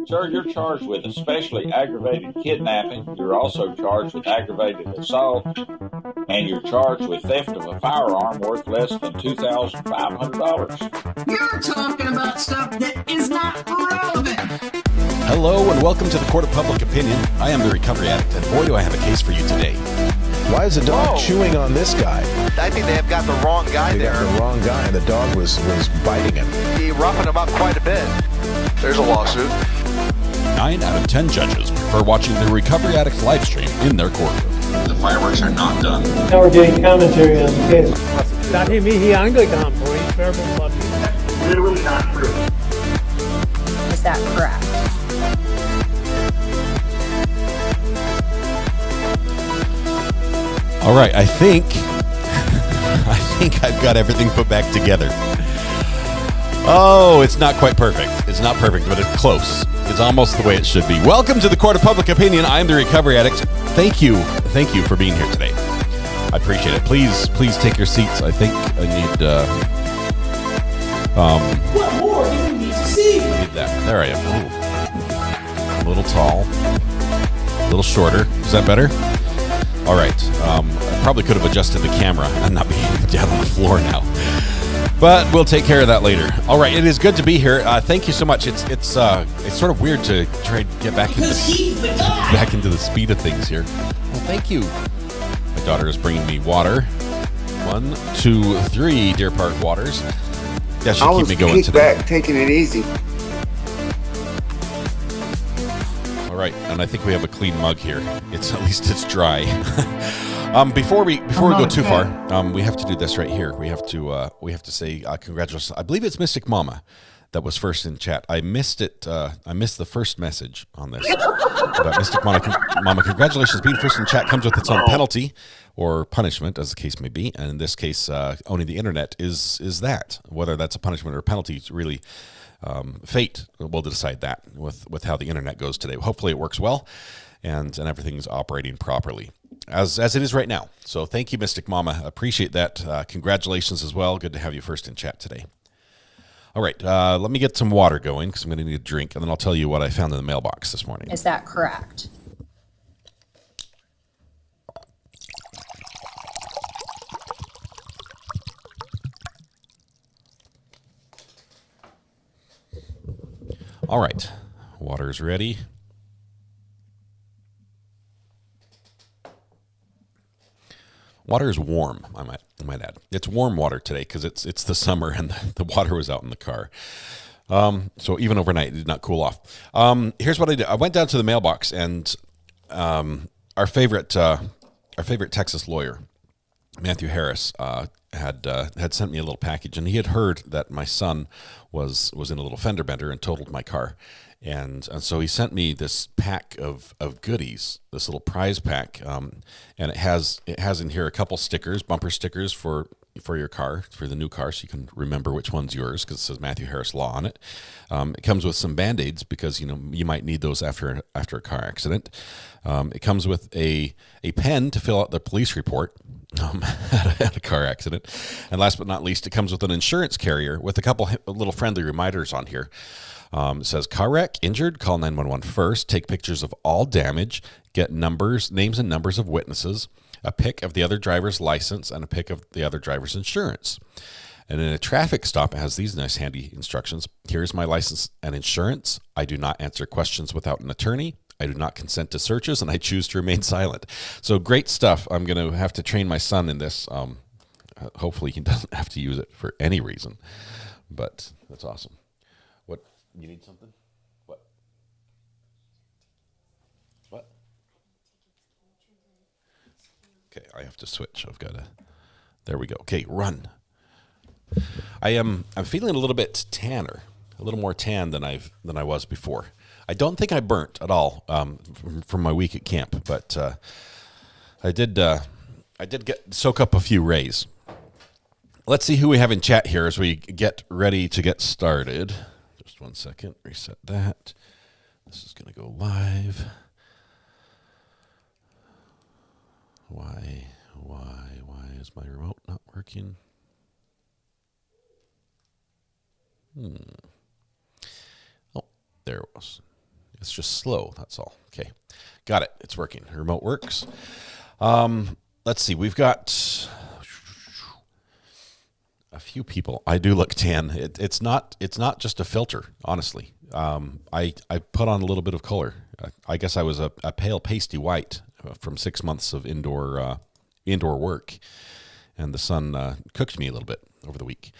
Sir, you're charged with especially aggravated kidnapping. You're also charged with aggravated assault, and you're charged with theft of a firearm worth less than $2,500. You're talking about stuff that is not relevant. Hello and welcome to the Court of Public Opinion. I am the recovery addict, and boy do I have a case for you today. Why is the dog chewing on this guy? I think they have got the wrong guy They there. got the wrong guy, and the dog was biting him. He roughened him up quite a bit. There's a lawsuit. 9 out of 10 judges prefer watching the Recovery Addict live stream in their courtroom. The fireworks are not done. Now we're getting commentary on the case. Dati mihi Anglican po, pero Literally not true. Is that correct? All right, I think I've got everything put back together. Oh, it's not quite perfect. It's not perfect, but it's close. It's almost the way it should be. Welcome to the Court of Public Opinion. I'm the Recovery Addict. Thank you for being here today. I appreciate it. Please take your seats. I think I need. What more do you need to see? I need that. There I am. Ooh. A little tall, a little shorter. Is that better? All right. I probably could have adjusted the camera and not be down on the floor now. But we'll take care of that later. All right, it is good to be here. Thank you so much. It's sort of weird to try to get back into the speed of things here. Well, thank you. My daughter is bringing me water. 1, 2, 3 Deer Park waters. That should keep me going today. Back, taking it easy. All right, and I think we have a clean mug here. At least it's dry. Before we go too far, we have to do this right here. We have to say congratulations. I believe it's Mystic Mama that was first in chat. I missed it. I missed the first message on this. But Mystic Mama, congratulations. Being first in chat comes with its own penalty or punishment, as the case may be. And in this case, owning the internet is that. Whether that's a punishment or a penalty is really fate will decide that with how the internet goes today. Hopefully it works well and everything's operating properly. As it is right now. So thank you, Mystic Mama. Appreciate that. Congratulations as well. Good to have you first in chat today. All right, let me get some water going because I'm going to need a drink, and then I'll tell you what I found in the mailbox this morning. Is that correct? All right, water is ready. Water is warm, I might add. It's warm water today because it's the summer and the water was out in the car. So even overnight, it did not cool off. Here's what I did. I went down to the mailbox, and our favorite Texas lawyer, Matthew Harris, had sent me a little package, and he had heard that my son was in a little fender bender and totaled my car. And so he sent me this pack of goodies, this little prize pack, and it has in here a couple stickers, bumper stickers for your car, for the new car, so you can remember which one's yours because it says Matthew Harris Law on it. It comes with some Band-Aids because you might need those after a car accident. It comes with a pen to fill out the police report at a car accident, and last but not least, it comes with an insurance carrier with a couple little friendly reminders on here. It says, car wreck, injured, call 911 first, take pictures of all damage, get names and numbers of witnesses, a pic of the other driver's license, and a pic of the other driver's insurance. And in a traffic stop, it has these nice handy instructions. Here's my license and insurance. I do not answer questions without an attorney. I do not consent to searches, and I choose to remain silent. So great stuff. I'm going to have to train my son in this. Hopefully he doesn't have to use it for any reason, but that's awesome. You need something? What? Okay, I have to switch. There we go. Okay, run. I'm feeling a little bit tanner, a little more tan than I was before. I don't think I burnt at all from my week at camp, but I did soak up a few rays. Let's see who we have in chat here as we get ready to get started. Just 1 second, reset that. This is going to go live. Why is my remote not working? Oh, there it was. It's just slow. That's all. Okay. Got it. It's working. Remote works. Let's see. We've got a few people. I do look tan. It's not just a filter, honestly. I put on a little bit of color. I guess I was a pale pasty white from 6 months of indoor work, and the sun cooked me a little bit over the week.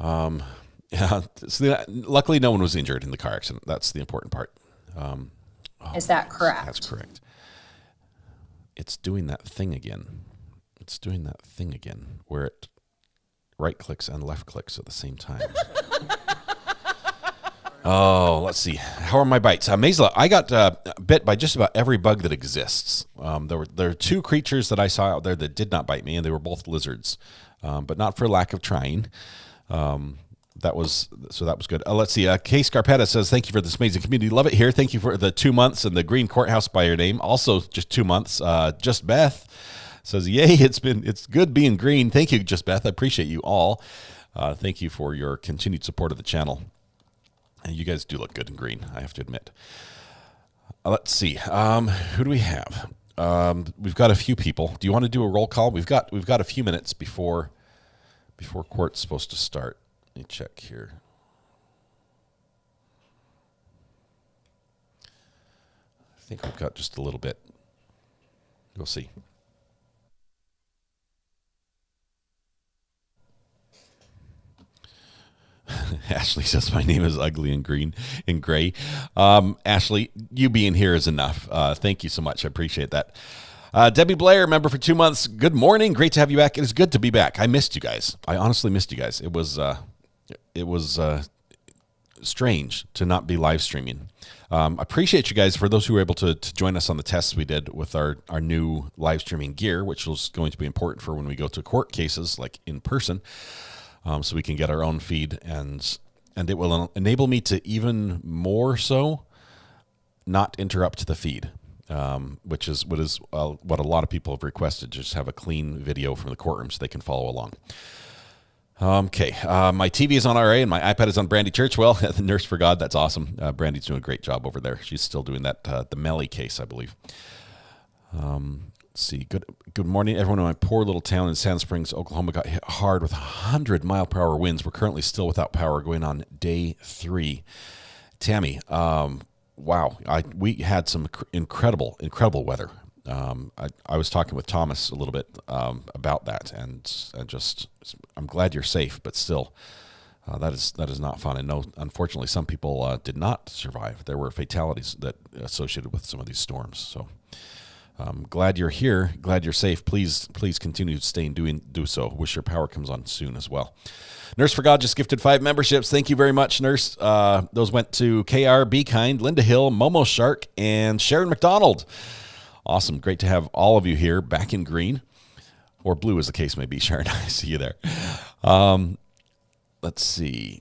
Yeah. So luckily, no one was injured in the car accident. That's the important part. Is that correct? That's correct. It's doing that thing again. Where it right clicks and left clicks at the same time. Oh, let's see. How are my bites? Maisla, I got bit by just about every bug that exists. There are two creatures that I saw out there that did not bite me, and they were both lizards, but not for lack of trying. That was good. Let's see. Kay Scarpetta says, thank you for this amazing community. Love it here. Thank you for the 2 months and the green courthouse by your name. Also just 2 months. Just Beth says, yay, it's good being green. Thank you, Just Beth. I appreciate you all. Thank you for your continued support of the channel. And you guys do look good in green, I have to admit. Let's see. Who do we have? We've got a few people. Do you want to do a roll call? We've got a few minutes before court's supposed to start. Let me check here. I think we've got just a little bit. We'll see. Ashley says my name is ugly and green and gray. Ashley, you being here is enough. Thank you so much. I appreciate that. Debbie Blair, member for 2 months. Good morning. Great to have you back. It is good to be back. I missed you guys. I honestly missed you guys. It was strange to not be live streaming. Appreciate you guys for those who were able to join us on the tests we did with our new live streaming gear, which was going to be important for when we go to court cases, like in person. So we can get our own feed, and it will enable me to even more so not interrupt the feed, which is what a lot of people have requested, just have a clean video from the courtroom so they can follow along. Okay, my TV is on RA and my iPad is on Brandy Churchwell. The Nurse for God, that's awesome. Brandy's doing a great job over there. She's still doing that, the Melly case, I believe. Let's see. Good morning, everyone in my poor little town in Sand Springs, Oklahoma. Got hit hard with 100-mile-per-hour winds. We're currently still without power, going on day 3. Tammy, wow, we had some incredible weather. I was talking with Thomas a little bit about that, and just I'm glad you're safe, but still, that is not fun. And no, unfortunately, some people did not survive. There were fatalities that associated with some of these storms. So. Glad you're here. Glad you're safe. Please continue to stay and do so. Wish your power comes on soon as well. Nurse for God just gifted 5 memberships. Thank you very much, Nurse. Those went to KR, Be Kind, Linda Hill, Momo Shark, and Sharon McDonald. Awesome. Great to have all of you here back in green, or blue as the case may be. Sharon, I see you there. Let's see.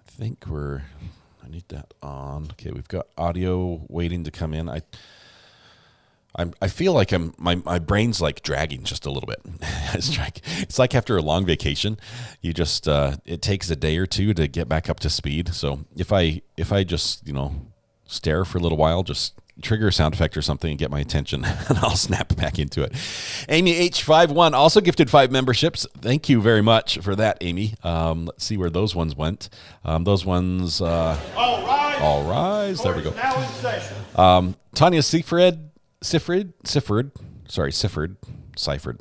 I think I need that on. Okay, we've got audio waiting to come in. I feel like my brain's like dragging just a little bit. It's like after a long vacation, you just it takes a day or two to get back up to speed. So if I just stare for a little while, just trigger a sound effect or something and get my attention, and I'll snap back into it. Amy H51 also gifted 5 memberships. Thank you very much for that, Amy. Let's see where those ones went. Those ones. All rise. There we go. Now in session. Tanya Seifert,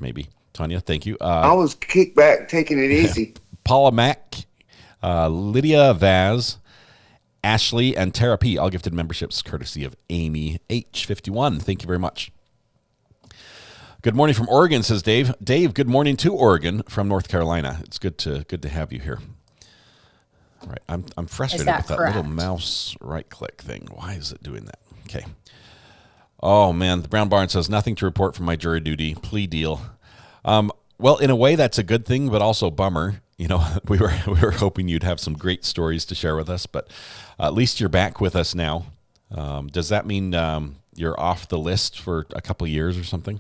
maybe. Tanya, thank you. I was kicked back, taking it easy. Paula Mack, Lydia Vaz, Ashley, and Tara P. All gifted memberships courtesy of Amy H51. Thank you very much. Good morning from Oregon, says Dave. Dave, good morning to Oregon from North Carolina. It's good to have you here. All right, I'm frustrated with that little mouse right click thing. Why is it doing that? Okay. Oh man, the Brown Barn says nothing to report from my jury duty plea deal. Well, in a way, that's a good thing, but also bummer. We were hoping you'd have some great stories to share with us, but at least you're back with us now. Does that mean you're off the list for a couple of years or something?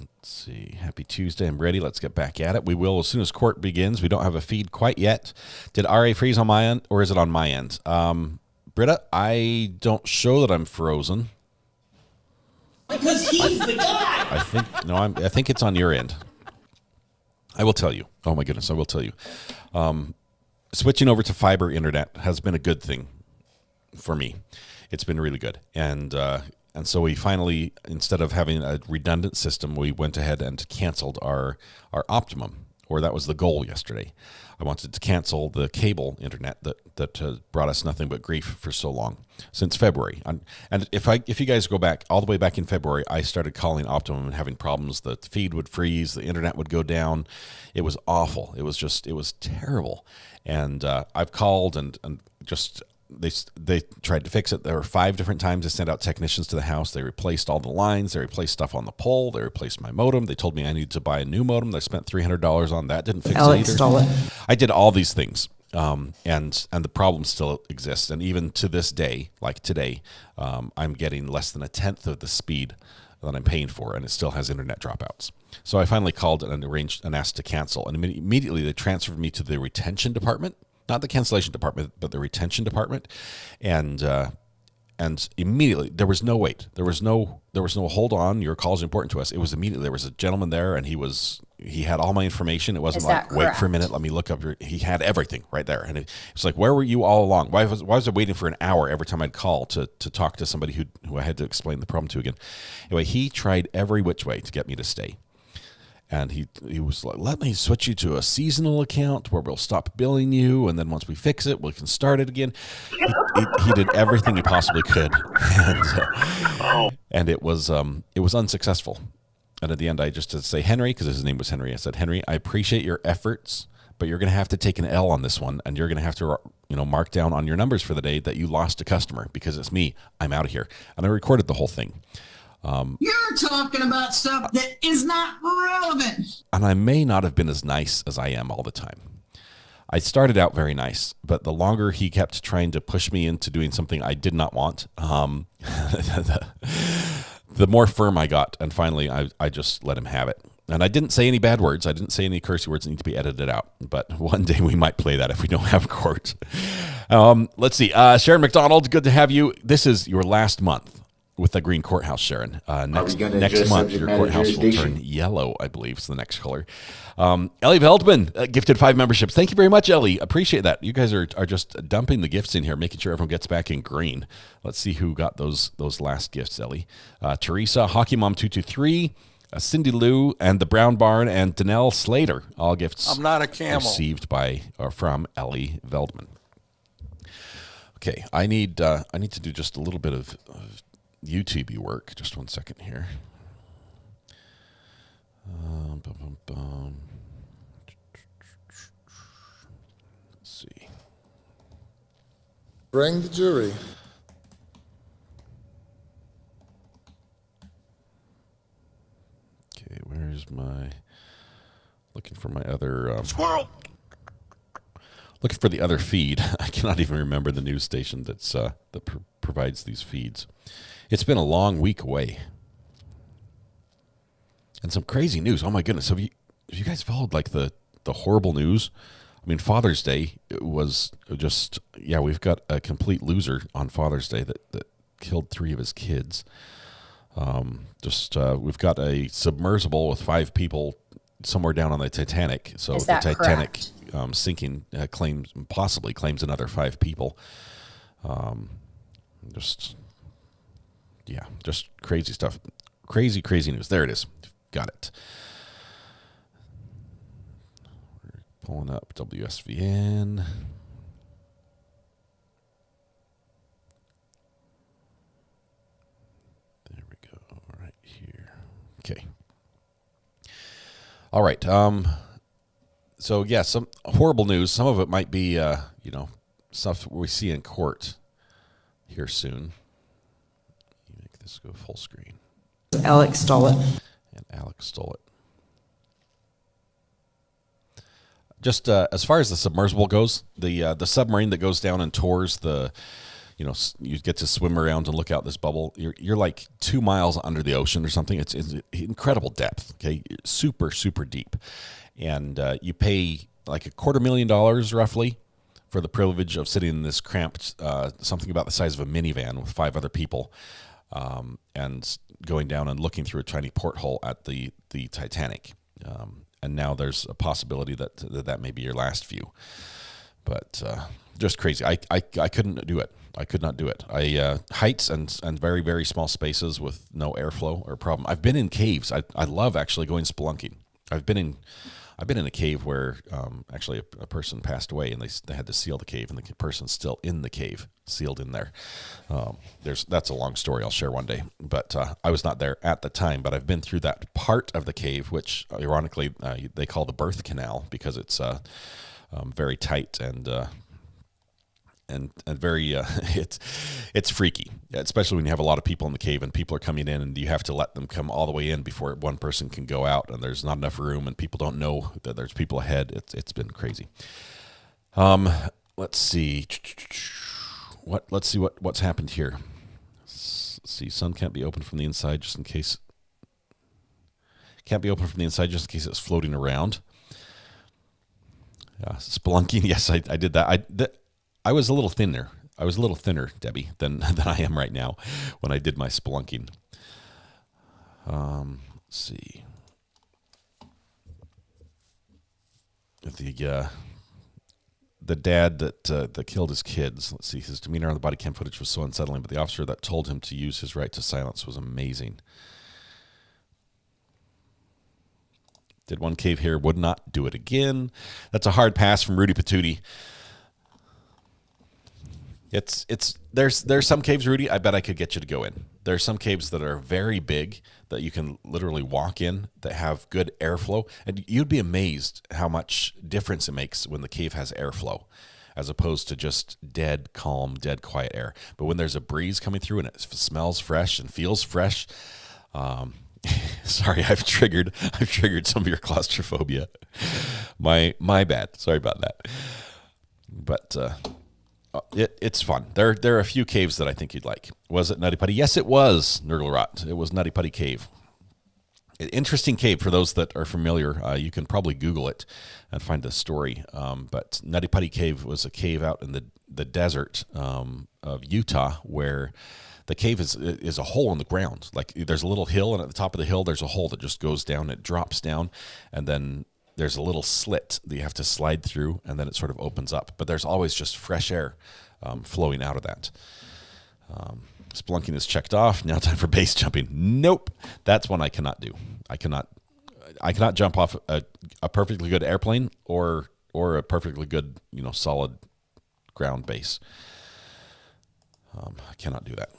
Let's Let's see. Happy Tuesday. I'm ready. Let's get back at it. We will as soon as court begins. We don't have a feed quite yet. Did RA freeze on my end, or is it on my end? Britta, I don't show that I'm frozen. Because he's the guy. I think it's on your end. I will tell you. Oh my goodness, I will tell you. Switching over to fiber internet has been a good thing for me. It's been really good, and so we finally, instead of having a redundant system, we went ahead and canceled our Optimum, or that was the goal yesterday. I wanted to cancel the cable internet that brought us nothing but grief for so long, since February. And if you guys go back all the way back in February, I started calling Optimum and having problems. The feed would freeze, the internet would go down. It was awful. It was terrible. And I've called and just they tried to fix it. There were 5 different times they sent out technicians to the house. They replaced all the lines. They replaced stuff on the pole. They replaced my modem. They told me I needed to buy a new modem. They spent $300 on that. Didn't fix it either. Stole it. I did all these things, and the problem still exists. And even to this day, like today, I'm getting less than a tenth of the speed that I'm paying for, and it still has internet dropouts. So I finally called and arranged and asked to cancel. And immediately they transferred me to the retention department. Not the cancellation department, but the retention department, and immediately there was no wait. There was no hold on. Your call is important to us. It was immediately. There was a gentleman there, and he had all my information. It wasn't like wait for a minute, let me look up he had everything right there, and it was like, where were you all along? Why was I waiting for an hour every time I'd call to talk to somebody who I had to explain the problem to again? Anyway, he tried every which way to get me to stay. And he was like, let me switch you to a seasonal account where we'll stop billing you, and then once we fix it, we can start it again. He did everything he possibly could, and it was unsuccessful. And at the end, I just had to say, Henry, because his name was Henry, I said, Henry, I appreciate your efforts, but you're going to have to take an L on this one, and you're going to have to mark down on your numbers for the day that you lost a customer, because it's me. I'm out of here. And I recorded the whole thing. You're talking about stuff that is not relevant. And I may not have been as nice as I am all the time. I started out very nice, but the longer he kept trying to push me into doing something I did not want, the more firm I got. And finally, I just let him have it. And I didn't say any bad words. I didn't say any curse words that need to be edited out. But one day we might play that if we don't have court. Let's see. Sharon McDonald, good to have you. This is your last month with the green courthouse, Sharon. Next month, your courthouse will turn yellow, I believe, is the next color. Ellie Veldman gifted 5 memberships. Thank you very much, Ellie. Appreciate that. You guys are just dumping the gifts in here, making sure everyone gets back in green. Let's see who got those last gifts, Ellie. Teresa, Hockey Mom 223, Cindy Lou, and the Brown Barn, and Danelle Slater. All gifts I'm not a camel. Received from Ellie Veldman. Okay, I need to do just a little bit of YouTube work. Just one second here. Let's see. Bring the jury. Okay, where's my... Looking for my other... Squirrel! Looking for the other feed. I cannot even remember the news station that provides these feeds. It's been a long week away. And some crazy news. Oh my goodness. Have you guys followed like the horrible news? I mean, Father's Day was just, we've got a complete loser on Father's Day that killed 3 of his kids. We've got a submersible with 5 people somewhere down on the Titanic. So Is that the Titanic correct? sinking possibly claims another 5 people. Just crazy stuff. Crazy news. There it is. Got it. We're pulling up WSVN. There we go. Right here. Okay. All right. So yeah, some horrible news. Some of it might be, stuff we see in court here soon. Make this go full screen. Alex stole it. And Alex stole it. Just as far as the submersible goes, the submarine that goes down and tours the you get to swim around and look out this bubble. You're like 2 miles under the ocean or something. It's incredible depth. Okay, super super deep, and you pay like $250,000 roughly for the privilege of sitting in this cramped, something about the size of a minivan with 5 other people, and going down and looking through a tiny porthole at the Titanic. And now there's a possibility that may be your last view. But just crazy. I couldn't do it. I could not do it. Heights and very, very small spaces with no airflow are a problem. I've been in caves. I love actually going spelunking. I've been in a cave where actually a person passed away, and they had to seal the cave, and the person's still in the cave, sealed in there. That's a long story I'll share one day, but I was not there at the time, but I've been through that part of the cave, which ironically they call the birth canal because it's very tight and very it's freaky, especially when you have a lot of people in the cave and people are coming in and you have to let them come all the way in before one person can go out, and there's not enough room and people don't know that there's people ahead. It's been crazy. Let's see what's happened here. Let's see, sun can't be opened from the inside just in case it's floating around. Spelunking, yes, I did that. I was a little thinner. Debbie, than I am right now when I did my spelunking. Let's see. The dad that killed his kids. Let's see. His demeanor on the body cam footage was so unsettling, but the officer that told him to use his right to silence was amazing. Did one cave here, would not do it again. That's a hard pass from Rudy Patootie. There's some caves, Rudy, I bet I could get you to go in. There are some caves that are very big that you can literally walk in that have good airflow, and you'd be amazed how much difference it makes when the cave has airflow as opposed to just dead calm, dead quiet air. But when there's a breeze coming through and it smells fresh and feels fresh, sorry, I've triggered some of your claustrophobia. My bad. Sorry about that. But it's fun. There are a few caves that I think you'd like. Was it Nutty Putty? Yes, it was, Nurglerot. It was Nutty Putty Cave. Interesting cave for those that are familiar. You can probably Google it and find the story. But Nutty Putty Cave was a cave out in the desert of Utah where the cave is a hole in the ground. Like there's a little hill, and at the top of the hill there's a hole that just goes down. It drops down, and then there's a little slit that you have to slide through, and then it sort of opens up. But there's always just fresh air flowing out of that. Spelunking is checked off. Now time for base jumping. Nope. That's one I cannot do. I cannot jump off a perfectly good airplane or a perfectly good, solid ground base. I cannot do that.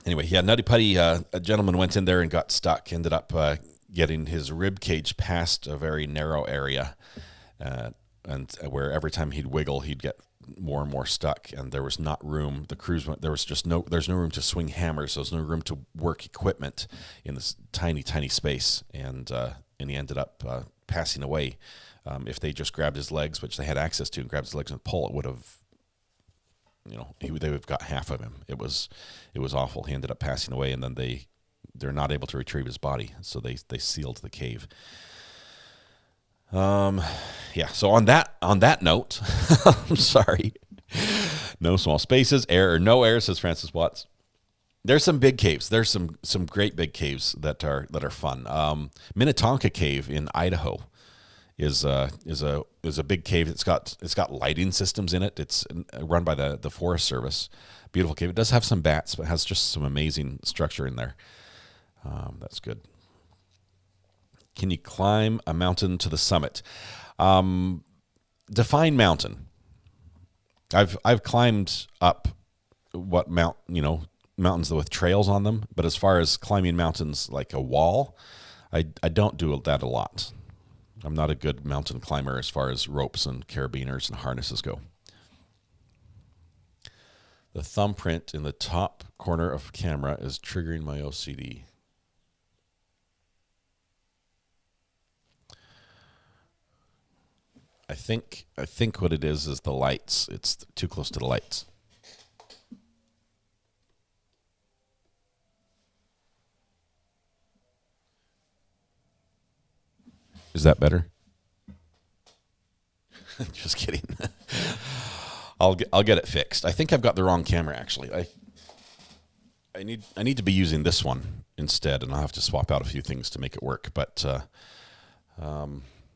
Anyway, yeah, Nutty Putty, a gentleman went in there and got stuck, ended up getting his rib cage past a very narrow area, and where every time he'd wiggle, he'd get more and more stuck, and there was not room. The crews went, there's no room to swing hammers. There's no room to work equipment in this tiny space, and he ended up passing away. If they just grabbed his legs, which they had access to, and grabbed his legs and pull, it would have, they would have got half of him. It was awful. He ended up passing away, and then they're not able to retrieve his body, so they sealed the cave. Yeah. So on that note, I'm sorry. No small spaces, air or no air, says Francis Watts. There's some big caves. There's some great big caves that are fun. Minnetonka Cave in Idaho is a big cave. It's got lighting systems in it. It's run by the Forest Service. Beautiful cave. It does have some bats, but has just some amazing structure in there. That's good. Can you climb a mountain to the summit? Define mountain. I've climbed up mountains with trails on them, but as far as climbing mountains like a wall, I don't do that a lot. I'm not a good mountain climber as far as ropes and carabiners and harnesses go. The thumbprint in the top corner of camera is triggering my OCD. I think what it is the lights. It's too close to the lights. Is that better? Just kidding. I'll get it fixed. I think I've got the wrong camera actually. I need to be using this one instead, and I'll have to swap out a few things to make it work. But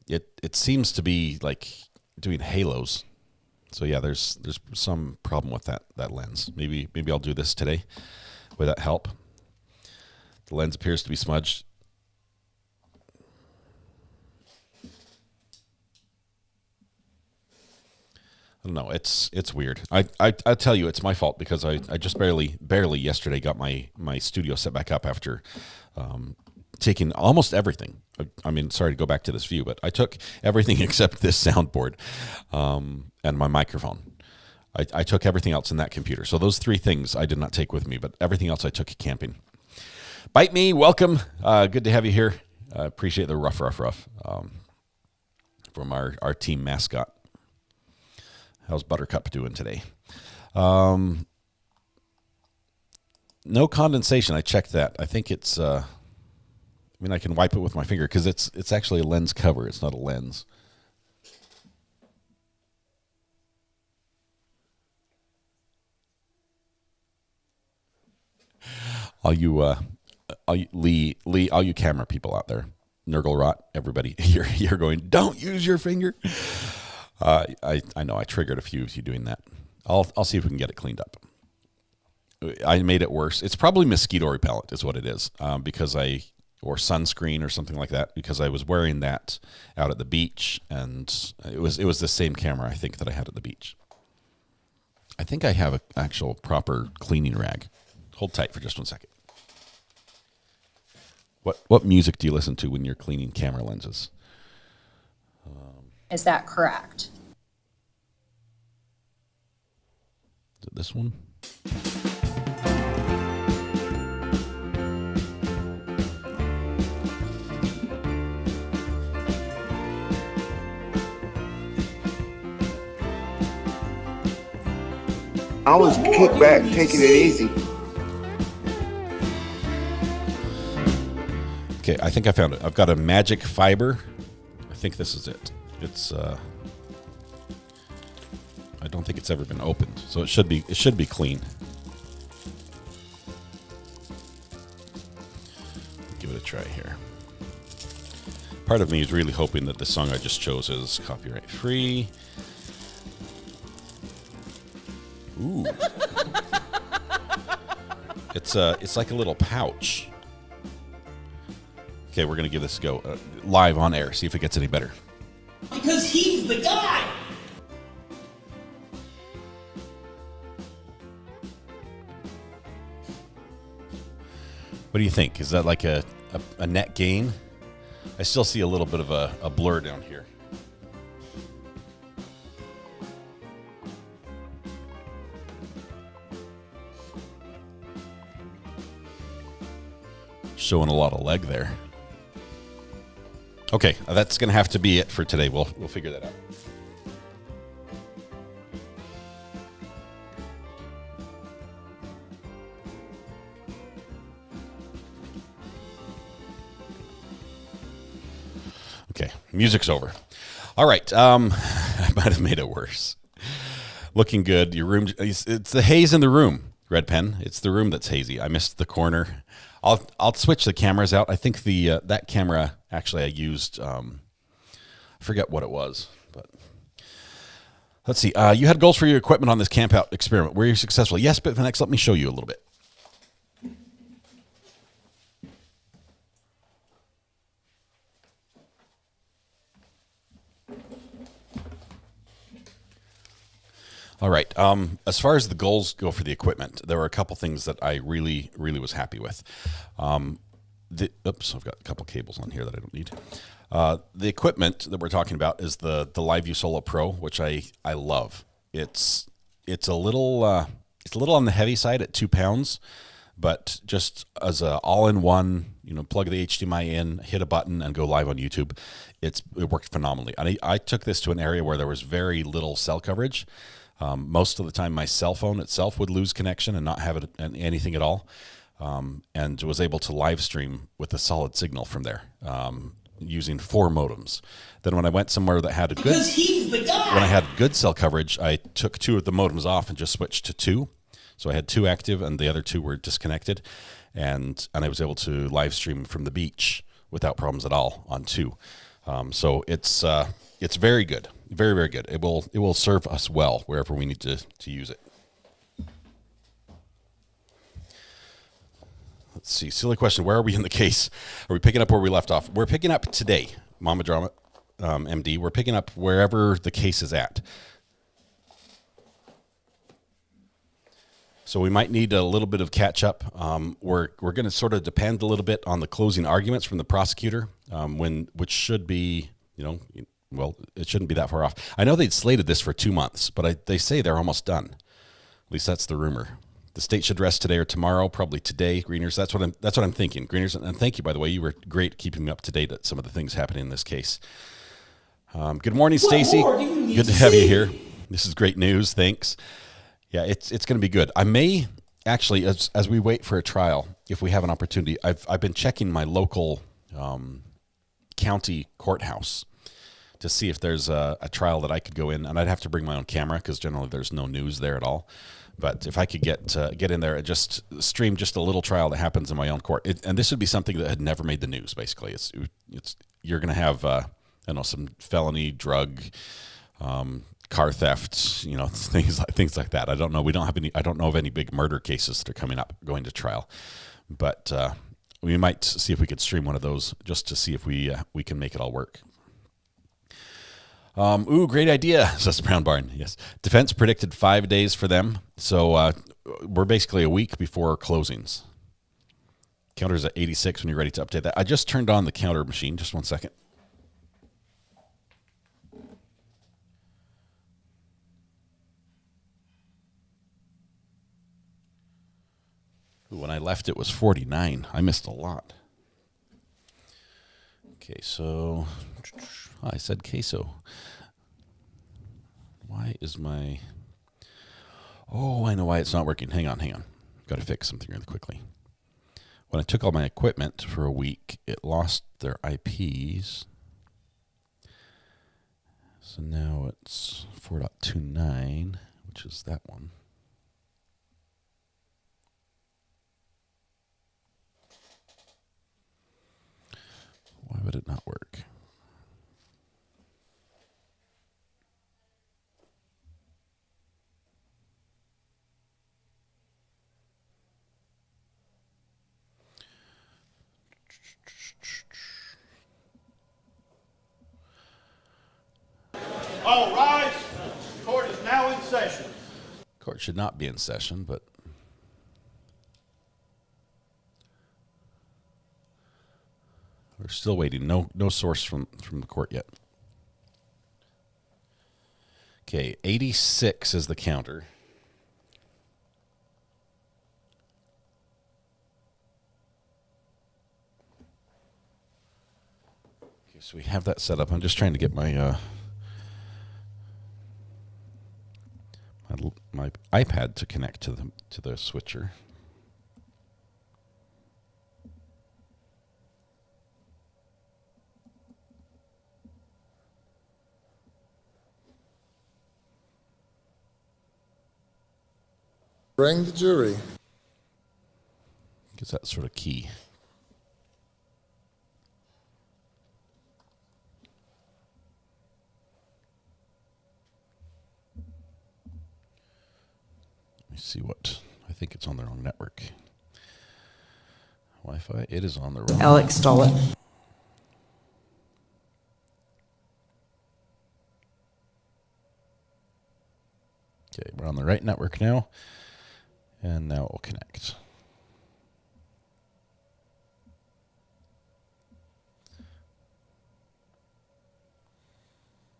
it seems to be like doing halos. So yeah, there's some problem with that lens. Maybe I'll do this today. Would that help? The lens appears to be smudged. I don't know. It's weird. I tell you, it's my fault because I just barely yesterday got my studio set back up after taking almost everything. I mean, sorry to go back to this view, but I took everything except this soundboard and my microphone. I took everything else in that computer. So those three things I did not take with me, but everything else I took camping. Bite Me, welcome. Good to have you here. I appreciate the rough from our team mascot. How's Buttercup doing today? No condensation. I checked that. I think it's. I mean, I can wipe it with my finger because it's actually a lens cover. It's not a lens. All you Lee, all you camera people out there, Nurgle everybody, you're going. Don't use your finger. I know I triggered a few of you doing that. I'll see if we can get it cleaned up. I made it worse. It's probably mosquito repellent is what it is, or sunscreen or something like that, because I was wearing that out at the beach, and it was the same camera I think that I had at the beach. I think I have an actual proper cleaning rag. Hold tight for just 1 second. What music do you listen to when you're cleaning camera lenses? Is that correct? Is it this one? I was kicked back, taking it easy. Okay, I think I found it. I've got a magic fiber. I think this is it. It's I don't think it's ever been opened, so it should be clean. Give it a try here. Part of me is really hoping that the song I just chose is copyright free. Ooh. It's like a little pouch. Okay, we're gonna give this a go live on air. See if it gets any better. Because he's the guy. What do you think? Is that like a net gain? I still see a little bit of a blur down here. Showing a lot of leg there. Okay, that's going to have to be it for today. We'll figure that out. Okay, music's over. All right, I might have made it worse. Looking good. Your room. It's the haze in the room. Red Pen. It's the room that's hazy. I missed the corner. I'll switch the cameras out. I think that camera actually I used. I forget what it was, but let's see. You had goals for your equipment on this camp out experiment. Were you successful? Yes, but next, let me show you a little bit. All right. As far as the goals go for the equipment, there were a couple things that I really, really was happy with. Oops, I've got a couple cables on here that I don't need. The equipment that we're talking about is the LiveView Solo Pro, which I love. It's a little on the heavy side at 2 pounds, but just as a all-in-one, plug the HDMI in, hit a button, and go live on YouTube. It worked phenomenally. I took this to an area where there was very little cell coverage. Most of the time, my cell phone itself would lose connection and not have anything at all, and was able to live stream with a solid signal from there. using 4 modems. Then when I went somewhere that had a good, Because he's the guy. when I had good cell coverage, I took 2 of the modems off and just switched to 2. So I had 2 active and the other 2 were disconnected, and I was able to live stream from the beach without problems at all on 2. So it's very good, very, very good. It will serve us well wherever we need to use it. Let's see. Silly question. Where are we in the case? Are we picking up where we left off? We're picking up today, Mama Drama, MD. We're picking up wherever the case is at. So we might need a little bit of catch up. We're going to sort of depend a little bit on the closing arguments from the prosecutor, which should be, well, it shouldn't be that far off. I know they'd slated this for 2 months, but they say they're almost done. At least that's the rumor. The state should rest today or tomorrow, probably today, Greeners. That's what I'm thinking, Greeners. And thank you, by the way. You were great keeping me up to date at some of the things happening in this case. Good morning, Stacy. Good to have you here. This is great news. Thanks. Yeah, it's going to be good. I may actually, as we wait for a trial, if we have an opportunity, I've been checking my local county courthouse to see if there's a trial that I could go in, and I'd have to bring my own camera because generally there's no news there at all. But if I could get in there and just stream just a little trial that happens in my own court, and this would be something that had never made the news. Basically, it's you're going to have some felony, drug, car theft, things like that. I don't know. I don't know of any big murder cases that are coming up going to trial, but we might see if we could stream one of those just to see if we can make it all work. Great idea, says Brown Barn. Yes. Defense predicted 5 days for them. So we're basically a week before closings. Counter's at 86 when you're ready to update that. I just turned on the counter machine. Just 1 second. When I left, it was 49. I missed a lot. Okay, so I said queso. Why is my... Oh, I know why it's not working. Hang on. Got to fix something really quickly. When I took all my equipment for a week, it lost their IPs. So now it's 4.29, which is that one. Why would it not work? All rise. Court is now in session. Court should not be in session, but we're still waiting. No source from the court yet. Okay, 86 is the counter. Okay, so we have that set up. I'm just trying to get my my iPad to connect to the switcher. Bring the jury. Gets that sort of key. Let me see what. I think it's on the wrong network. Wi-Fi. It is on the wrong. Alex Stollett. Okay, we're on the right network now. And now it will connect.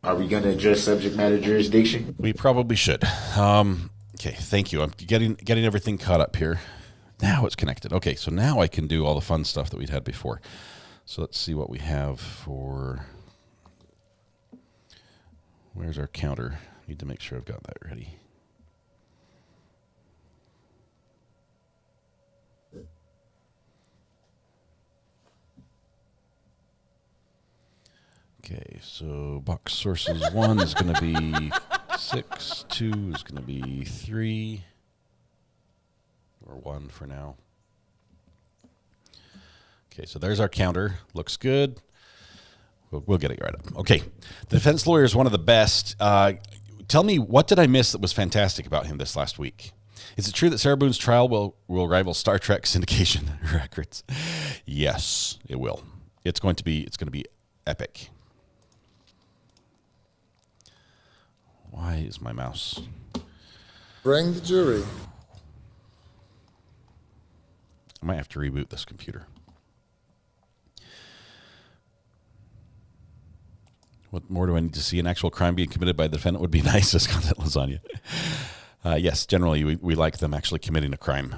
Are we going to address subject matter jurisdiction? We probably should. Okay, thank you. I'm getting everything caught up here. Now it's connected. Okay, so now I can do all the fun stuff that we'd had before. So let's see what we have for... Where's our counter? Need to make sure I've got that ready. Okay, so box sources 1 is going to be 6, 2 is going to be 3, or 1 for now. Okay, so there's our counter. Looks good. We'll get it right up. Okay, the defense lawyer is one of the best. Tell me, what did I miss that was fantastic about him this last week? Is it true that Sarah Boone's trial will rival Star Trek syndication records? Yes, it will. It's going to be epic. Why is my mouse? Bring the jury. I might have to reboot this computer. What more do I need to see? An actual crime being committed by the defendant would be nice, says Content Lasagna. Yes, generally we like them actually committing a crime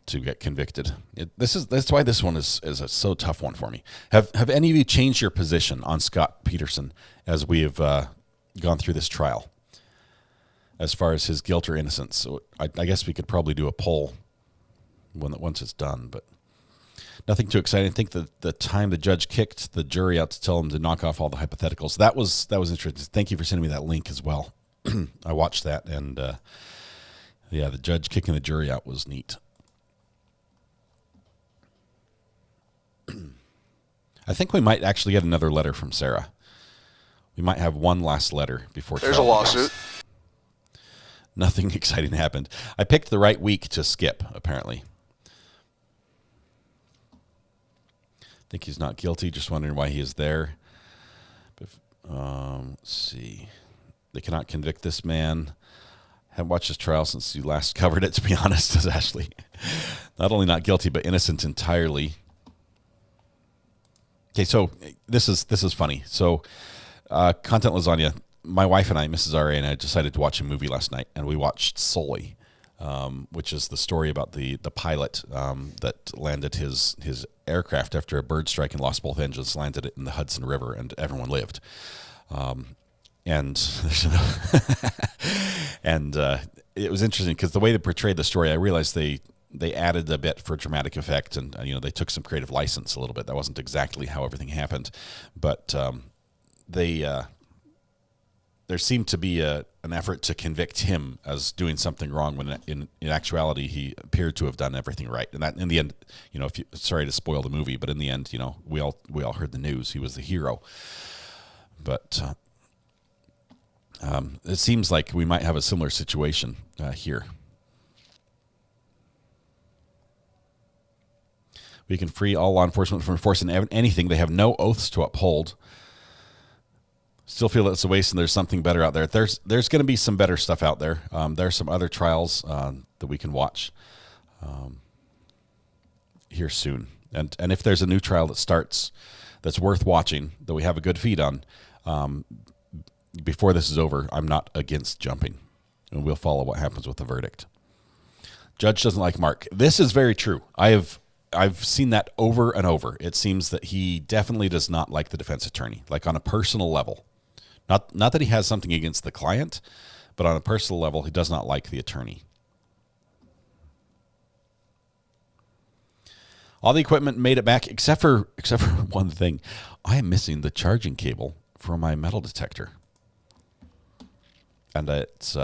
to get convicted. That's why this one is a so tough one for me. Have any of you changed your position on Scot Peterson as we have gone through this trial, as far as his guilt or innocence? So I guess we could probably do a poll once it's done, but nothing too exciting. I think the time the judge kicked the jury out to tell them to knock off all the hypotheticals, that was interesting. Thank you for sending me that link as well. I watched that, and yeah, the judge kicking the jury out was neat. I think we might actually get another letter from Sarah. We might have one last letter before there's a lawsuit. Nothing exciting happened. I picked the right week to skip, apparently. Think he's not guilty. Just wondering why he is there. Let's see. They cannot convict this man. Haven't watched his trial since you last covered it, to be honest, says Ashley. Not only not guilty, but innocent entirely. Okay, so this is funny. So, Content Lasagna, my wife and I, Mrs. R.A. and I, decided to watch a movie last night, and we watched Sully, which is the story about the pilot that landed his aircraft after a bird strike and lost both engines, landed it in the Hudson River, and everyone lived. And it was interesting because the way they portrayed the story, I realized they added a bit for dramatic effect, and they took some creative license a little bit. That wasn't exactly how everything happened, but there seemed to be an effort to convict him as doing something wrong when in actuality he appeared to have done everything right. And that in the end, sorry to spoil the movie, but in the end, we all heard the news. He was the hero. But it seems like we might have a similar situation here. We can free all law enforcement from enforcing anything. They have no oaths to uphold. Still feel that it's a waste, and there's something better out there. There's going to be some better stuff out there. There are some other trials that we can watch here soon. And if there's a new trial that starts that's worth watching, that we have a good feed on, before this is over, I'm not against jumping. And we'll follow what happens with the verdict. Judge doesn't like Mark. This is very true. I've seen that over and over. It seems that he definitely does not like the defense attorney, like on a personal level. Not that he has something against the client, but on a personal level, he does not like the attorney. All the equipment made it back except for one thing. I am missing the charging cable for my metal detector. And it's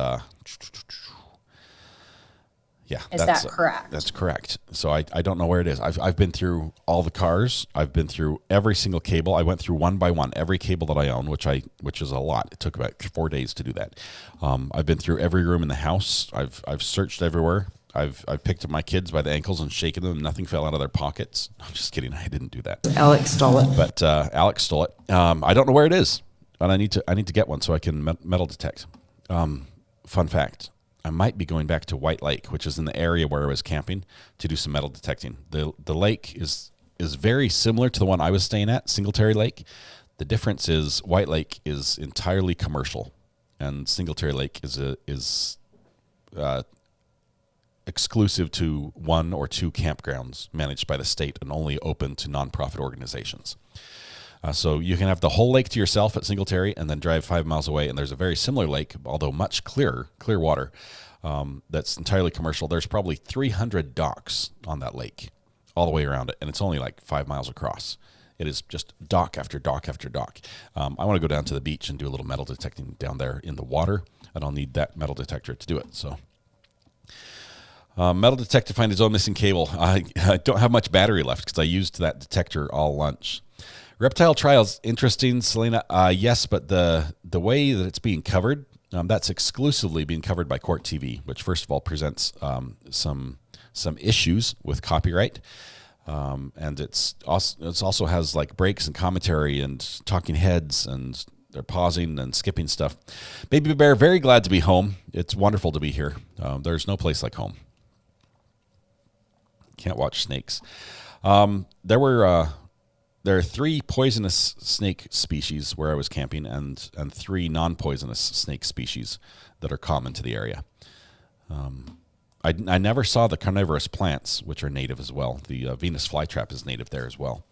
yeah. Is that correct? That's correct. So I don't know where it is. I've been through all the cars. I've been through every single cable. I went through one by one every cable that I own, which is a lot. It took about 4 days to do that. I've been through every room in the house. I've searched everywhere. I've picked up my kids by the ankles and shaken them. Nothing fell out of their pockets. I'm just kidding. I didn't do that. Alex stole it. But Alex stole it. I don't know where it is, and I need to get one so I can metal detect. Fun fact. I might be going back to White Lake, which is in the area where I was camping, to do some metal detecting. The lake is very similar to the one I was staying at, Singletary Lake. The difference is White Lake is entirely commercial, and Singletary Lake is exclusive to 1 or 2 campgrounds managed by the state and only open to nonprofit organizations. So you can have the whole lake to yourself at Singletary and then drive 5 miles away, and there's a very similar lake, although much clear water, that's entirely commercial. There's probably 300 docks on that lake all the way around it, and it's only like 5 miles across. It is just dock after dock after dock. I want to go down to the beach and do a little metal detecting down there in the water, and I'll need that metal detector to do it. So, metal detector find his own missing cable. I don't have much battery left because I used that detector all lunch. Reptile trials, interesting, Selena. Yes, but the way that it's being covered, that's exclusively being covered by Court TV, which first of all presents some issues with copyright. And it's also has like breaks and commentary and talking heads, and they're pausing and skipping stuff. Baby Bear, very glad to be home. It's wonderful to be here. There's no place like home. Can't watch snakes. There are 3 poisonous snake species where I was camping, and 3 non-poisonous snake species that are common to the area. I never saw the carnivorous plants, which are native as well. The Venus flytrap is native there as well.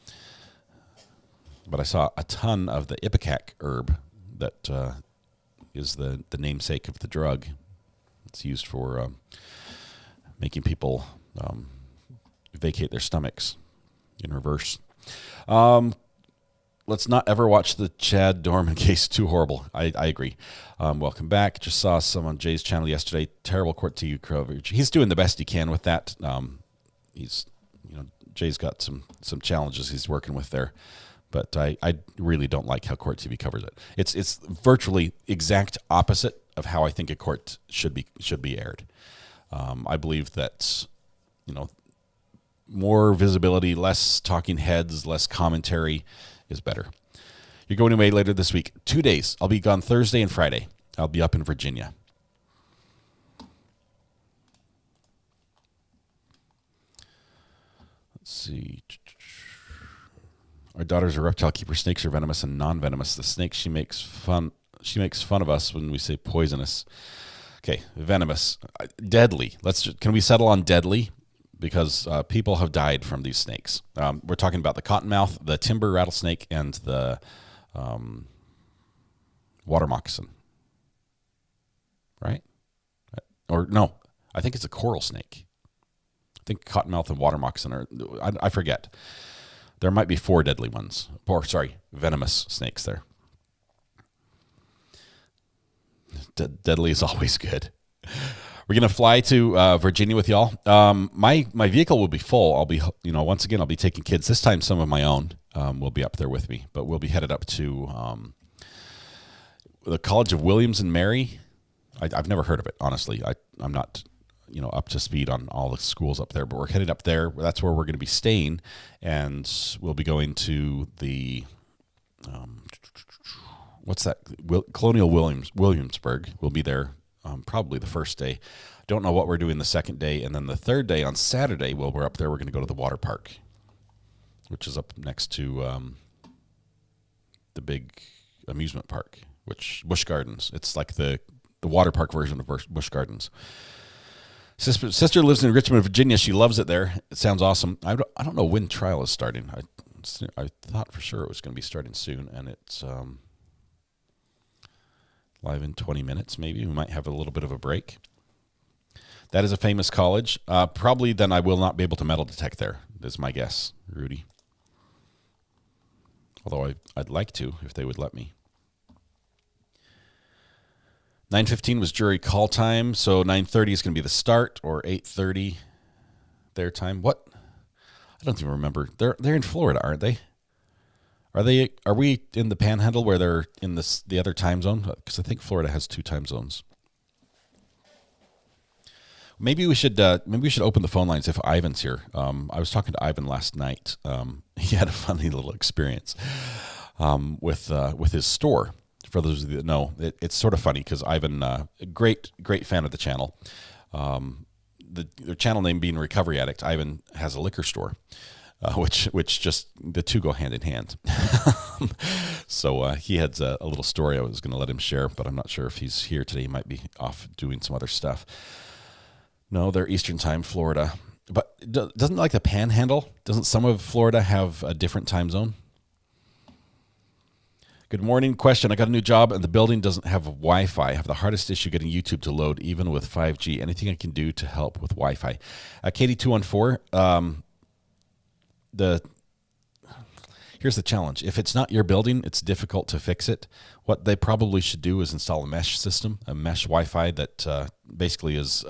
But I saw a ton of the ipecac herb that is the namesake of the drug. It's used for making people vacate their stomachs in reverse. Let's not ever watch the Chad Dorman case. Too horrible. I agree. Welcome back. Just saw some on Jay's channel yesterday. Terrible Court TV coverage. He's doing the best he can with that. Jay's got some challenges he's working with there, but I really don't like how Court TV covers it. It's virtually exact opposite of how I think a court should be aired. I believe that, more visibility, less talking heads, less commentary is better. You're going away later this week. 2 days. I'll be gone Thursday and Friday. I'll be up in Virginia. Let's see. Our daughter's a reptile keeper. Snakes are venomous and non-venomous. The snakes, she makes fun of us when we say poisonous. Okay, venomous. Deadly. Can we settle on deadly? Because people have died from these snakes. We're talking about the cottonmouth, the timber rattlesnake, and the water moccasin. Right? Or no, I think it's a coral snake. I think cottonmouth and water moccasin are, I forget. There might be 4 deadly ones. Venomous snakes there. Deadly is always good. We're going to fly to Virginia with y'all. My vehicle will be full. I'll be, once again, I'll be taking kids. This time, some of my own will be up there with me. But we'll be headed up to the College of Williams and Mary. I've never heard of it, honestly. I'm not, up to speed on all the schools up there. But we're headed up there. That's where we're going to be staying. And we'll be going to the, what's that? Colonial Williamsburg. We'll be there. Probably the first day. Don't know what we're doing the second day. And then the third day on Saturday, while we're up there, we're going to go to the water park, which is up next to the big amusement park, which Busch Gardens. It's like the water park version of Busch Gardens. Sister lives in Richmond, Virginia. She loves it there. It sounds awesome. I don't know when trial is starting. I thought for sure it was going to be starting soon, and it's live in 20 minutes, maybe. We might have a little bit of a break. That is a famous college. Probably then I will not be able to metal detect there, is my guess, Rudy. Although I'd like to, if they would let me. 9:15 was jury call time, so 9:30 is going to be the start, or 8:30 their time. What? I don't even remember. They're in Florida, aren't they? Are we in the Panhandle where they're in the other time zone? Because I think Florida has 2 time zones. Maybe we should open the phone lines if Ivan's here. I was talking to Ivan last night. He had a funny little experience with his store. For those of you that know, it's sort of funny because Ivan, a great fan of the channel. The channel name being Recovery Addict, Ivan has a liquor store. Which just the two go hand in hand. So he had a little story I was going to let him share, but I'm not sure if he's here today. He might be off doing some other stuff. No, they're Eastern time, Florida. But doesn't like the Panhandle? Doesn't some of Florida have a different time zone? Good morning. Question. I got a new job and the building doesn't have Wi-Fi. I have the hardest issue getting YouTube to load, even with 5G. Anything I can do to help with Wi-Fi? Katie214, here's Here's the challenge. If it's not your building, it's difficult to fix it. What they probably should do is install a mesh system, a mesh Wi-Fi that basically is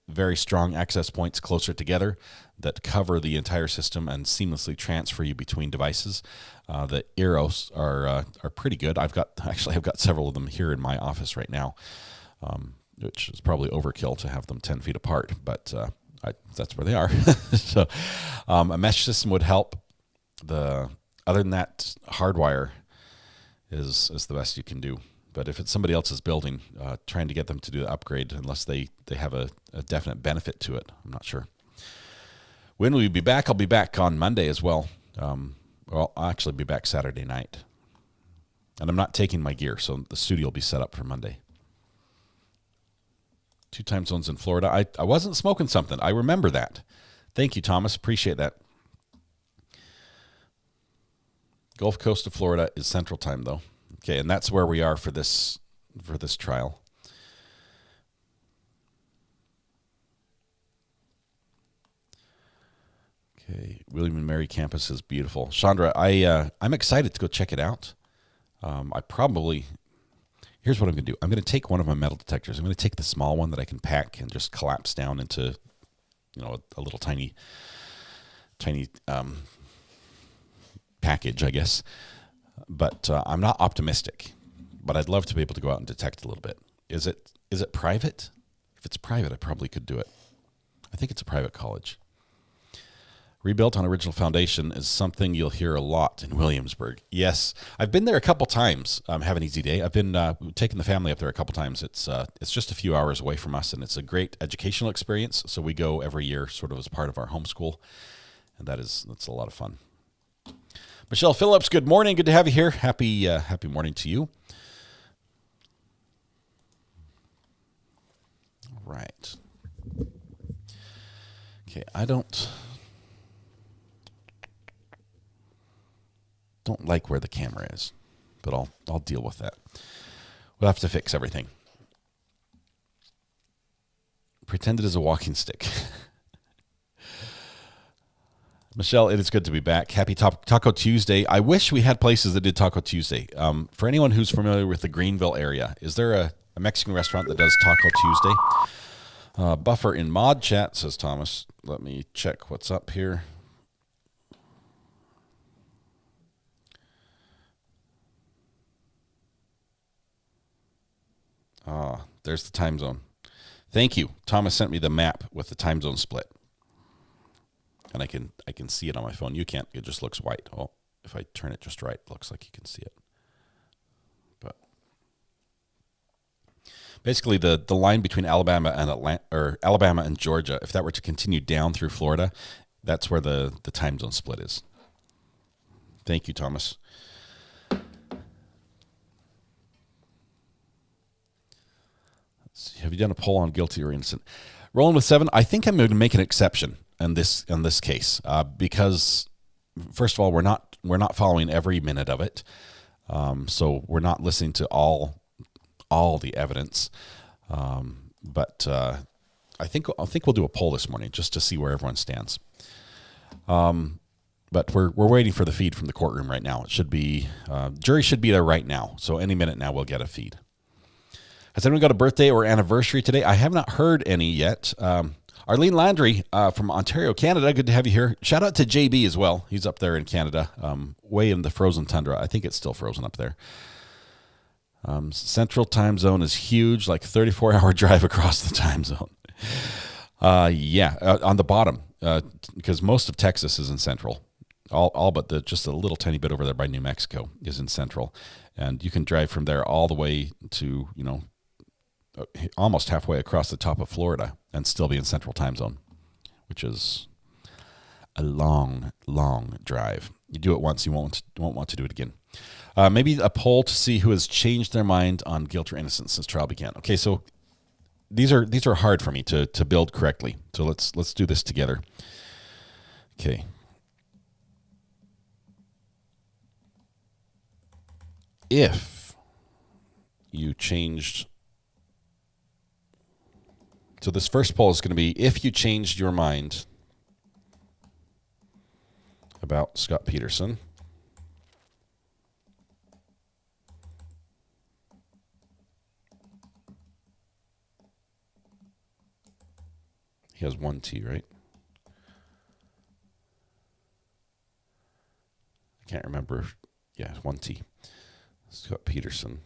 very strong access points closer together that cover the entire system and seamlessly transfer you between devices. The Eros are pretty good. I've got several of them here in my office right now, which is probably overkill to have them 10 feet apart, but that's where they are. So a mesh system would help. Other than that, hardwire is the best you can do. But if it's somebody else's building, trying to get them to do the upgrade, unless they have a definite benefit to it, I'm not sure. When will we be back? I'll be back on Monday as well. I'll actually be back Saturday night. And I'm not taking my gear, so the studio will be set up for Monday. 2 time zones in Florida. I wasn't smoking something. I remember that. Thank you, Thomas. Appreciate that. Gulf Coast of Florida is Central Time, though. Okay, and that's where we are for this trial. Okay, William and Mary campus is beautiful. Chandra, I'm excited to go check it out. Here's what I'm going to do. I'm going to take one of my metal detectors. I'm going to take the small one that I can pack and just collapse down into, a little tiny package, I guess. But I'm not optimistic. But I'd love to be able to go out and detect a little bit. Is it private? If it's private, I probably could do it. I think it's a private college. Rebuilt on original foundation is something you'll hear a lot in Williamsburg. Yes, I've been there a couple times. Have an easy day. I've been taking the family up there a couple times. It's just a few hours away from us, and it's a great educational experience. So we go every year, sort of as part of our homeschool, and that's a lot of fun. Michelle Phillips, good morning. Good to have you here. Happy morning to you. All right. Okay, I don't like where the camera is, but I'll deal with that. We'll have to fix everything. Pretend it is a walking stick. Michelle, it is good to be back. Happy Taco Tuesday. I wish we had places that did Taco Tuesday. For anyone who's familiar with the Greenville area, is there a Mexican restaurant that does Taco Tuesday? Buffer in mod chat, says Thomas. Let me check what's up here. There's the time zone. Thank you. Thomas sent me the map with the time zone split. And I can see it on my phone. You can't. It just looks white. Oh, if I turn it just right, it looks like you can see it. But basically the line between Alabama and Georgia, if that were to continue down through Florida, that's where the time zone split is. Thank you, Thomas. Have you done a poll on guilty or innocent? Rolling with 7. I think I'm going to make an exception in this case because, first of all, we're not following every minute of it, so we're not listening to all the evidence. But I think we'll do a poll this morning just to see where everyone stands. But we're waiting for the feed from the courtroom right now. It should be jury should be there right now, so any minute now we'll get a feed. Has anyone got a birthday or anniversary today? I have not heard any yet. Arlene Landry from Ontario, Canada. Good to have you here. Shout out to JB as well. He's up there in Canada, way in the frozen tundra. I think it's still frozen up there. Central time zone is huge, like 34-hour drive across the time zone. On the bottom, because most of Texas is in central. All but just a little tiny bit over there by New Mexico is in central. And you can drive from there all the way to, almost halfway across the top of Florida and still be in central time zone, which is a long, long drive. You do it once, you won't want to do it again. Maybe a poll to see who has changed their mind on guilt or innocence since trial began. Okay, so these are hard for me to build correctly. So let's do this together. Okay. If you changed, so this first poll is going to be if you changed your mind about Scot Peterson, He has 1 T, right? I can't remember. Yeah, 1 T. Scot Peterson.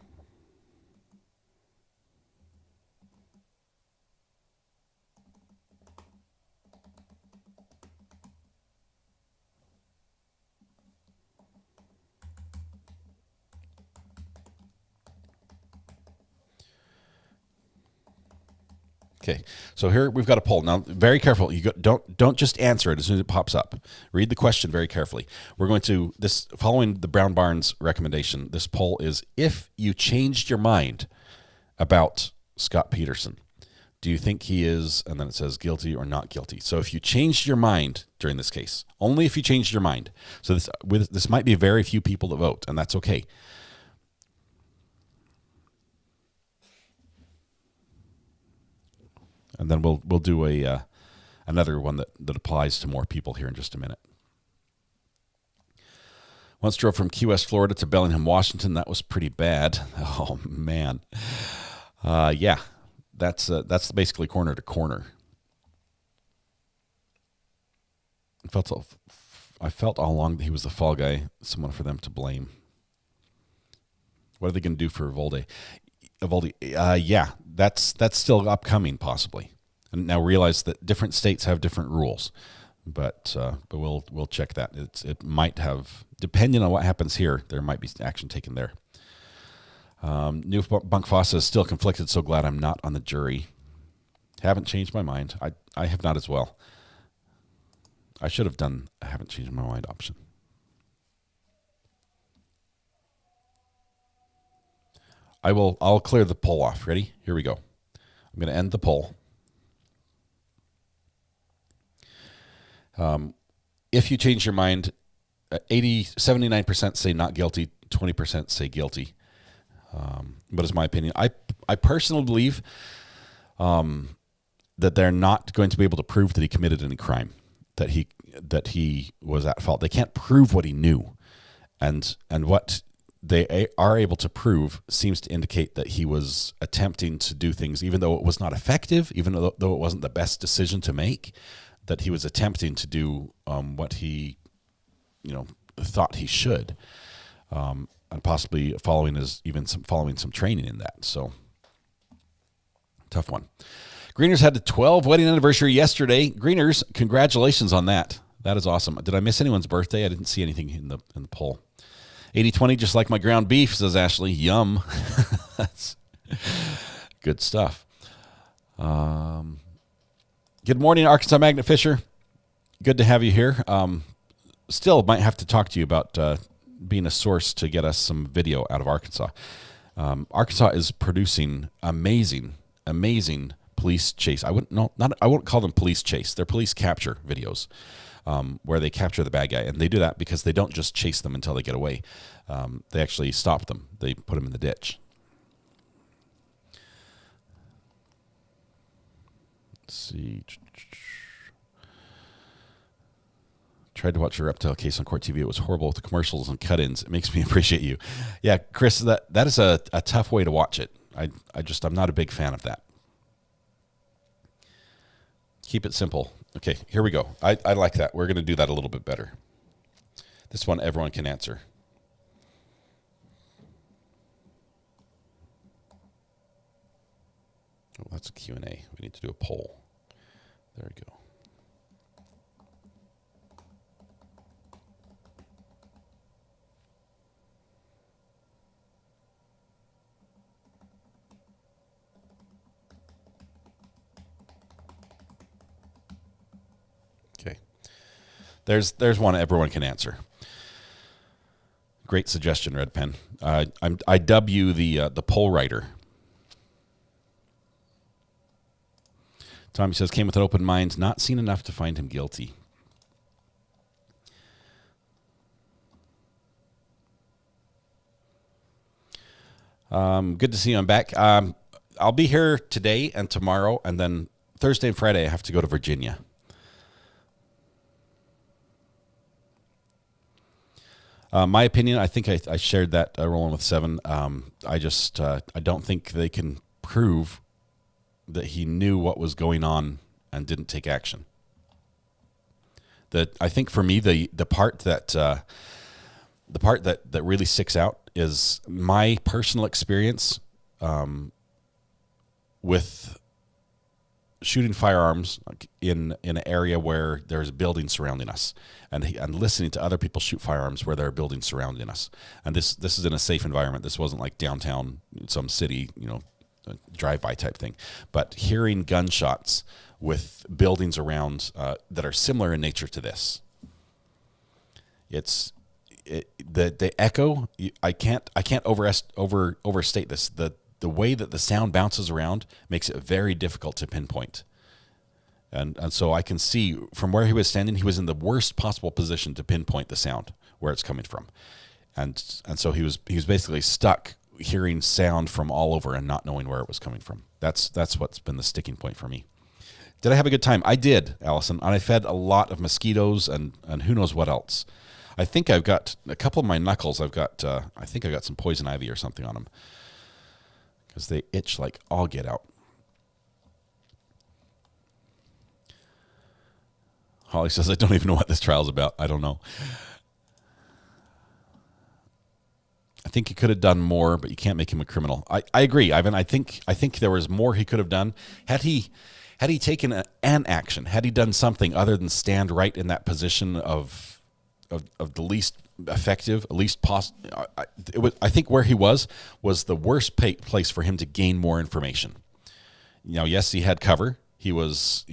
Okay, so here we've got a poll. Now, very careful. Don't just answer it as soon as it pops up. Read the question very carefully. We're going to following the Brown Barnes recommendation. This poll is: if you changed your mind about Scot Peterson, do you think he is? And then it says guilty or not guilty. So if you changed your mind during this case, only if you changed your mind. So this might be very few people that vote, and that's okay. And then we'll do another one that applies to more people here in just a minute. Once drove from Key West, Florida to Bellingham, Washington. That was pretty bad. Oh man, yeah, that's basically corner to corner. I felt all along that he was the fall guy, someone for them to blame. What are they going to do for Evaldi? Yeah, that's still upcoming possibly. And now realize that different states have different rules, but we'll check that. It might have, depending on what happens here, there might be action taken there. New Bunk Fossa is still conflicted. So glad I'm not on the jury. Haven't changed my mind. I have not as well. I should have done I haven't changed my mind option. I'll clear the poll off. Ready? Here we go. I'm going to end the poll. If you change your mind, 79% say not guilty, 20% say guilty. But it's my opinion. I personally believe that they're not going to be able to prove that he committed any crime, that he was at fault. They can't prove what he knew, and what they are able to prove seems to indicate that he was attempting to do things, even though it was not effective, even though it wasn't the best decision to make, that he was attempting to do what he, thought he should, and possibly following some training in that. So, tough one. Greeners had the 12th wedding anniversary yesterday. Greeners, congratulations on that. That is awesome. Did I miss anyone's birthday? I didn't see anything in the poll. 80-20, just like my ground beef, says Ashley. Yum. That's good stuff. Good morning, Arkansas Magnet Fisher. Good to have you here. Still might have to talk to you about being a source to get us some video out of Arkansas. Arkansas is producing amazing police chase. I won't call them police chase. They're police capture videos. Where they capture the bad guy. And they do that because they don't just chase them until they get away. They actually stop them. They put them in the ditch. Let's see. Tried to watch your Reptile case on Court TV. It was horrible with the commercials and cut-ins. It makes me appreciate you. Yeah, Chris, that is a tough way to watch it. I'm not a big fan of that. Keep it simple. Okay, here we go. I like that. We're going to do that a little bit better. This one everyone can answer. Oh, that's a Q&A. We need to do a poll. There we go. There's one everyone can answer. Great suggestion, Red Pen. I dub you the poll writer. Tommy says, came with an open mind, not seen enough to find him guilty. Good to see you. I'm back. I'll be here today and tomorrow, and then Thursday and Friday I have to go to Virginia. My opinion, I think I shared that rolling with 7. I don't think they can prove that he knew what was going on and didn't take action. I think for me, the part that really sticks out is my personal experience with shooting firearms in an area where there's buildings surrounding us, and listening to other people shoot firearms where there are buildings surrounding us. And this is in a safe environment. This wasn't like downtown, some city, drive-by type thing. But hearing gunshots with buildings around that are similar in nature to this, the echo. I can't overstate this. The way that the sound bounces around makes it very difficult to pinpoint. And so I can see from where he was standing, he was in the worst possible position to pinpoint the sound, where it's coming from. And so he was basically stuck hearing sound from all over and not knowing where it was coming from. That's what's been the sticking point for me. Did I have a good time? I did, Allison. And I fed a lot of mosquitoes and who knows what else. I think I've got a couple of my knuckles. I think I got some poison ivy or something on them, because they itch like all get out. Holly says, I don't even know what this trial's about. I don't know. I think he could have done more, but you can't make him a criminal. I agree, Ivan. I think there was more he could have done. Had he taken an action, had he done something other than stand right in that position of the least effective, least possible. I think where he was the worst place for him to gain more information. Yes, he had cover. It was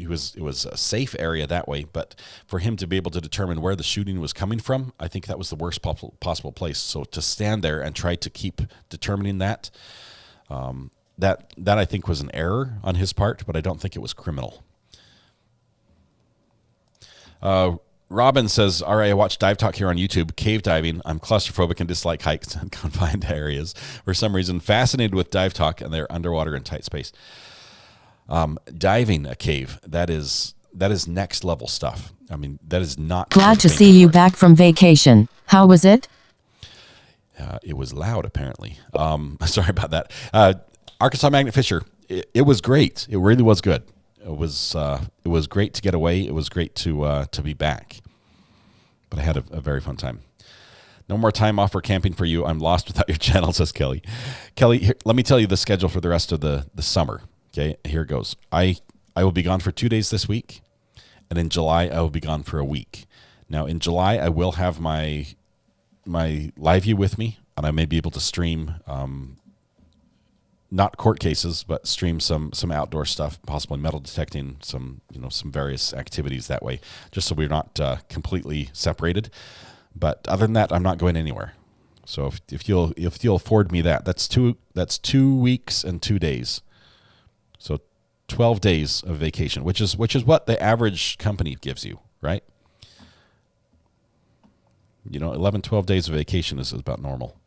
a safe area that way, but for him to be able to determine where the shooting was coming from, I think that was the worst possible place. So to stand there and try to keep determining that I think was an error on his part, but I don't think it was criminal. Robin says, all right, I watch Dive Talk here on YouTube. Cave diving. I'm claustrophobic and dislike hikes and confined areas. For some reason, fascinated with Dive Talk and their underwater and tight space. Diving a cave, that is next level stuff. I mean, that is not... Glad to see you back from vacation. How was it? It was loud, apparently. Sorry about that. Arkansas Magnet Fisher, it was great. It really was good. It was great to get away. It was great to be back. But I had a very fun time. No more time off for camping for you. I'm lost without your channel, says Kelly. Kelly, here, let me tell you the schedule for the rest of the summer. Okay, here it goes. I will be gone for 2 days this week, and in July I will be gone for a week. Now in July I will have my live view with me, and I may be able to stream not court cases, but stream some outdoor stuff, possibly metal detecting, some various activities that way, just so we're not completely separated. But other than that, I'm not going anywhere. So if you'll afford me that's 2 weeks and 2 days. So 12 days of vacation, which is what the average company gives you, right? 11, 12 days of vacation is about normal.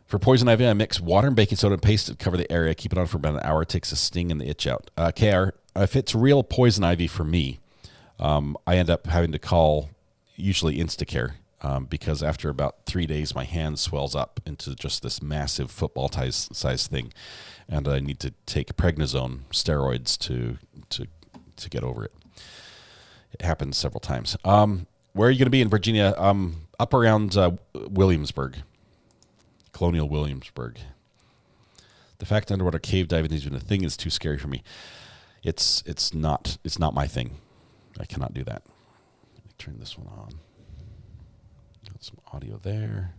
For poison ivy, I mix water and baking soda and paste it to cover the area. Keep it on for about an hour. It takes the sting and the itch out. KR, if it's real poison ivy for me, I end up having to call usually Instacare because after about 3 days, my hand swells up into just this massive football-sized thing, and I need to take prednisone steroids to get over it. It happens several times. Where are you going to be in Virginia? Up around Williamsburg. Colonial Williamsburg. The fact that underwater cave diving is even a thing is too scary for me. It's not my thing. I cannot do that. Let me turn this one on. Got some audio there.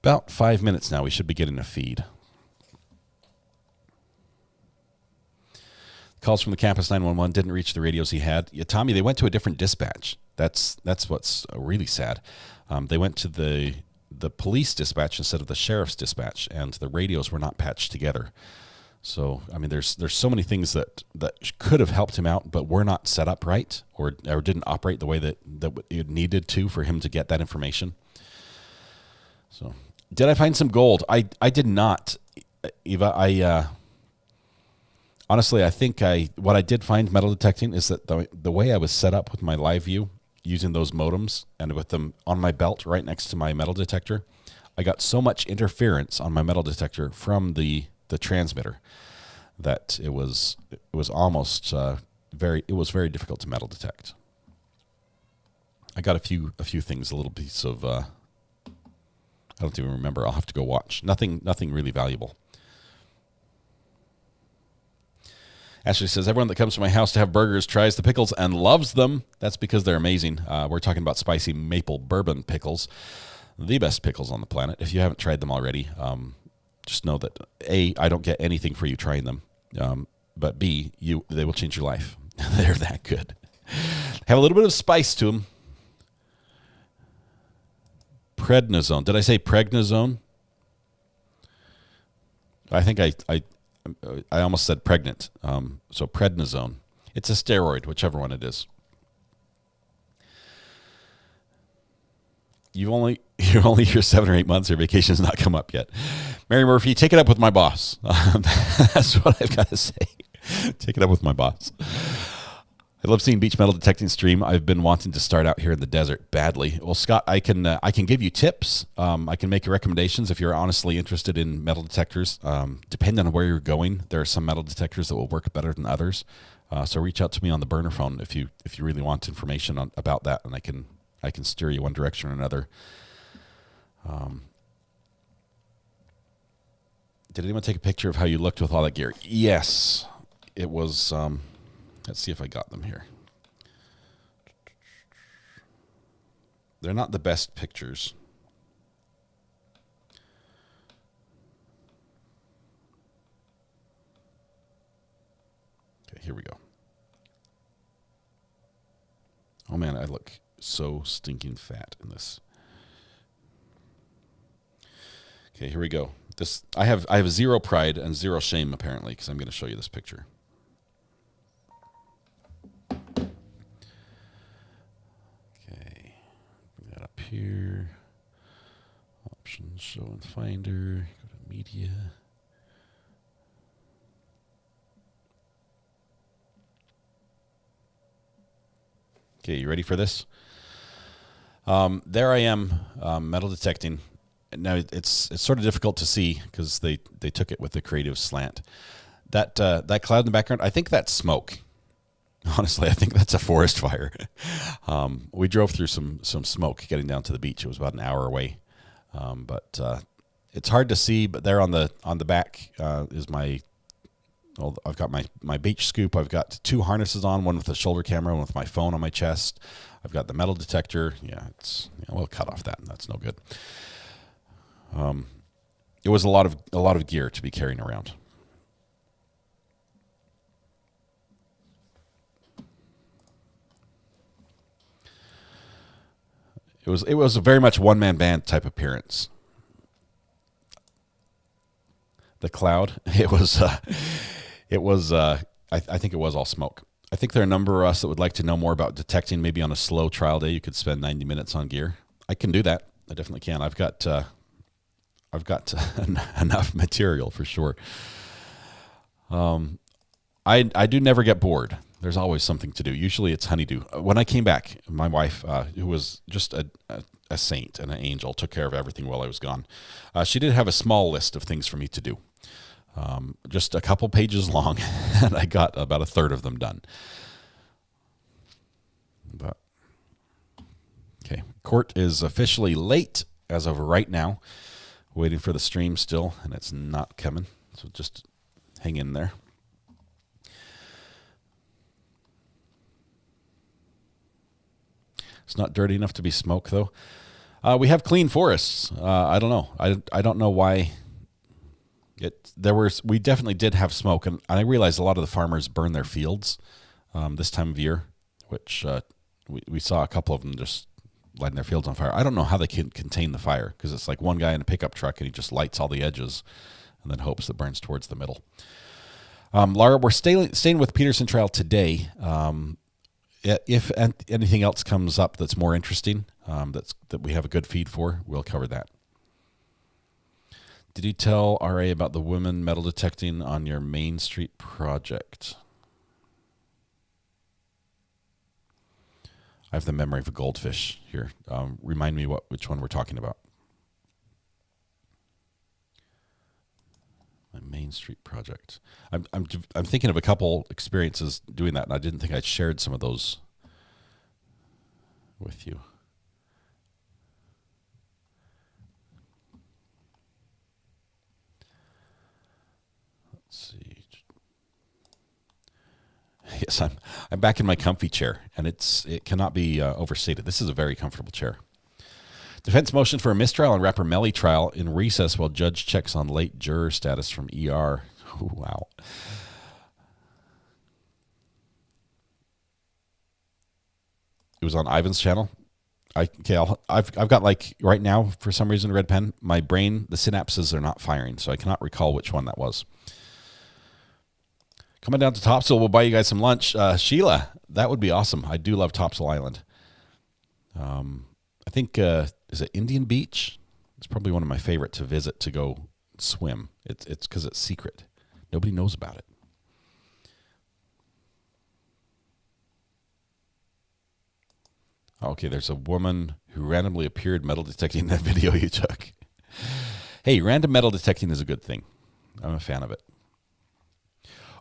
About 5 minutes now, we should be getting a feed. Calls from the campus 911 didn't reach the radios he had. Yeah, Tommy, they went to a different dispatch. That's what's really sad. They went to the police dispatch instead of the sheriff's dispatch, and the radios were not patched together. So, I mean, there's so many things that could have helped him out, but were not set up right or didn't operate the way that it needed to for him to get that information. So, did I find some gold? I did not, Eva. Honestly, I think what I did find metal detecting is that the way I was set up with my live view, using those modems and with them on my belt right next to my metal detector, I got so much interference on my metal detector from the transmitter that it was almost very difficult to metal detect. I got a few things, a little piece of I don't even remember. I'll have to go watch. Nothing really valuable. Ashley says, everyone that comes to my house to have burgers tries the pickles and loves them. That's because they're amazing. We're talking about spicy maple bourbon pickles, the best pickles on the planet. If you haven't tried them already, just know that A, I don't get anything for you trying them, but B, they will change your life. They're that good. Have a little bit of spice to them. Prednisone. Did I say prednisone? I think I almost said pregnant. So prednisone. It's a steroid, whichever one it is. You're only here 7 or 8 months. Your vacation's not come up yet. Mary Murphy, take it up with my boss. That's what I've got to say. Take it up with my boss. I love seeing beach metal detecting stream. I've been wanting to start out here in the desert badly. Well, Scott, I can give you tips. I can make you recommendations if you're honestly interested in metal detectors. Depending on where you're going, there are some metal detectors that will work better than others. So reach out to me on the burner phone if you really want information about that, and I can steer you one direction or another. Did anyone take a picture of how you looked with all that gear? Yes, it was. Let's see if I got them here. They're not the best pictures. Okay, here we go. Oh man, I look so stinking fat in this. Okay, here we go. I have zero pride and zero shame apparently, because I'm going to show you this picture. Here, options, show and finder, go to media. Okay, you ready for this? There I am, metal detecting. Now it's sort of difficult to see because they took it with the creative slant. That cloud in the background, I think that's smoke. Honestly, I think that's a forest fire. We drove through some smoke getting down to the beach. It was about an hour away, but it's hard to see. But there on the back is my. Well, I've got my beach scoop. I've got 2 harnesses on, one with a shoulder camera, one with my phone on my chest. I've got the metal detector. Yeah, we'll cut off that. That's no good. It was a lot of gear to be carrying around. It was a very much one-man band type appearance. The cloud, I think it was all smoke. I think there are a number of us that would like to know more about detecting. Maybe on a slow trial day, you could spend 90 minutes on gear. I can do that. I definitely can. I've got enough material for sure. I do never get bored. There's always something to do. Usually it's honeydew. When I came back, my wife, who was just a saint and an angel, took care of everything while I was gone. She did have a small list of things for me to do. Just a couple pages long, and I got about a third of them done. But okay, court is officially late as of right now. Waiting for the stream still, and it's not coming. So just hang in there. It's not dirty enough to be smoke, though. We have clean forests. I don't know. I don't know why. We definitely did have smoke, and I realized a lot of the farmers burn their fields this time of year, which we saw a couple of them just lighting their fields on fire. I don't know how they can contain the fire, because it's like one guy in a pickup truck and he just lights all the edges and then hopes it burns towards the middle. Laura, we're staying with Peterson Trail today. If anything else comes up that's more interesting, that we have a good feed for, we'll cover that. Did you tell RA about the women metal detecting on your Main Street project? I have the memory of a goldfish here. Remind me which one we're talking about. My Main Street project. I'm thinking of a couple experiences doing that, and I didn't think I'd shared some of those with you. Let's see. Yes, I'm back in my comfy chair, and it cannot be overstated. This is a very comfortable chair. Defense motion for a mistrial on rapper Melly trial in recess while judge checks on late juror status from ER. Ooh, wow. It was on Ivan's channel. I've got, like, right now, for some reason, Red Pen, my brain, the synapses are not firing, so I cannot recall which one that was. Coming down to Topsail, we'll buy you guys some lunch. Sheila, that would be awesome. I do love Topsail Island. I think, is it Indian Beach? It's probably one of my favorite to visit to go swim. It's because it's secret. Nobody knows about it. Okay, there's a woman who randomly appeared metal detecting in that video you took. Hey, random metal detecting is a good thing. I'm a fan of it.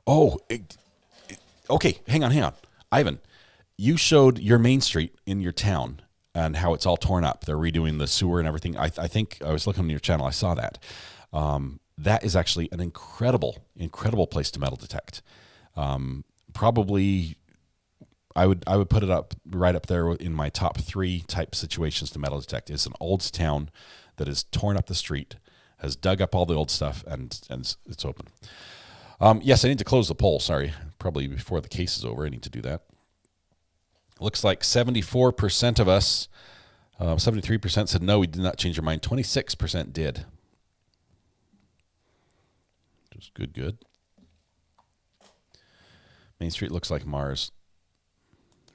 Oh, okay, hang on. Ivan, you showed your Main Street in your town and how it's all torn up. They're redoing the sewer and everything. I think I was looking on your channel. I saw that. That is actually an incredible place to metal detect. Probably, I would put it up right up there in my top 3 type situations to metal detect. It's an old town that has torn up the street, has dug up all the old stuff, and it's open. Yes, I need to close the poll. Sorry, probably before the case is over. I need to do that. Looks like 74% of us, 73% said no, we did not change our mind. 26% did. Just good. Main Street looks like Mars.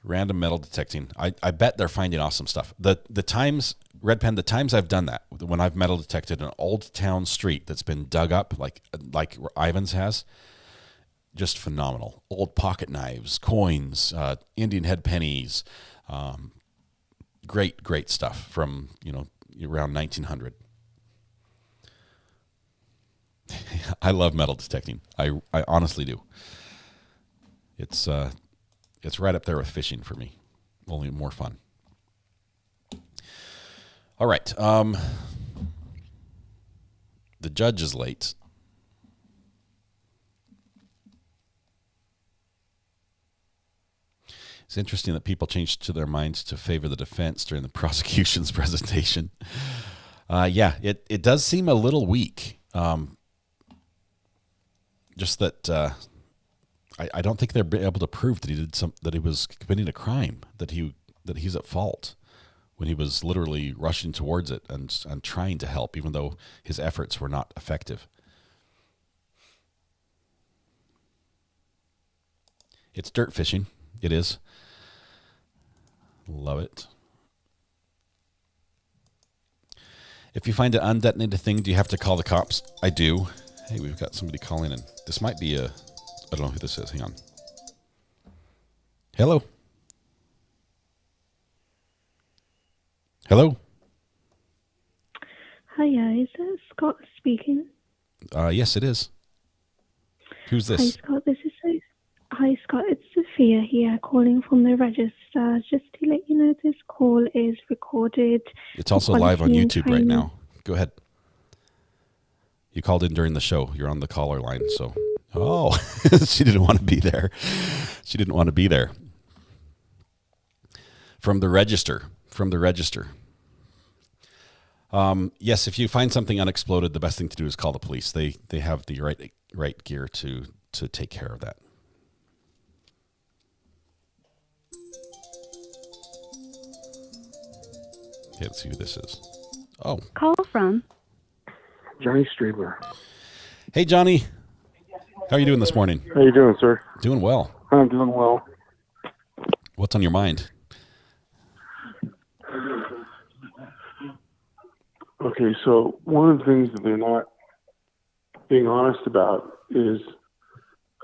Random metal detecting. I bet they're finding awesome stuff. The times, Red Pen, the times I've done that, when I've metal detected an old town street that's been dug up, like Ivan's has, just phenomenal. Old pocket knives, coins, Indian head pennies, great stuff from, around 1900. I love metal detecting. I honestly do. It's right up there with fishing for me, only more fun. All right. The judge is late. It's interesting that people changed to their minds to favor the defense during the prosecution's presentation. Yeah, it does seem a little weak. Just that I don't think they're able to prove that he was committing a crime, that he's at fault when he was literally rushing towards it and trying to help, even though his efforts were not effective. It's dirt fishing. It is. Love it. If you find an undetonated thing, do you have to call the cops? I do. Hey, we've got somebody calling in. This might be I don't know who this is. Hang on. Hello? Hello? Hiya, is that Scott speaking? Yes, it is. Who's this? Hi, Scott. Hi, Scott. It's Sophia here, calling from the register. Just to let you know, this call is recorded. It's also live on YouTube right now. Go ahead. You called in during the show. You're on the caller line, so... Oh, she didn't want to be there. She didn't want to be there. From the register. Yes, if you find something unexploded, the best thing to do is call the police. They have the right gear to take care of that. Okay, let's see who this is. Oh. Call from Johnny Strabler. Hey, Johnny. How are you doing this morning? How you doing, sir? Doing well. I'm doing well. What's on your mind? Okay, so one of the things that they're not being honest about is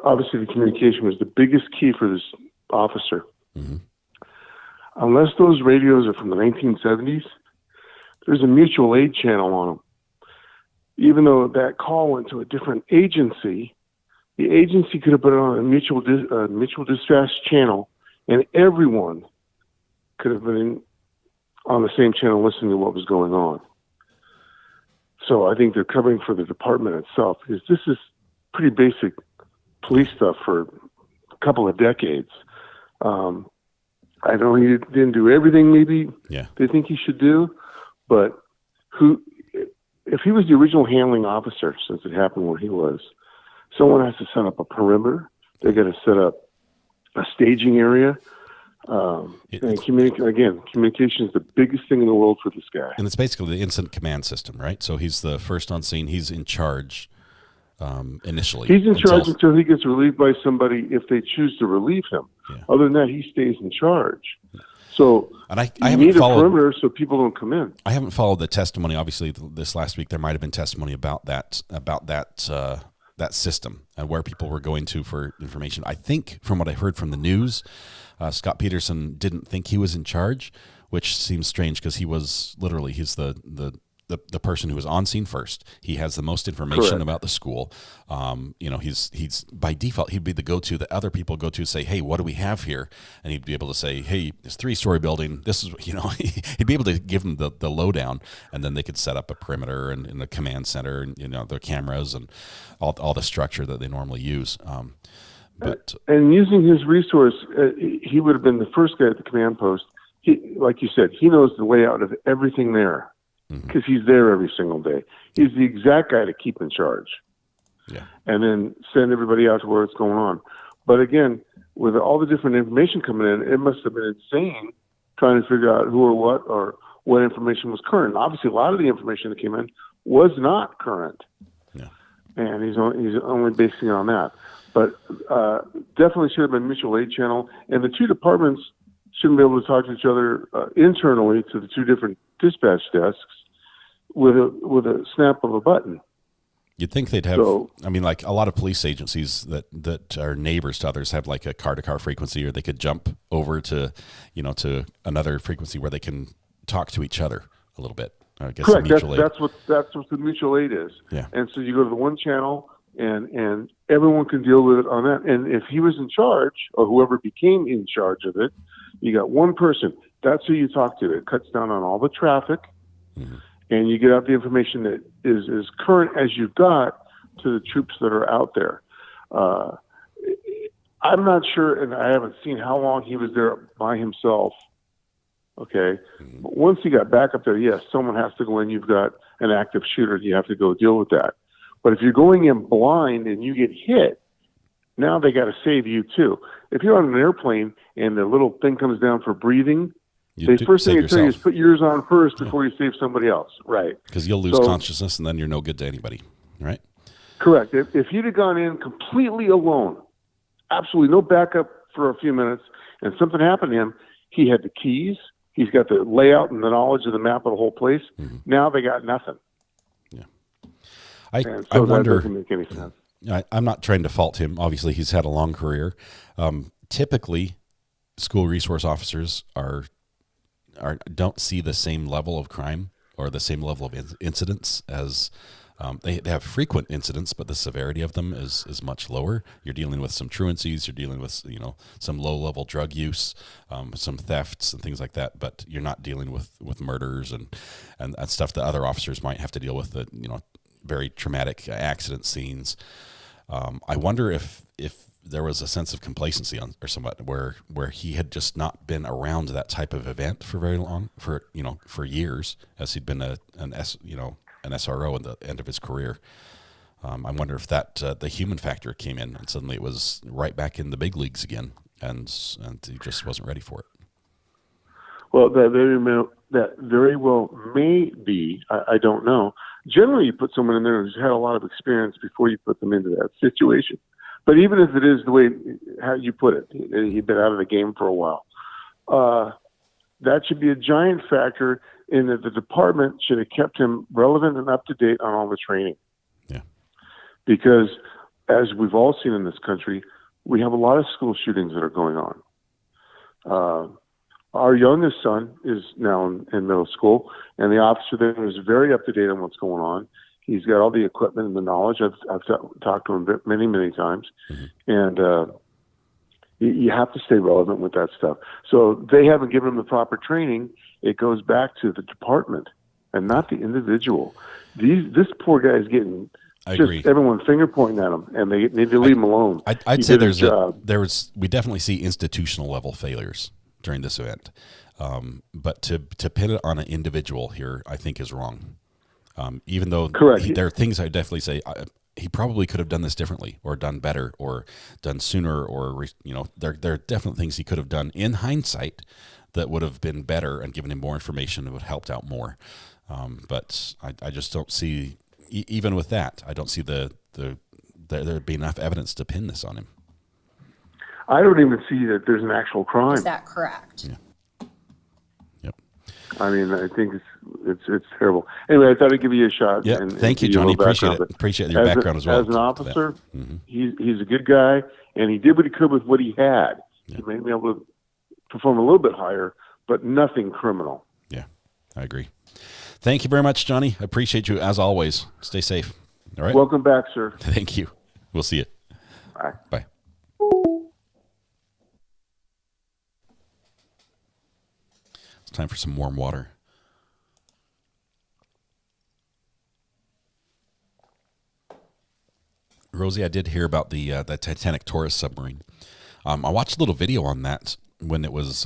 obviously the communication was the biggest key for this officer. Mm-hmm. Unless those radios are from the 1970s, there's a mutual aid channel on them. even though that call went to a different agency, the agency could have put it on a mutual distress channel, and everyone could have been on the same channel listening to what was going on. So I think they're covering for the department itself, because this is pretty basic police stuff for a couple of decades. I know he didn't do everything maybe they think he should do, but if he was the original handling officer, since it happened where he was, someone has to set up a perimeter. They got to set up a staging area. And communication is the biggest thing in the world for this guy. And it's basically the incident command system, right? So he's the first on scene. He's in charge initially. He's in charge until he gets relieved by somebody if they choose to relieve him. Yeah. Other than that, he stays in charge. So and I you need a perimeter so people don't come in. I haven't followed the testimony. Obviously, this last week there might have been testimony about that system and where people were going to for information. I think from what I heard from the news, Scot Peterson didn't think he was in charge, which seems strange because he's the person who was on scene first. He has the most information about the school. He's by default, he'd be the go-to that other people go to say, hey, what do we have here? And he'd be able to say, hey, this 3-story building, this is, he'd be able to give them the lowdown, and then they could set up a perimeter and a command center and, the cameras and all the structure that they normally use. And using his resource, he would have been the first guy at the command post. Like you said, he knows the layout of everything there, because he's there every single day. He's the exact guy to keep in charge. Yeah. And then send everybody out to where it's going on. But again, with all the different information coming in, it must have been insane trying to figure out who or what information was current. Obviously, a lot of the information that came in was not current. Yeah. And he's only basing it on that. But definitely should have been mutual aid channel. And the two departments shouldn't be able to talk to each other internally to the two different dispatch desks with a snap of a button. You'd think they'd have, like a lot of police agencies that are neighbors to others have like a car-to-car frequency, or they could jump over to another frequency where they can talk to each other a little bit. I guess correct. That's what the mutual aid is. Yeah. And so you go to the one channel, and everyone can deal with it on that. And if he was in charge, or whoever became in charge of it, you got one person. That's who you talk to. It cuts down on all the traffic, and you get out the information that is as current as you've got to the troops that are out there. I'm not sure, and I haven't seen how long he was there by himself. Okay. But once he got back up there, yes, someone has to go in. You've got an active shooter. You have to go deal with that. But if you're going in blind and you get hit, now they got to save you too. If you're on an airplane and the little thing comes down for breathing, the first thing they tell you is put yours on first before you save somebody else. Right. Because you'll lose consciousness and then you're no good to anybody. Right. Correct. If you'd have gone in completely alone, absolutely no backup for a few minutes, and something happened to him, he had the keys. He's got the layout and the knowledge of the map of the whole place. Now they got nothing. Yeah. I wonder. That doesn't make any sense. I'm not trying to fault him. Obviously, he's had a long career. Typically, school resource officers don't see the same level of crime or the same level of incidents as they have frequent incidents, but the severity of them is much lower. You're dealing with some truancies, you're dealing with some low level drug use, some thefts and things like that. But you're not dealing with murders and stuff that other officers might have to deal with. That very traumatic accident scenes. I wonder if there was a sense of complacency or somewhat where he had just not been around that type of event for very long, for years, as he'd been an SRO at the end of his career. I wonder if that the human factor came in and suddenly it was right back in the big leagues again, and he just wasn't ready for it. Well, that very well may be. I don't know. Generally, you put someone in there who's had a lot of experience before you put them into that situation. But even if it is the way how you put it, he'd been out of the game for a while. That should be a giant factor in that the department should have kept him relevant and up to date on all the training. Yeah. Because as we've all seen in this country, we have a lot of school shootings that are going on. Our youngest son is now in middle school, and the officer there is very up to date on what's going on. He's got all the equipment and the knowledge. I've talked to him many times, and you have to stay relevant with that stuff. So they haven't given him the proper training. It goes back to the department and not the individual. This poor guy is getting everyone finger pointing at him, and they need to leave him alone. I'd say we definitely see institutional level failures during this event, but to pin it on an individual here, I think is wrong. Even though there are things I definitely say he probably could have done this differently, or done better, or done sooner, or there are definitely things he could have done in hindsight that would have been better and given him more information and would have helped out more. But I just don't see, even with that, I don't see there'd be enough evidence to pin this on him. I don't even see that there's an actual crime. Is that correct? Yeah. Yep. I mean, I think it's terrible. Anyway, I thought I'd give you a shot. Yeah. Thank you, Johnny. Appreciate it. Appreciate your background as well. As an officer, he's a good guy, and he did what he could with what he had. Yeah. He may be able to perform a little bit higher, but nothing criminal. Yeah, I agree. Thank you very much, Johnny. I appreciate you as always. Stay safe. All right. Welcome back, sir. Thank you. We'll see you. Bye. Bye. It's time for some warm water. Rosie, I did hear about the Titanic tourist submarine. I watched a little video on that when it was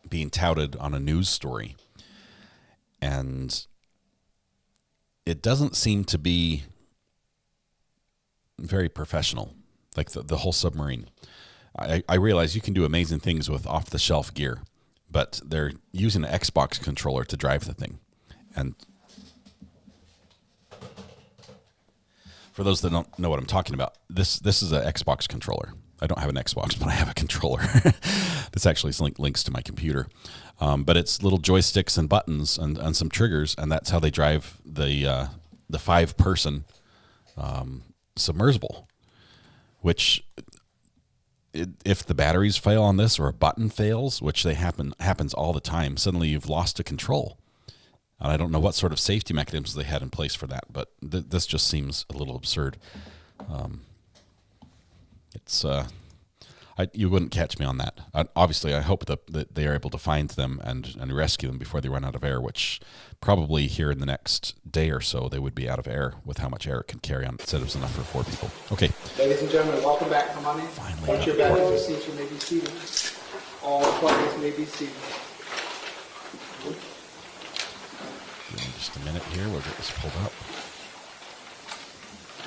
being touted on a news story. And it doesn't seem to be very professional, like the whole submarine. I realize you can do amazing things with off-the-shelf gear, but they're using an Xbox controller to drive the thing. And for those that don't know what I'm talking about, this is an Xbox controller. I don't have an Xbox, but I have a controller. This actually links to my computer. But it's little joysticks and buttons and some triggers, and that's how they drive the 5-person submersible. Which, if the batteries fail on this or a button fails, which happens all the time, suddenly you've lost a control. And I don't know what sort of safety mechanisms they had in place for that, but this just seems a little absurd. You wouldn't catch me on that. Obviously, I hope that they are able to find them and rescue them before they run out of air, which probably here in the next day or so, they would be out of air with how much air it can carry on. It said it was enough for 4 people. Okay. Ladies and gentlemen, welcome back. Come on in. Finally. Once you're back in your seats, you may be seated. All parties may be seated. Give me just a minute here. We'll get this pulled up.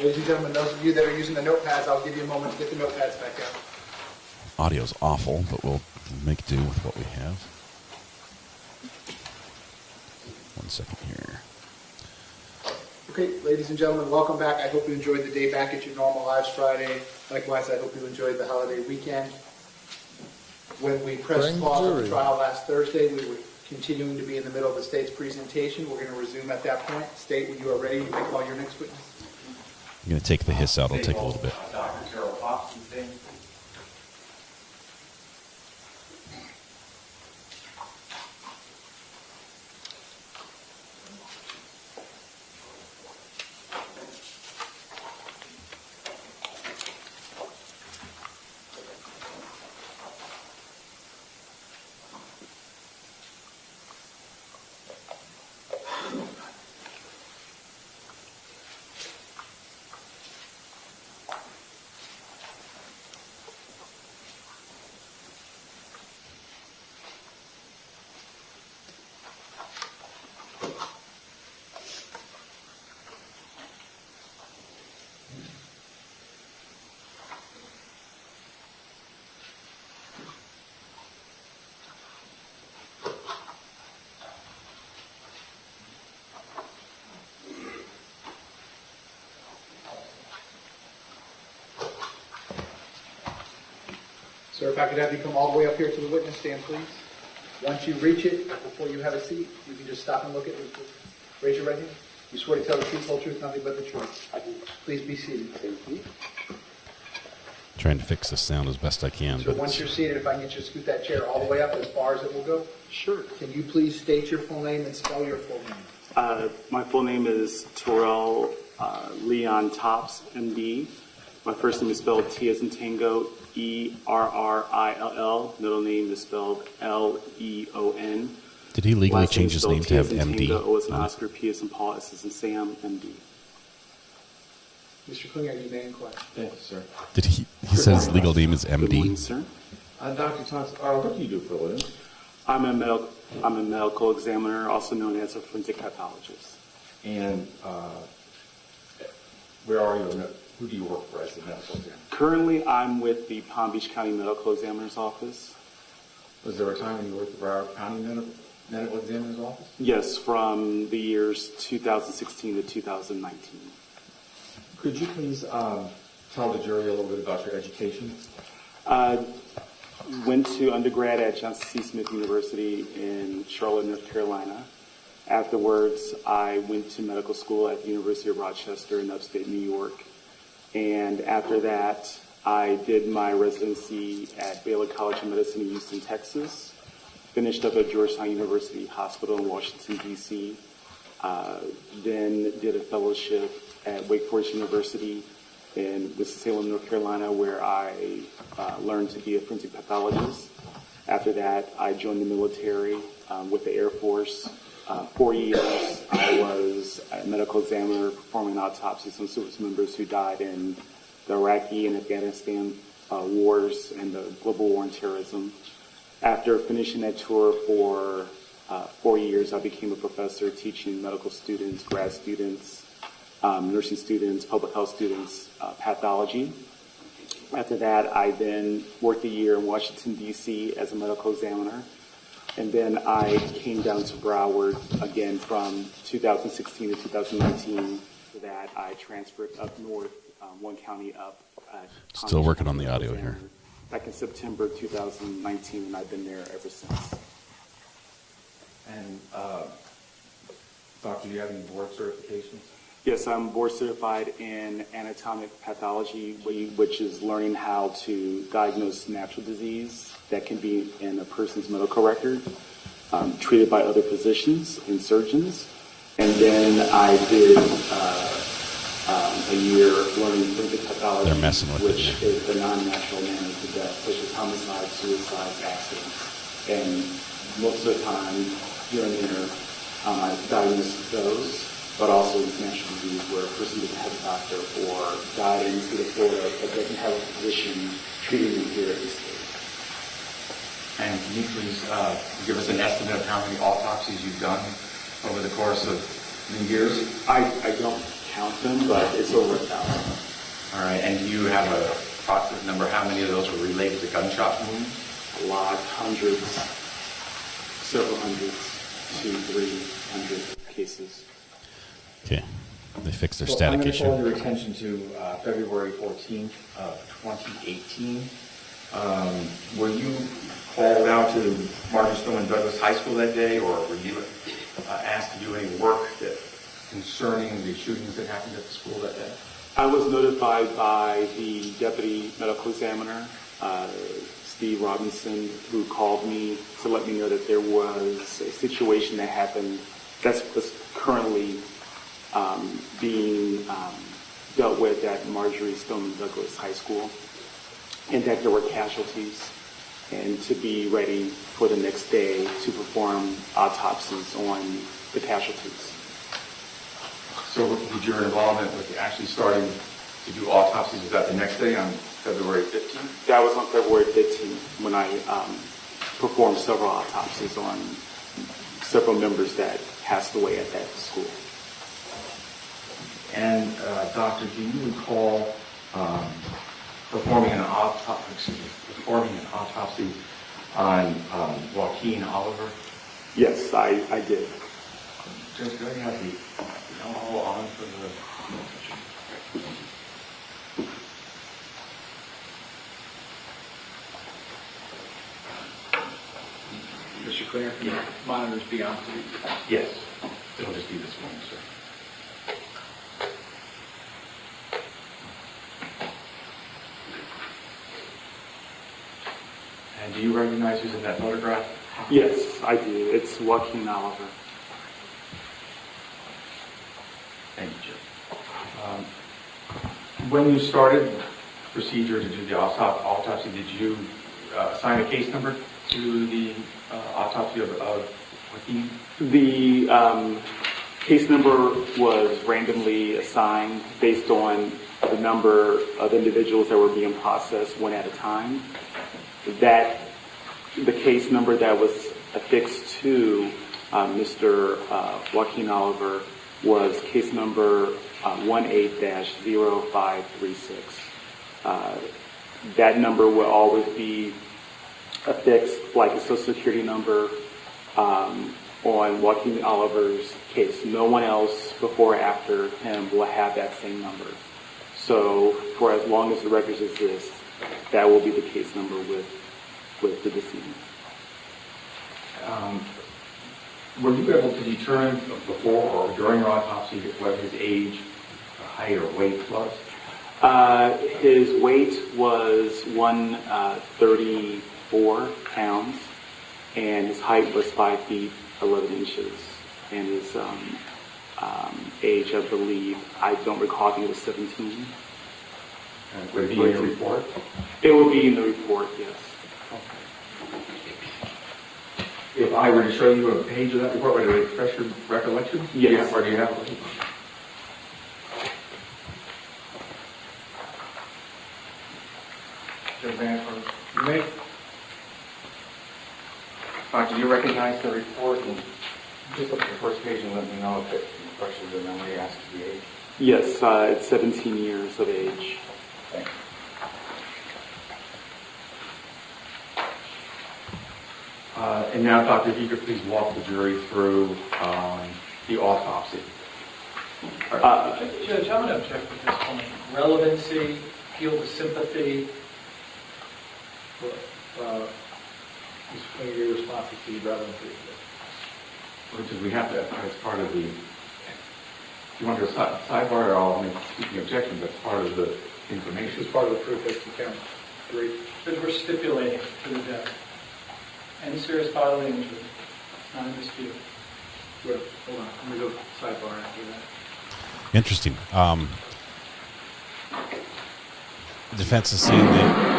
Ladies and gentlemen, those of you that are using the notepads, I'll give you a moment to get the notepads back out. Audio's awful, but we'll make do with what we have. 1 second here. Okay, ladies and gentlemen, welcome back. I hope you enjoyed the day back at your normal lives Friday. Likewise, I hope you enjoyed the holiday weekend. When we pressed pause on the trial last Thursday, we were continuing to be in the middle of the state's presentation. We're going to resume at that point. State, when you are ready, you may call your next witness. I'm going to take the hiss out. It'll take a little bit. Dr. Carol Hopkins. Sir, if I could have you come all the way up here to the witness stand, please. Once you reach it, before you have a seat, you can just stop and look at me. Raise your right hand. You swear to tell the truth, whole truth, nothing but the truth. Please be seated. Thank you. Trying to fix the sound as best I can. So once you're seated, if I can get you to scoot that chair all the way up as far as it will go. Sure. Can you please state your full name and spell your full name? My full name is Terrell Leon Tops, MD. My first name is spelled T as in Tango, Errill. Middle name is spelled Leon. Did he legally Last change his name to have T as in MD? Tango, O as in Oscar, P as in Paul, S as in Sam, MD. Mr. Klinger, you may inquire. Thank you, sir. Did he said his legal name is Good morning, MD? sir. Dr. Thompson, what do you do for a living? I'm a medical examiner, also known as a forensic pathologist. And where are you? Who do you work for as a medical examiner? Currently, I'm with the Palm Beach County Medical Examiner's Office. Was there a time when you worked at the Broward County Medical Examiner's Office? Yes, from the years 2016 to 2019. Could you please tell the jury a little bit about your education? Went to undergrad at Johnson C. Smith University in Charlotte, North Carolina. Afterwards, I went to medical school at the University of Rochester in upstate New York. And after that, I did my residency at Baylor College of Medicine in Houston, Texas. Finished up at Georgetown University Hospital in Washington, D.C. Then did a fellowship at Wake Forest University in Winston-Salem, North Carolina, where I learned to be a forensic pathologist. After that, I joined the military with the Air Force. 4 years, I was a medical examiner performing autopsies on service members who died in the Iraqi and Afghanistan wars and the global war on terrorism. After finishing that tour for 4 years, I became a professor teaching medical students, grad students, nursing students, public health students, pathology. After that, I then worked a year in Washington, D.C. as a medical examiner. And then I came down to Broward again from 2016 to 2019. For that, I transferred up north, one county up. Still working on the audio here. Back in September 2019, and I've been there ever since. And Doctor, do you have any board certifications? Yes, I'm board certified in anatomic pathology, which is learning how to diagnose natural disease that can be in a person's medical record, treated by other physicians and surgeons. And then I did a year learning forensic pathology, They're messing with which it, is the non-natural manners of death, such as homicides, suicides, accidents. And most of the time, here and there, I diagnosed those, but also international disease where a person doesn't have a doctor or died in the state of Florida but doesn't have a physician treating them here in the state. And can you please give us an estimate of how many autopsies you've done over the course of the years? I don't count them, but it's over 1,000. All right, and do you have a approximate number? How many of those were related to gunshot wounds? A lot, hundreds, several hundreds, 200-300 cases. Okay, they fixed their So static I'm going to issue. call your attention to February 14th of 2018. Were you called out to Martin Stone Douglas High School that day, or were you asked to do any work concerning the shootings that happened at the school that day? I was notified by the deputy medical examiner, Steve Robinson, who called me to let me know that there was a situation that happened that's currently being dealt with at Marjorie Stoneman Douglas High School, and that there were casualties, and to be ready for the next day to perform autopsies on the casualties. So did your involvement with actually starting to do autopsies, was that the next day on February 15th? That was on February 15th when I performed several autopsies on several members that passed away at that school. And Doctor, do you recall performing an autopsy on Joaquin Oliver? Yes, I did. Just go ahead, the alcohol on for the... Mr. Clear, can your monitors be on, please? Yes, it'll just be this one, sir. And do you recognize who's in that photograph? Yes, I do. It's Joaquin Oliver. Thank you, Jim. When you started the procedure to do the autopsy, did you assign a case number to the autopsy of Joaquin? The case number was randomly assigned based on the number of individuals that were being processed one at a time. The case number that was affixed to Mr. Joaquin Oliver was case number 18-0536. That number will always be affixed like a Social Security number on Joaquin Oliver's case. No one else before or after him will have that same number. So for as long as the records exist, that will be the case number with the decedent. Were you able to determine before or during your autopsy what his age, height, or weight was? His weight was 134 pounds, and his height was 5 feet 11 inches, and his age, I believe, I don't recall, I think it was 17. Would it be in your report? It would be in the report, yes. If I were to show you a page of that report, would it refresh your recollection? Yes. Or do you have it? You may. Doctor, do you recognize the report? And just look at the first page and let me know if it refreshes the memory as to the age. Yes, it's 17 years of age. Thank you. And now, Doctor, if you could please walk the jury through the autopsy. Judge, I'm going to object at this point. Relevancy, appeal to sympathy, your response to relevancy. Which is we have to, as part of the, you want to sidebar or I'll make speaking objection, that's part of the information. It's part of the proof as to count 3. Because we're stipulating to the death. Any serious bodily injury, it's not in dispute. Hold on, I'm going to go sidebar after that. Interesting. The defense is saying that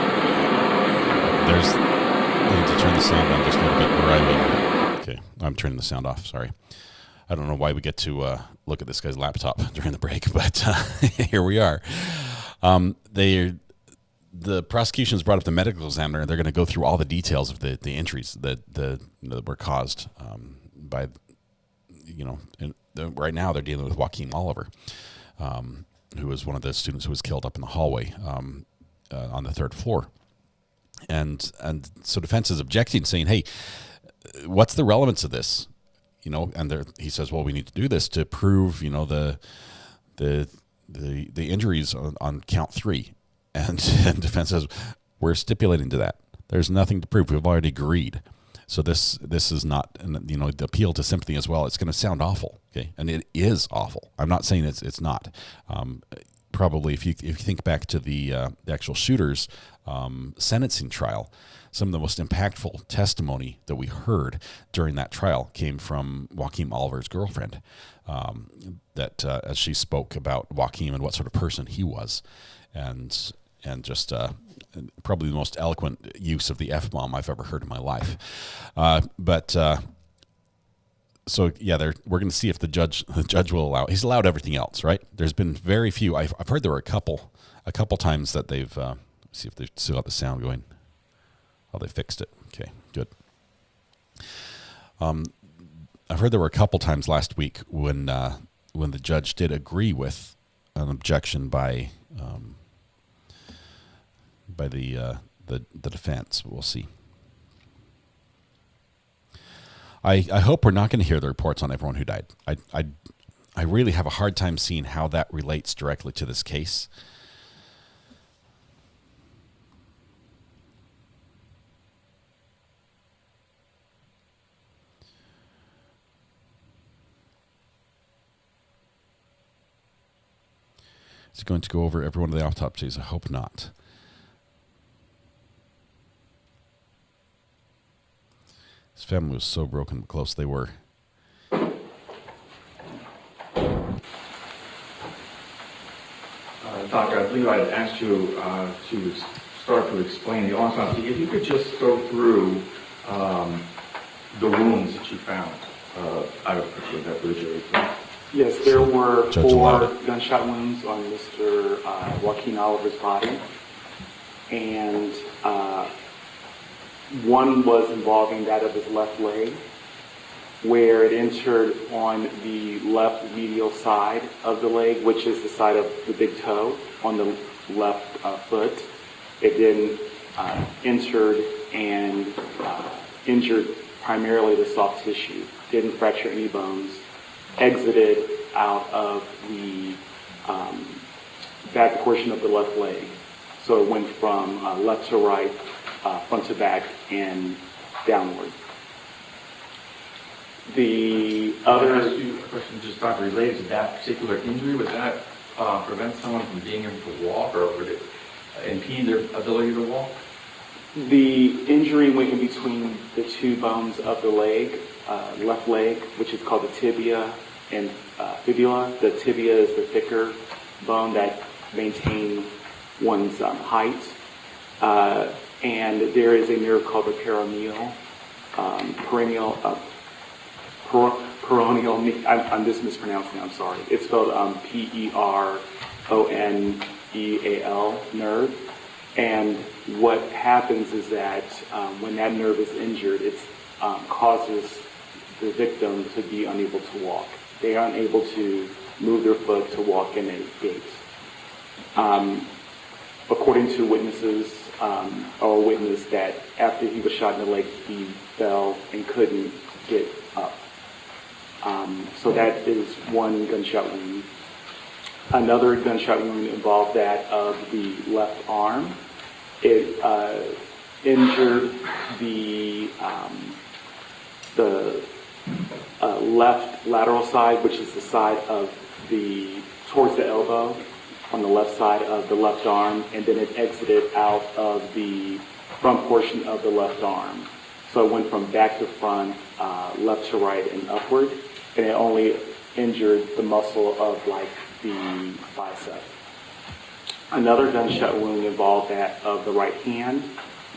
I need to turn the sound on just a little bit where I'm in. Okay, I'm turning the sound off, sorry. I don't know why we get to look at this guy's laptop during the break, but here we are. The prosecution's brought up the medical examiner, and they're going to go through all the details of the injuries that were caused by, right now they're dealing with Joaquin Oliver, who was one of the students who was killed up in the hallway on the 3rd floor. And so defense is objecting, saying, hey, what's the relevance of this? And he says, well, we need to do this to prove, the injuries on count 3. And defense says, we're stipulating to that. There's nothing to prove. We've already agreed. So this is not, the appeal to sympathy as well. It's going to sound awful, okay? And it is awful. I'm not saying it's not. Probably if you think back to the actual shooter's sentencing trial, some of the most impactful testimony that we heard during that trial came from Joaquin Oliver's girlfriend, as she spoke about Joaquin and what sort of person he was, and just probably the most eloquent use of the F-bomb I've ever heard in my life. So yeah, we're going to see if the judge will allow. He's allowed everything else, right? There's been very few. I've heard there were a couple times that they've see if they still got the sound going. Oh, they fixed it. Okay, good. I've heard there were a couple times last week when the judge did agree with an objection by the defense. We'll see. I hope we're not going to hear the reports on everyone who died. I really have a hard time seeing how that relates directly to this case. Is it going to go over every one of the autopsies? I hope not. His family was so broken how close they were. believe I had asked you to start to explain the autopsy. If you could just go through the wounds that you found, I would appreciate that for the jury. Yes, there were Judge 4 allowed. gunshot wounds on Mr. Joaquin Oliver's body, and one was involving that of his left leg, where it entered on the left medial side of the leg, which is the side of the big toe on the left foot. It then entered and injured primarily the soft tissue, didn't fracture any bones, exited out of the back portion of the left leg. So it went from left to right, front to back, and downward. The other... I ask you a question just about related to that particular injury. Would that prevent someone from being able to walk, or would it impede their ability to walk? The injury went in between the 2 bones of the leg, left leg, which is called the tibia and fibula. The tibia is the thicker bone that maintains one's height. And there is a nerve called the peroneal, I'm just mispronouncing it, I'm sorry. It's spelled Peroneal nerve. And what happens is that when that nerve is injured, it causes the victim to be unable to walk. They aren't able to move their foot to walk in a gait. According to witnesses, or a witness, that after he was shot in the leg, he fell and couldn't get up. So that is one gunshot wound. Another gunshot wound involved that of the left arm. It injured the left lateral side, which is the side of towards the elbow, on the left side of the left arm, and then it exited out of the front portion of the left arm. So it went from back to front, left to right, and upward, and it only injured the muscle of like the bicep. Another gunshot wound involved that of the right hand,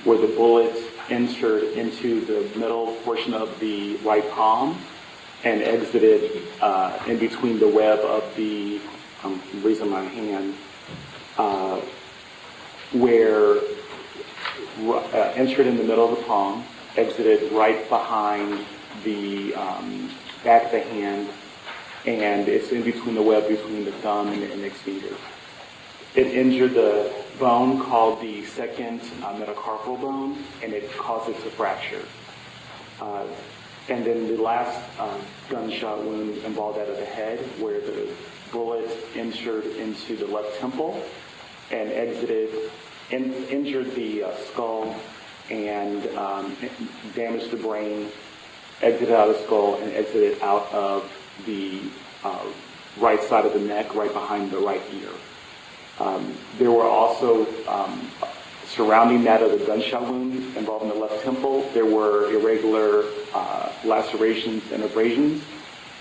where the bullet entered into the middle portion of the right palm and exited in between the web of the, I'm raising my hand, where entered in the middle of the palm, exited right behind the back of the hand, and it's in between the web between the thumb and the index finger. It injured the bone called the second metacarpal bone, and it caused it to fracture. And then the last gunshot wound involved that of the head, where the bullet entered into the left temple and exited, injured the skull and damaged the brain, exited out of the skull and exited out of the right side of the neck, right behind the right ear. There were also, surrounding that of the gunshot wound involving the left temple, there were irregular lacerations and abrasions.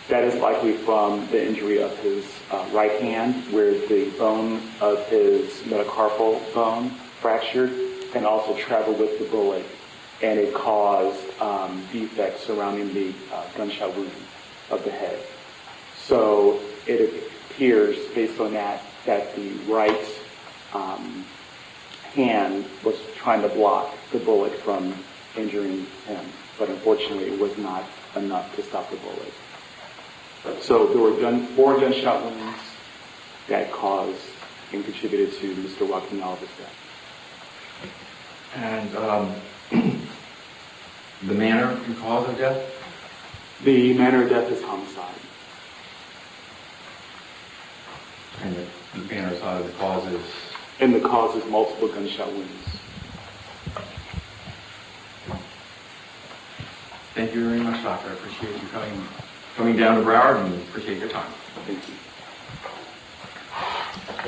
That is likely from the injury of his right hand, where the bone of his metacarpal bone fractured and also traveled with the bullet, and it caused defects surrounding the gunshot wound of the head. So it appears, based on that, that the right hand was trying to block the bullet from injuring him, but unfortunately it was not enough to stop the bullet. So there were 4 gunshot wounds that caused and contributed to Mr. Joaquin Oliver's death. And the manner and cause of death? The manner of death is homicide. And the manner of the cause is? And the cause is multiple gunshot wounds. Thank you very much, Doctor. I appreciate you coming down to Broward, and appreciate your time. Thank you.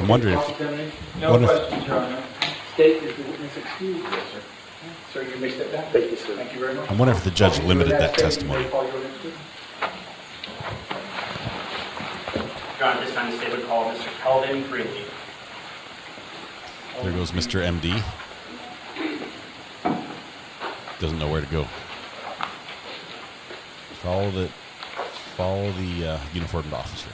I'm wondering No questions, Your Honor. State, is the witness excused? Yes, sir. Sir, you may step down. Thank you, sir. Thank you very much. I wonder if the judge limited that testimony. Your Honor, this time the state would call Mr. Kelvin Greenlee. There goes Mr. MD. Doesn't know where to go. Follow the uniformed officer.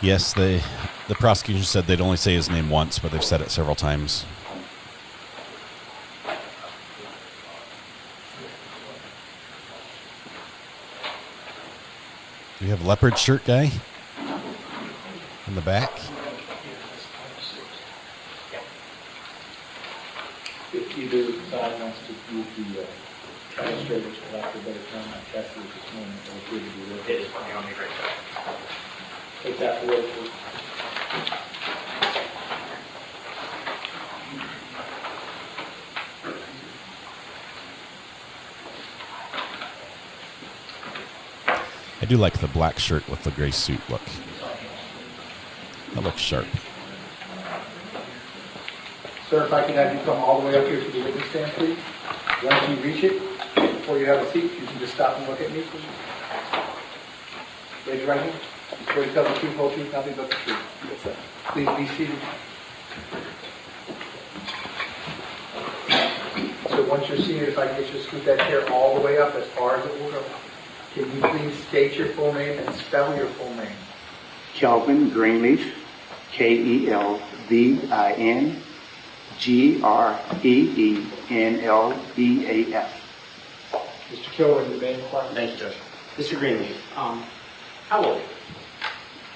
Yes, the prosecution said they'd only say his name once, but they've said it several times. Do we have leopard shirt guy in the back? If either side wants to use the demonstrators for lack of a better term, I tested it this morning, so it's good to be with. It is funny on me right now. Take that away, please. I do like the black shirt with the gray suit look. That looks sharp. Sir, if I could have you come all the way up here to the witness stand, please. Once you reach it, before you have a seat, you can just stop and look at me, please. Raise your right hand. You swear to tell the truth, whole truth, nothing but the truth. Yes, sir. Please be seated. So once you're seated, if I could get you to scoot that chair all the way up as far as it will go. Can you please state your full name and spell your full name? Kelvin Greenleaf, KELVIN GREENLEAF. Mr. Kilroy, the main question. Thank you, Judge. Mr. Greenleaf, how old are you?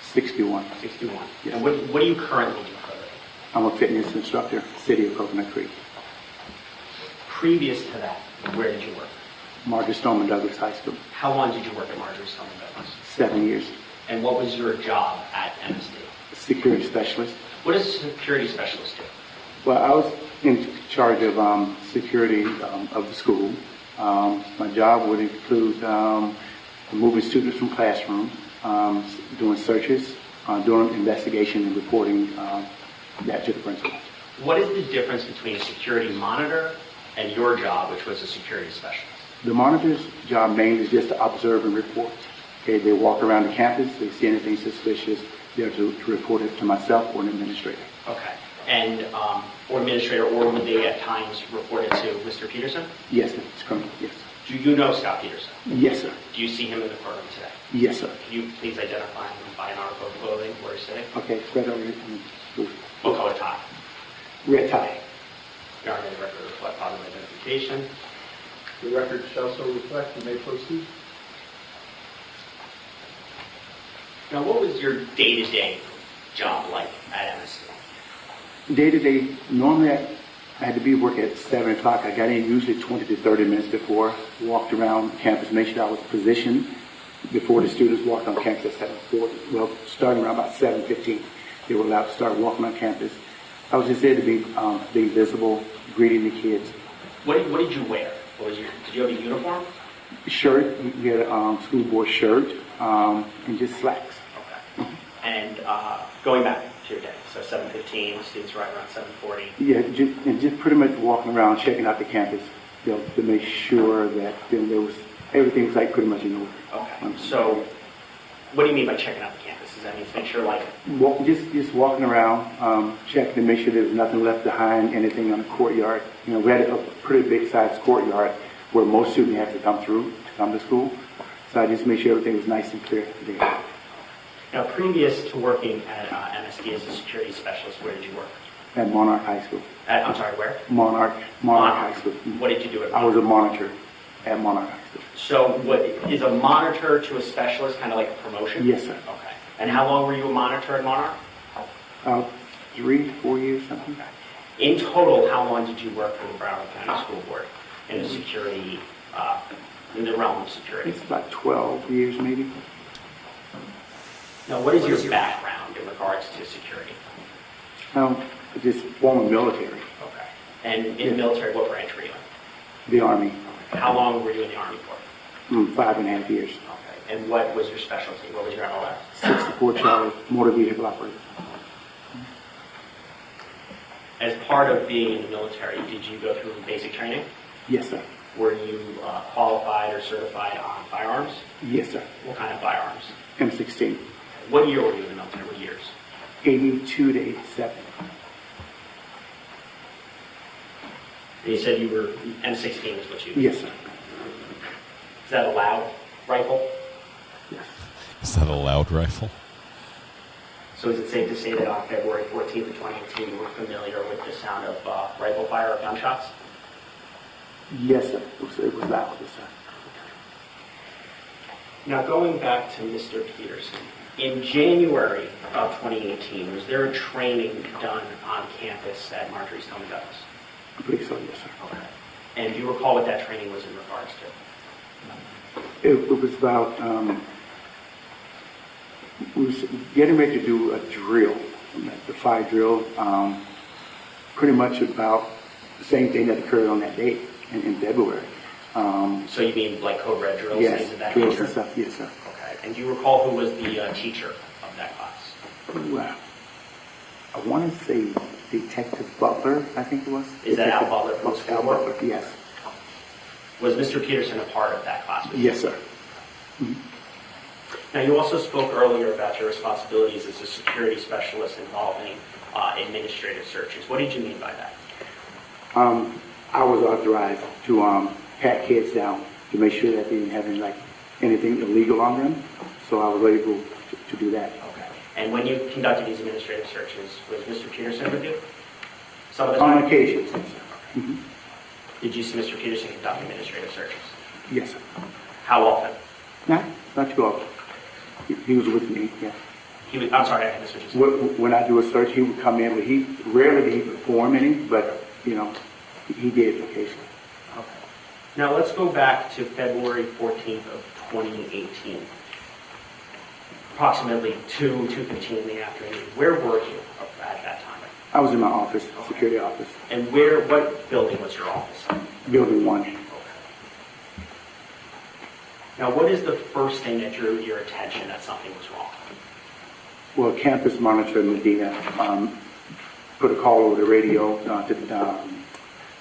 61. 61. Yes. And what do you currently do for a living? I'm a fitness instructor, City of Coconut Creek. Previous to that, where did you work? Marjorie Stoneman Douglas High School. How long did you work at Marjorie Stoneman Douglas? 7 years. And what was your job at MSD? Security specialist. What does a security specialist do? Well, I was in charge of security of the school. My job would include moving students from classrooms, doing searches, doing investigation and reporting that to the principal. What is the difference between a security monitor and your job, which was a security specialist? The monitor's job mainly is just to observe and report. Okay, they walk around the campus, they see anything suspicious, they're to report it to myself or an administrator. Okay. And, or administrator, or would they at times report it to Mr. Peterson? Yes, it's criminal, yes. Do you know Scot Peterson? Yes, sir. Do you see him in the courtroom today? Yes, sir. Can you please identify him by an article of clothing, where he's sitting? Okay, it's right over here. What color tie? Red tie. Your Honor, the record reflect positive identification. The record shall so reflect. You may proceed. Now, what was your day-to-day job like at MSD? Day-to-day, normally I had to be work at 7 o'clock. I got in usually 20 to 30 minutes before, walked around campus, made sure I was positioned before the students walked on campus at 7:40. Well, starting around about 7:15, they were allowed to start walking on campus. I was just there to be visible, greeting the kids. What did you wear? Did you have a uniform? Shirt, we had a school board shirt, and just slacks. Okay. And going back to your day, so 7:15, students arrive around 7:40. Yeah, just pretty much walking around, checking out the campus, to make sure that everything's like pretty much in order. Okay. So, what do you mean by checking out the campus? Does that mean to make sure, like, just walking around, checking to make sure there's nothing left behind, anything on the courtyard. You know, we had a pretty big sized courtyard where most students have to come through to come to school. So I just made sure everything was nice and clear there. Now, previous to working at MSD as a security specialist, where did you work? At Monarch High School. I'm sorry, where? Monarch High School. What did you do at Monarch? I was a monitor at Monarch High School. So what is a monitor to a specialist kind of like a promotion? Yes, sir. Okay. And how long were you a monitor at Monarch? 3 to 4 years, something. Okay. In total, how long did you work for the Broward County School Board in the security, in the realm of security? It's about 12 years, maybe. Now, what is your background in regards to security? Just former military. Okay. And in the military, what branch were you in? The Army. Okay. How long were you in the Army for? 5.5 years. Okay. And what was your specialty? What was your MOS? 64 Charlie, motor vehicle operator. As part of being in the military, did you go through basic training? Yes, sir. Were you qualified or certified on firearms? Yes, sir. What kind of firearms? M16. What year were you in the military? What years? 82 to 87. And you said you were M16 is what you? Yes, sir. Is that a loud rifle? Yes. Is that a loud rifle? So is it safe to say that on February 14th of 2018, you were familiar with the sound of rifle fire or gunshots? Yes, sir. It was loud, yes, sir. Now going back to Mr. Peterson, in January of 2018, was there a training done on campus at Marjorie Stoneman Douglas? I believe so, yes, sir. Okay. And do you recall what that training was in regards to? It was about, we was getting ready to do a drill, the fire drill, pretty much about the same thing that occurred on that date in February. So you mean like code red drills, yes, things of that drills nature? and stuff, yes, sir. Okay. And do you recall who was the teacher of that class? Well, I want to say Detective Butler, I think it was. Is that Al Butler from school? Al Butler, yes. Was Mr. Peterson a part of that class? Yes, sir. Mm-hmm. Now, you also spoke earlier about your responsibilities as a security specialist involving administrative searches. What did you mean by that? I was authorized to pat kids down to make sure that they didn't have anything illegal on them. So I was able to do that. Okay. And when you conducted these administrative searches, was Mr. Peterson with you? Some of the time? On occasion, yes, sir. Mm-hmm. Did you see Mr. Peterson conduct administrative searches? Yes, sir. How often? Not too often. He was with me, yeah. I'm sorry, I missed what you said. When I do a search, he would come in, but he rarely did he perform any, but, he did occasionally. Okay. Now let's go back to February 14th of 2018. Approximately 2:15 in the afternoon. Where were you at that time? I was in my office, security office. And what building was your office? Building 1. Okay. Now, what is the first thing that drew your attention that something was wrong? Well, campus monitor in Medina put a call over the radio to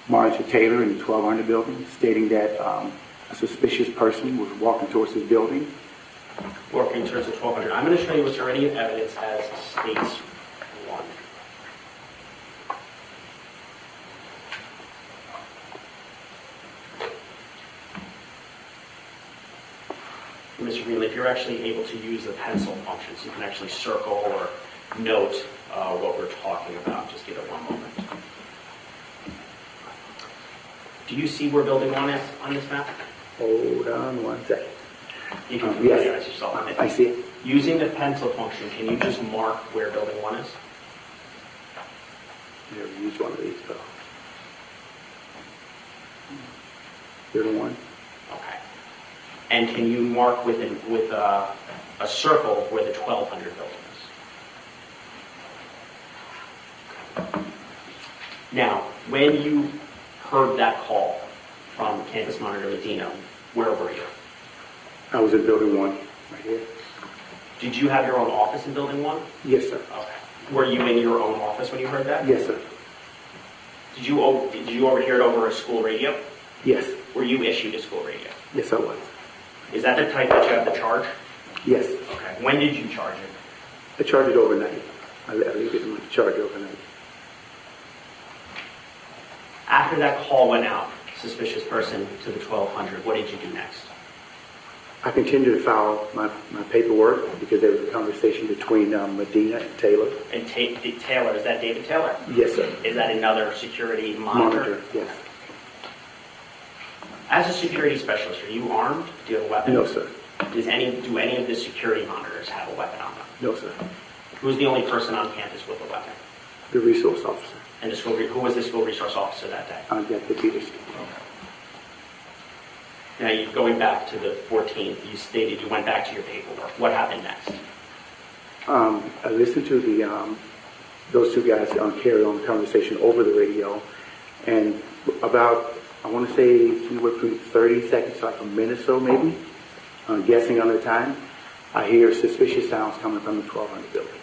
Monitor Taylor in the 1200 building, stating that a suspicious person was walking towards his building. Walking towards the 1200. I'm going to show you what's already in evidence as states 1. Mr. Greenlee, if you're actually able to use the pencil function, so you can actually circle or note what we're talking about. Just give it one moment. Do you see where building 1 is on this map? Hold on one second. You can familiarize yes. yourself with it. I see it. Using the pencil function, can you just mark where building 1 is? Never used one of these, though. Building 1. Okay. And can you mark with a circle where the 1200 building is? Now, when you heard that call from Campus Monitor Medina, where were you? I was in building 1, right here. Did you have your own office in building 1? Yes, sir. Okay. Were you in your own office when you heard that? Yes, sir. Did you overhear it over a school radio? Yes. Were you issued a school radio? Yes, I was. Is that the type that you have to charge? Yes. Okay. When did you charge it? I charge it overnight. I leave it in my charge overnight. After that call went out, suspicious person to the 1200, what did you do next? I continued to file my paperwork because there was a conversation between Medina and Taylor. And Taylor, is that David Taylor? Yes, sir. Is that another security monitor? Yes. As a security specialist, are you armed? Do you have a weapon? No, sir. Do any of the security monitors have a weapon on them? No, sir. Who's the only person on campus with a weapon? The resource officer. And who was the school resource officer that day? Scot Peterson. Now, going back to the 14th, you stated you went back to your paperwork. What happened next? I listened to those two guys carry on the conversation over the radio, and about I want to say anywhere between 30 seconds to like a minute or so maybe, guessing on the time, I hear suspicious sounds coming from the 1200 building.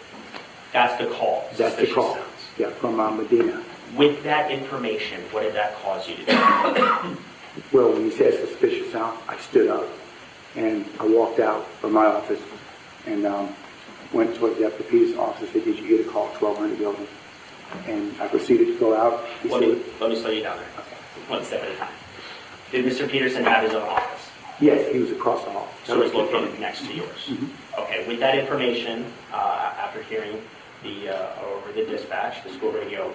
That's the call. That's the call. Sounds. Yeah, from Medina. With that information, what did that cause you to do? Well, when you said suspicious sound, I stood up and I walked out from my office and went towards Deputy Peterson's office and said, did you get a call, 1200 building? And I proceeded to go out. Let me slow you down there. Okay. One step at a time. Did Mr. Peterson have his own office? Yes, he was across the hall. So it's located next to yours? Mm-hmm. Okay, with that information, after hearing over the dispatch, the school radio,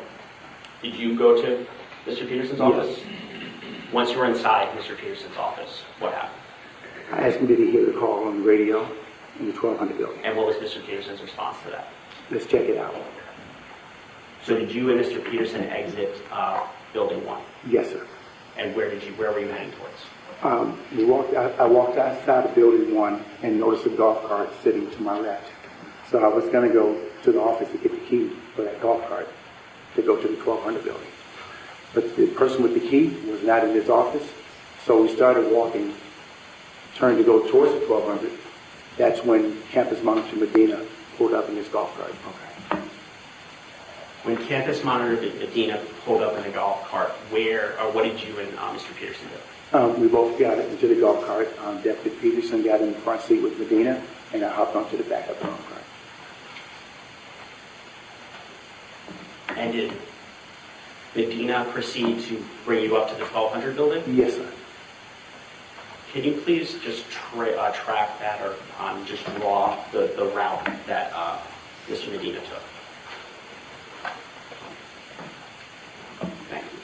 did you go to Mr. Peterson's office? Yes. Once you were inside Mr. Peterson's office, what happened? I asked him, did he hear the call on the radio in the 1200 building? And what was Mr. Peterson's response to that? Let's check it out. So did you and Mr. Peterson exit building 1? Yes, sir. And where were you heading towards? I walked outside of building 1 and noticed a golf cart sitting to my left. So I was going to go to the office to get the key for that golf cart to go to the 1200 building. But the person with the key was not in his office. So we started walking, turned to go towards the 1200. That's when Campus Monitor Medina pulled up in his golf cart. Okay. When Campus Monitor Medina pulled up in the golf cart, what did you and Mr. Peterson do? We both got into the golf cart. Deputy Peterson got in the front seat with Medina, and I hopped onto the back of the golf cart. And did Medina proceed to bring you up to the 1200 building? Yes, sir. Can you please just track that or just draw the route that Mr. Medina took? Thank you.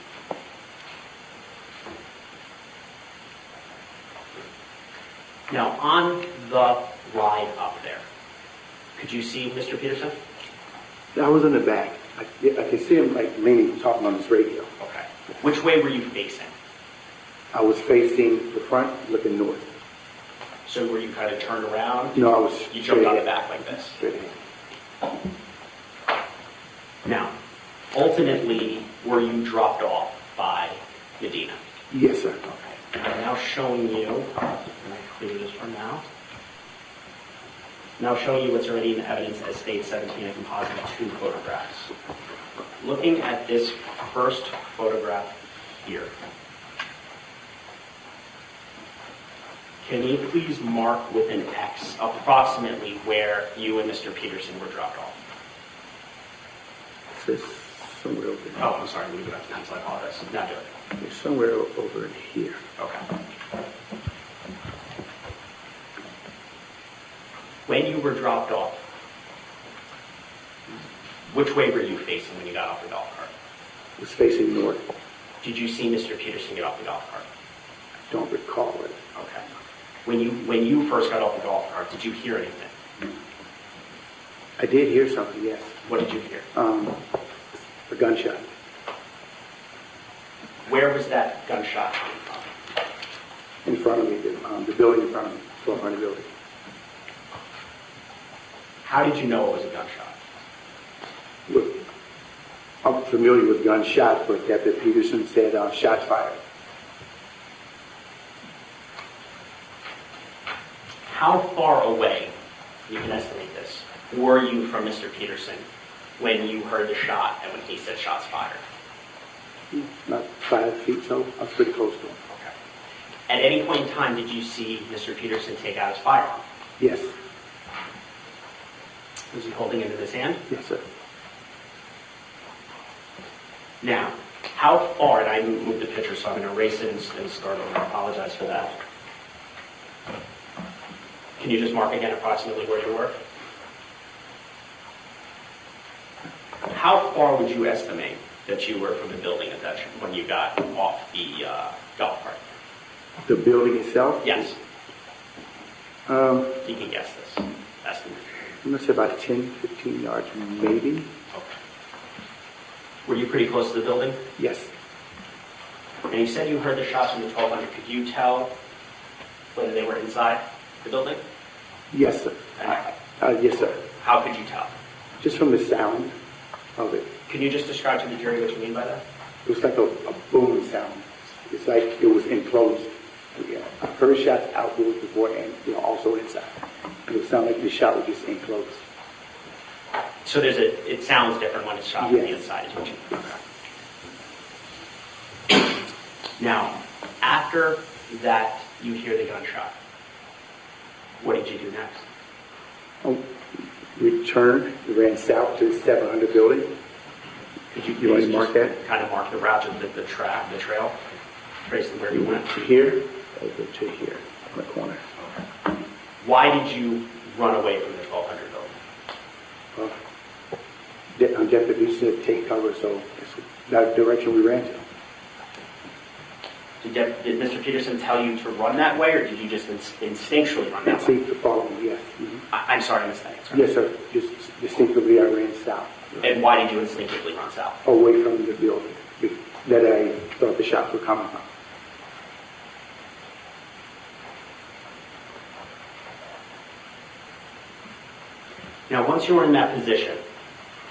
Now, on the ride up there, could you see Mr. Peterson? I was in the back. I could see him like leaning, talking on his radio. Okay. Which way were you facing? I was facing the front, looking north. So were you kind of turned around? No, I was. You jumped on the back like this. Straight ahead. Now, ultimately, were you dropped off by Medina? Yes, sir. Okay. I'm now showing you. Let me clear this for now. Now showing you what's already in evidence as State 17 and composite 2 photographs. Looking at this first photograph here, can you please mark with an X approximately where you and Mr. Peterson were dropped off? It's somewhere over here. Oh, I'm sorry. Let me go back to pencil. I apologize. Now do it. It's somewhere over here. Okay. When you were dropped off, which way were you facing when you got off the golf cart? I was facing north. Did you see Mr. Peterson get off the golf cart? I don't recall it. Okay. When you first got off the golf cart, did you hear anything? I did hear something, yes. What did you hear? A gunshot. Where was that gunshot coming from? In front of me, the building in front of me, 1200 building. How did you know it was a gunshot? Look, I'm familiar with gunshots, but Deputy Peterson said shots fired. How far away, you can estimate this, were you from Mr. Peterson when you heard the shot and when he said shots fired? About 5 feet, so I was pretty close to him. Okay. At any point in time, did you see Mr. Peterson take out his firearm? Yes. Was he holding it in his hand? Yes, sir. Now, how far, and I moved the picture, so I'm going to erase it and start over. I apologize for that. Can you just mark again approximately where you were? How far would you estimate that you were from the building at that when you got off the golf cart? The building itself? Yes. You can guess this estimate. I'm going to say about 10, 15 yards, maybe. Okay. Were you pretty close to the building? Yes. And you said you heard the shots from the 1200. Could you tell whether they were inside the building? Yes, sir. Yes, sir. How could you tell? Just from the sound of it. Can you just describe to the jury what you mean by that? It was like a booming sound. It's like it was enclosed. Yeah. I've heard shots outdoors before and, also inside. It would sound like the shot was just enclosed. So it sounds different when it's shot from the inside. Is what you okay. Now, after that, you hear the gunshot. What did you do next? We turned, we ran south to the 700 building. Could you want to mark that? Kind of mark the route of the trail, tracing where you went? To here, over to here, on the corner. Why did you run away from the 1200 building? Deputy said take cover, so that's the direction we ran to. Did Mr. Peterson tell you to run that way, or did you just instinctually run that way? To follow me, yes. Mm-hmm. I'm sorry, I missed that answer. Yes, sir. Just distinctively, I ran south. And why did you instinctively run south? Away from the building that I thought the shots were coming from. Now, once you were in that position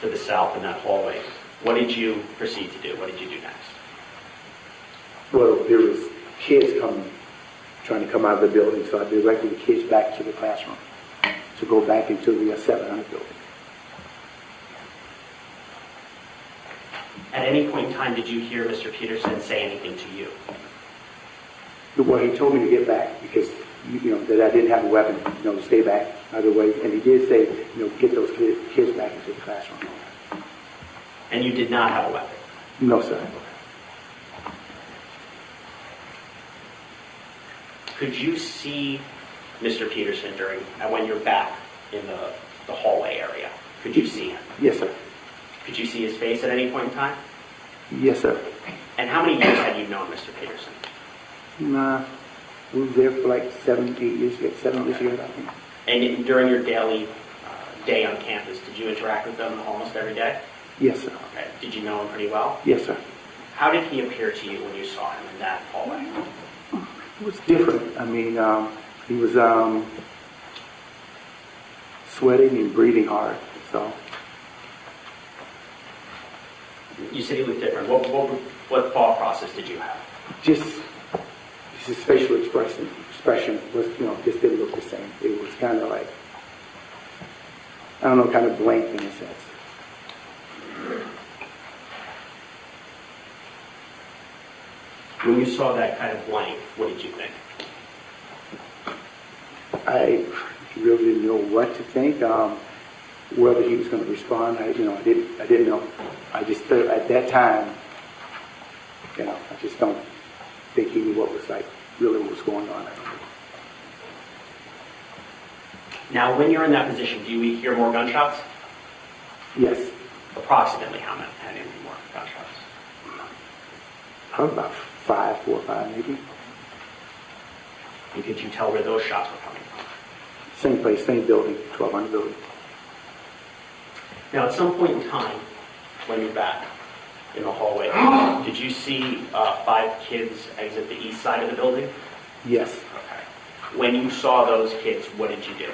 to the south in that hallway, what did you proceed to do? What did you do next? Well, there was kids trying to come out of the building, so I directed the kids back to the classroom to go back into the 700 building. At any point in time, did you hear Mr. Peterson say anything to you? Well, he told me to get back because, that I didn't have a weapon, to stay back either way. And he did say, get those kids back into the classroom. And you did not have a weapon? No, sir. Could you see Mr. Peterson when you're back in the hallway area? Could you see him? Yes, sir. Could you see his face at any point in time? Yes, sir. And how many years had you known Mr. Peterson? We were there for like 7 years, I think. And during your daily day on campus, did you interact with him almost every day? Yes, sir. Okay. Did you know him pretty well? Yes, sir. How did he appear to you when you saw him in that hallway? It was different. He was sweating and breathing hard, so. You said he was different. What thought process did you have? Just his facial expression was, just didn't look the same. It was kind of like, I don't know, kind of blank in a sense. When you saw that kind of blank, what did you think? I really didn't know what to think. Whether he was going to respond, I didn't know. I just at that time, I just don't think he knew what was really what was going on. Now, when you're in that position, do you hear more gunshots? Yes. Approximately how many more gunshots? Probably about 4 or 5 maybe. And could you tell where those shots were coming from? Same place, same building, 1200 building. Now, at some point in time, when you're back in the hallway, did you see 5 kids exit the east side of the building? Yes. Okay. When you saw those kids, what did you do?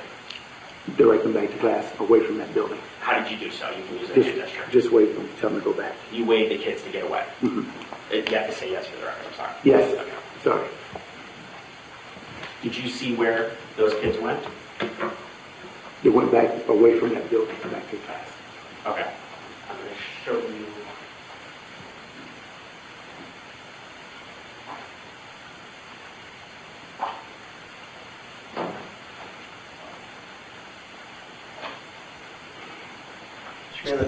Direct them back to class, away from that building. How did you do so? You can use a hand gesture. Just wave them, tell them to go back. You waved the kids to get away. Mm-hmm. You have to say yes for the record. I'm sorry. Yes. Okay. Sorry. Did you see where those kids went? They went back away from that building, back to class. Okay. I'm going to show you.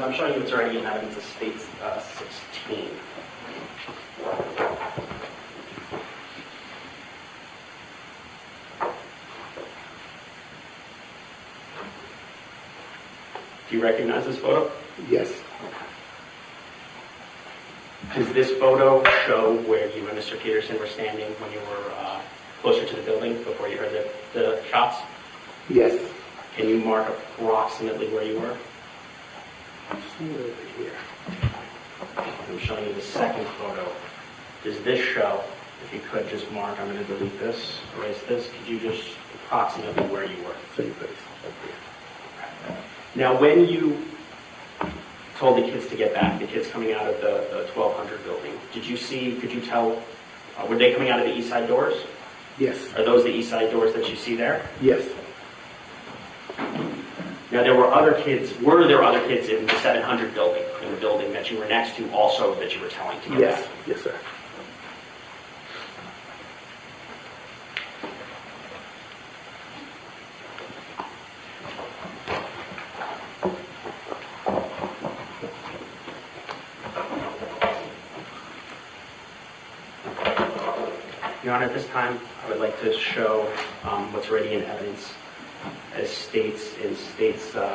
I'm showing you it's already in evidence of state 16. Do you recognize this photo? Yes. Does this photo show where you and Mr. Peterson were standing when you were closer to the building before you heard the shots? Yes. Can you mark approximately where you were? Somewhere over here. I'm showing you the second photo. Does this show, if you could just mark, I'm going to delete this, erase this, could you just approximately where you were? Same place. Okay. Now, when you told the kids to get back, the kids coming out of the 1200 building, could you tell Were they coming out of the east side doors? Yes. Are those the east side doors that you see there? Yes. Now, there were other kids in the 700 building, in the building that you were next to also that you were telling to get Yes. back? Yes, sir. Your Honor, at this time, I would like to show what's already in evidence as states 6 and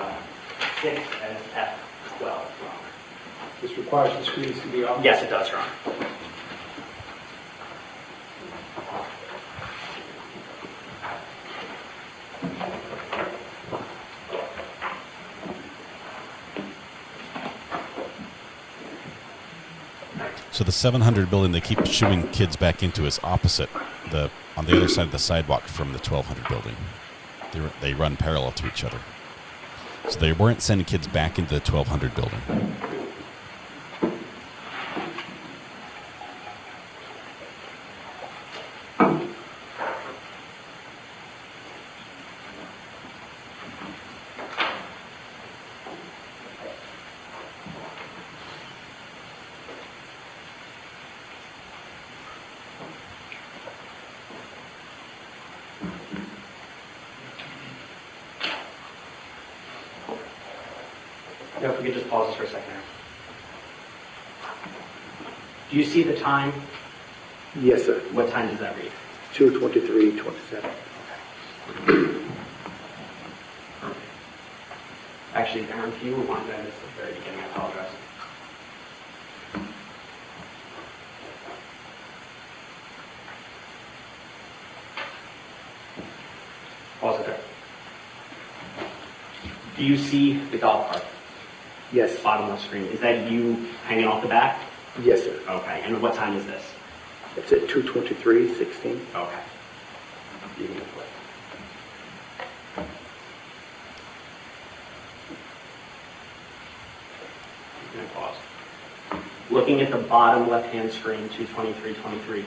F12, Your Honor. This requires the screens to be off? Yes, it does, Your Honor. So the 700 building they keep shooing kids back into is opposite on the other side of the sidewalk from the 1200 building. They run parallel to each other. So they weren't sending kids back into the 1200 building. Now, if we could just pause this for a second. Do you see the time? Yes, sir. What time does that read? 2:23:27. Actually, Aaron, if you rewind that at the very beginning, I apologize. Pause it there. Do you see the golf cart? Yes. Bottom of the screen. Is that you hanging off the back? Yes, sir. Okay. And what time is this? It's at 2:23:16. Okay. You can play. I'm going to pause. Looking at the bottom left-hand screen, 2:23:23,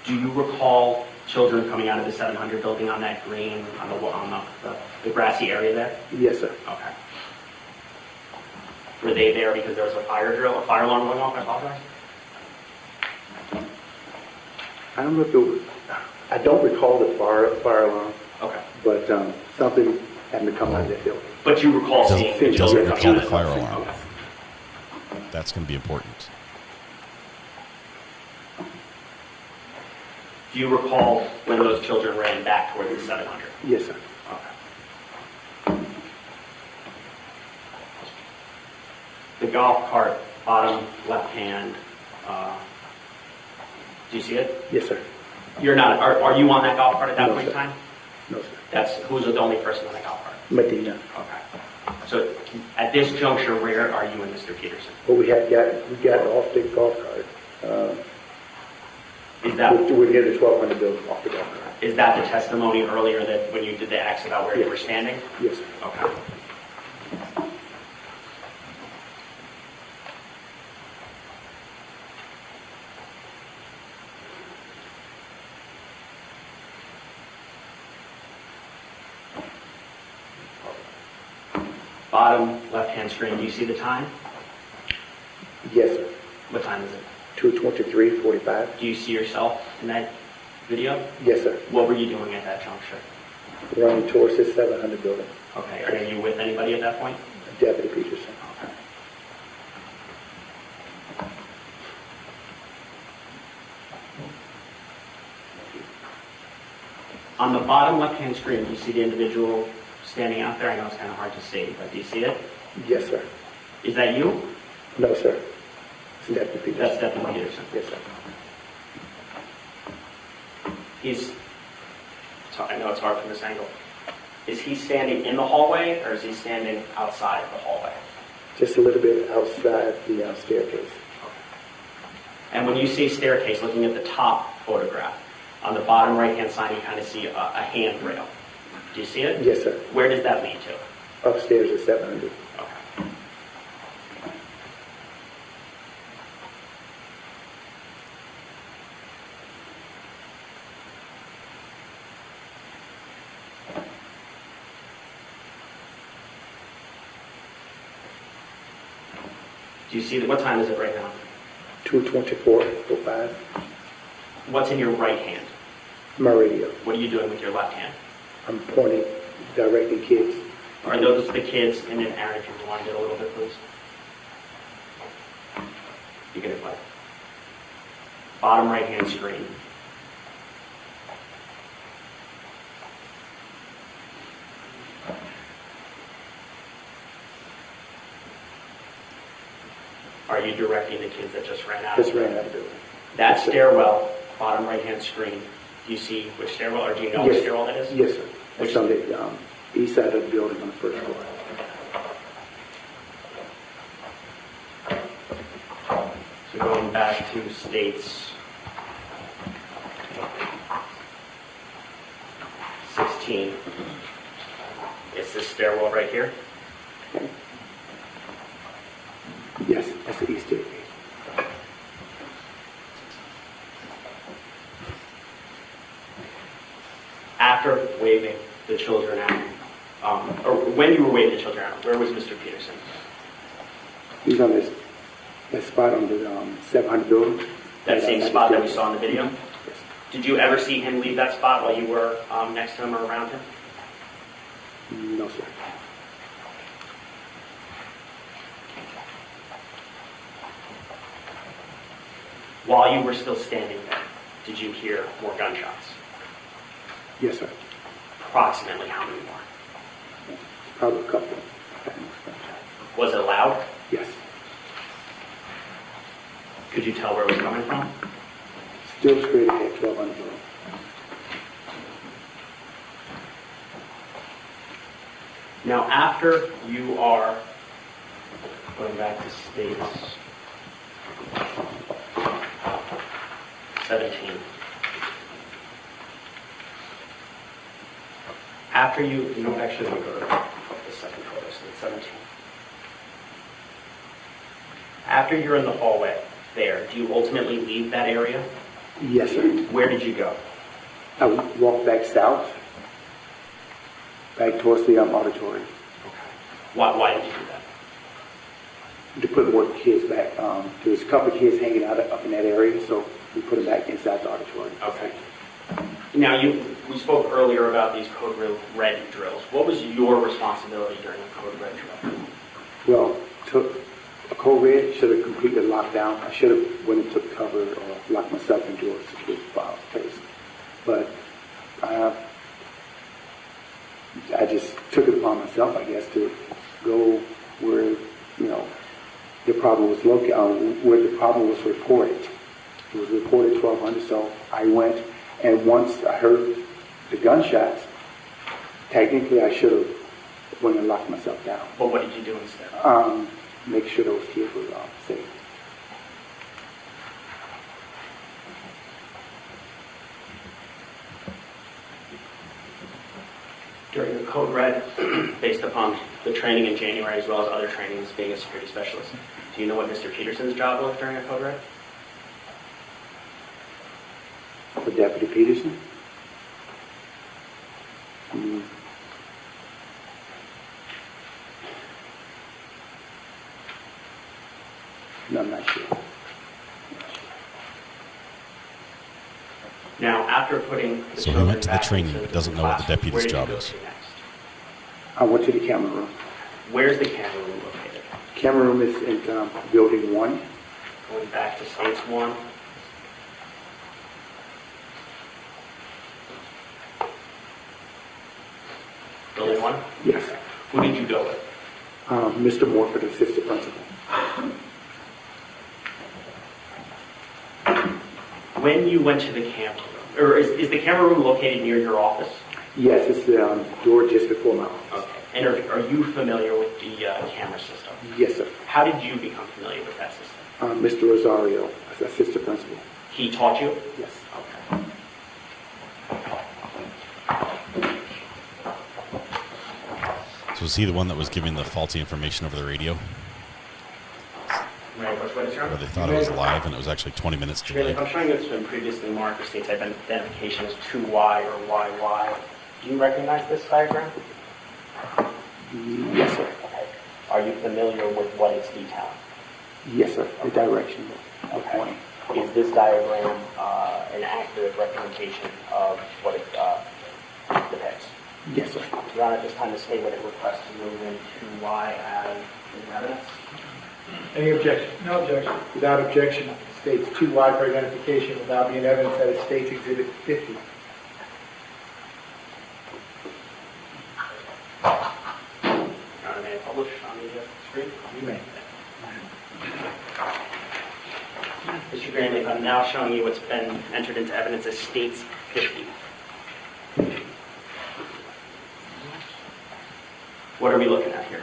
do you recall children coming out of the 700 building on that green, on the grassy area there? Yes, sir. Okay. Were they there because there was a fire alarm going off? I apologize. I don't know if it was, I don't recall the fire alarm. Okay. But something happened to come out of that building. But you recall seeing the children coming out of the fire alarm. That's going to be important. Do you recall when those children ran back toward the 700? Yes, sir. Okay. The golf cart, bottom left hand, do you see it? Yes, sir. You're not, are you on that golf cart at that No, point in sir. time? No, sir. Who's the only person on the golf cart? Medina. Okay. So at this juncture, where are you and Mr. Peterson? Well, we got off the golf cart. Is that, we're near the 1200 building off the golf cart. is that the testimony earlier that when you did the X about where you were standing? Yes, sir. Okay. Bottom left-hand screen, do you see the time? Yes, sir. What time is it? 2:23:45. Do you see yourself in that video? Yes, sir. What were you doing at that juncture? Running towards the 700 building. Okay, are you with anybody at that point? Deputy Peterson. Okay. On the bottom left-hand screen, do you see the individual standing out there? I know it's kind of hard to see, but do you see it? Yes, sir. Is that you? No, sir. It's Deputy Peterson. That's Deputy Peterson. Yes, sir. I know it's hard from this angle. Is he standing in the hallway or is he standing outside of the hallway? Just a little bit outside the staircase. And when you see staircase, looking at the top photograph, on the bottom right-hand side, you kind of see a handrail. Do you see it? Yes, sir. Where does that lead to? Upstairs at 700. Okay. Do you see that? What time is it right now? 2:24:05. What's in your right hand? My radio. What are you doing with your left hand? I'm pointing, directing kids. Are those the kids? And then Aaron, if you rewind it a little bit, please. You get it, bud. Bottom right hand screen. Are you directing the kids that just ran out? Just ran out of the building. That stairwell, bottom right-hand screen, do you see which stairwell, or do you know which stairwell that is? Yes, sir. It's on the east side of the building on the first floor. So going back to states 16, it's this stairwell right here. Okay. Yes, that's the east stairway. After waving the children out, or when you were waving the children out, where was Mr. Peterson? He's on this that spot on the 700 building. That same spot that we saw in the video? Yes. Did you ever see him leave that spot while you were next to him or around him? No, sir. While you were still standing there, did you hear more gunshots? Yes, sir. Approximately how many more? Probably a couple. Was it loud? Yes. Could you tell where it was coming from? Still straight ahead, 1200 building. Now, after you are going back to states 17. After actually, let me go to the second photo, state 17. After you're in the hallway there, do you ultimately leave that area? Yes, sir. Where did you go? I walked back south, back towards the auditorium. Okay. Why did you do that? To put more kids back. There was a couple of kids hanging out up in that area, so we put them back inside the auditorium. Okay. Now, we spoke earlier about these Code Red drills. What was your responsibility during a Code Red drill? Well, a Code Red should have completely locked down. I should have went and took cover or locked myself into a security place. But I just took it upon myself, I guess, to go where, the problem was located, where the problem was reported. It was reported 1200, so I went, and once I heard the gunshots, technically I should have went and locked myself down. But what did you do instead? Make sure those kids were safe. During the Code Red, based upon the training in January as well as other trainings being a security specialist, do you know what Mr. Peterson's job was during a Code Red? For Deputy Peterson? No, I'm not sure. Now, after putting the So he went to the training but doesn't know what the deputy's job is. I went to the camera room. Where's the camera room located? Camera room is in building 1. Going back to States 1. Building 1? Yes. Who did you go with? Mr. Morford, assistant principal. When you went to the camera room, or is the camera room located near your office? Yes, it's the door just before my office. Okay. And are you familiar with the camera system? Yes, sir. How did you become familiar with that system? Mr. Rosario, assistant principal. He taught you? Yes. Okay. So was he the one that was giving the faulty information over the radio? Right, which way to turn? Where they thought it was live and it was actually 20 minutes delayed. I'm showing you it's been previously marked for states identification as 2Y or YY. Do you recognize this diagram? Yes, sir. Okay. Are you familiar with what it's detailing? Yes, sir. The direction. Okay. Is this diagram an accurate representation of what it depicts? Yes, sir. Your Honor, at this time, the state would request to move into Y as evidence. Any objection? No objection. Without objection, states 2Y for identification will now be in evidence that it states Exhibit 50. Your Honor, may I publish on the screen? You may. Mr. Granley, I'm now showing you what's been entered into evidence as states 50. What are we looking at here?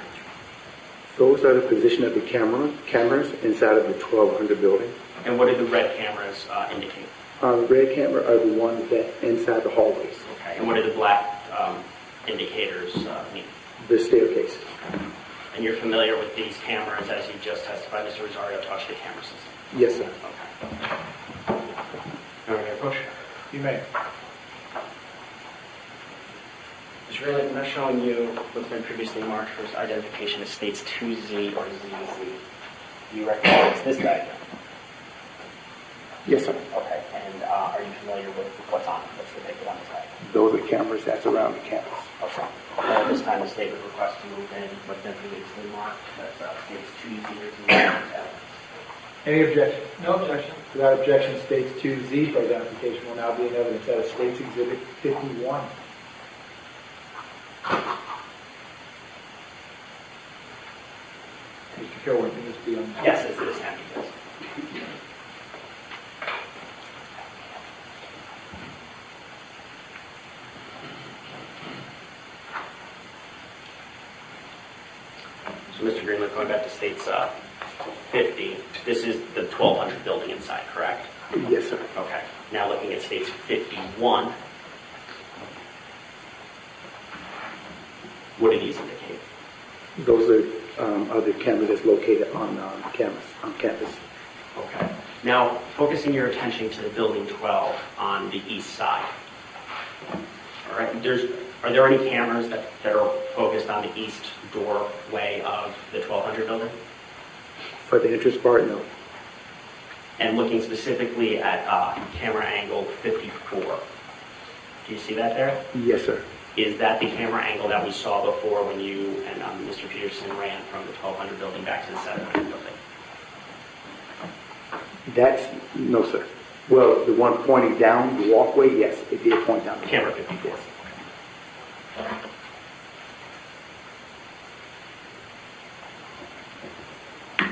Those are the position of the cameras inside of the 1200 building. And what do the red cameras indicate? The red camera are the ones that inside the hallways. Okay. And what do the black indicators mean? The staircase. Okay. And you're familiar with these cameras as you just testified, Mr. Rosario touched the camera system? Yes, sir. Okay. All right, push. You may. Mr. Granley, I'm now showing you what's been previously marked for identification as states 2Z or ZZ. Do you recognize this diagram? Yes, sir. Okay. And are you familiar with what's on it? What's depicted on this diagram? Those are cameras that's around the campus. Okay. And at this time, the state would request to move in what's been previously marked as states 2Z or ZZ. Any objection? No objection. Without objection, states 2Z for identification will now be in evidence that it states Exhibit 51. Mr. Kilworth, can this be on? Yes, it is happy, yes. So, Mr. Greenwood, going back to states 50, this is the 1200 building inside, correct? Yes, sir. Okay. Now looking at states 51, what do these indicate? Those are other cameras that's located on campus. Okay. Now, focusing your attention to the building 12 on the east side. All right. Are there any cameras that are focused on the east doorway of the 1200 building? For the entrance part, no. And looking specifically at camera angle 54. Do you see that there? Yes, sir. Is that the camera angle that we saw before when you and Mr. Peterson ran from the 1200 building back to the 700 building? No, sir. Well, the one pointing down the walkway, yes, it did point down. Camera 54.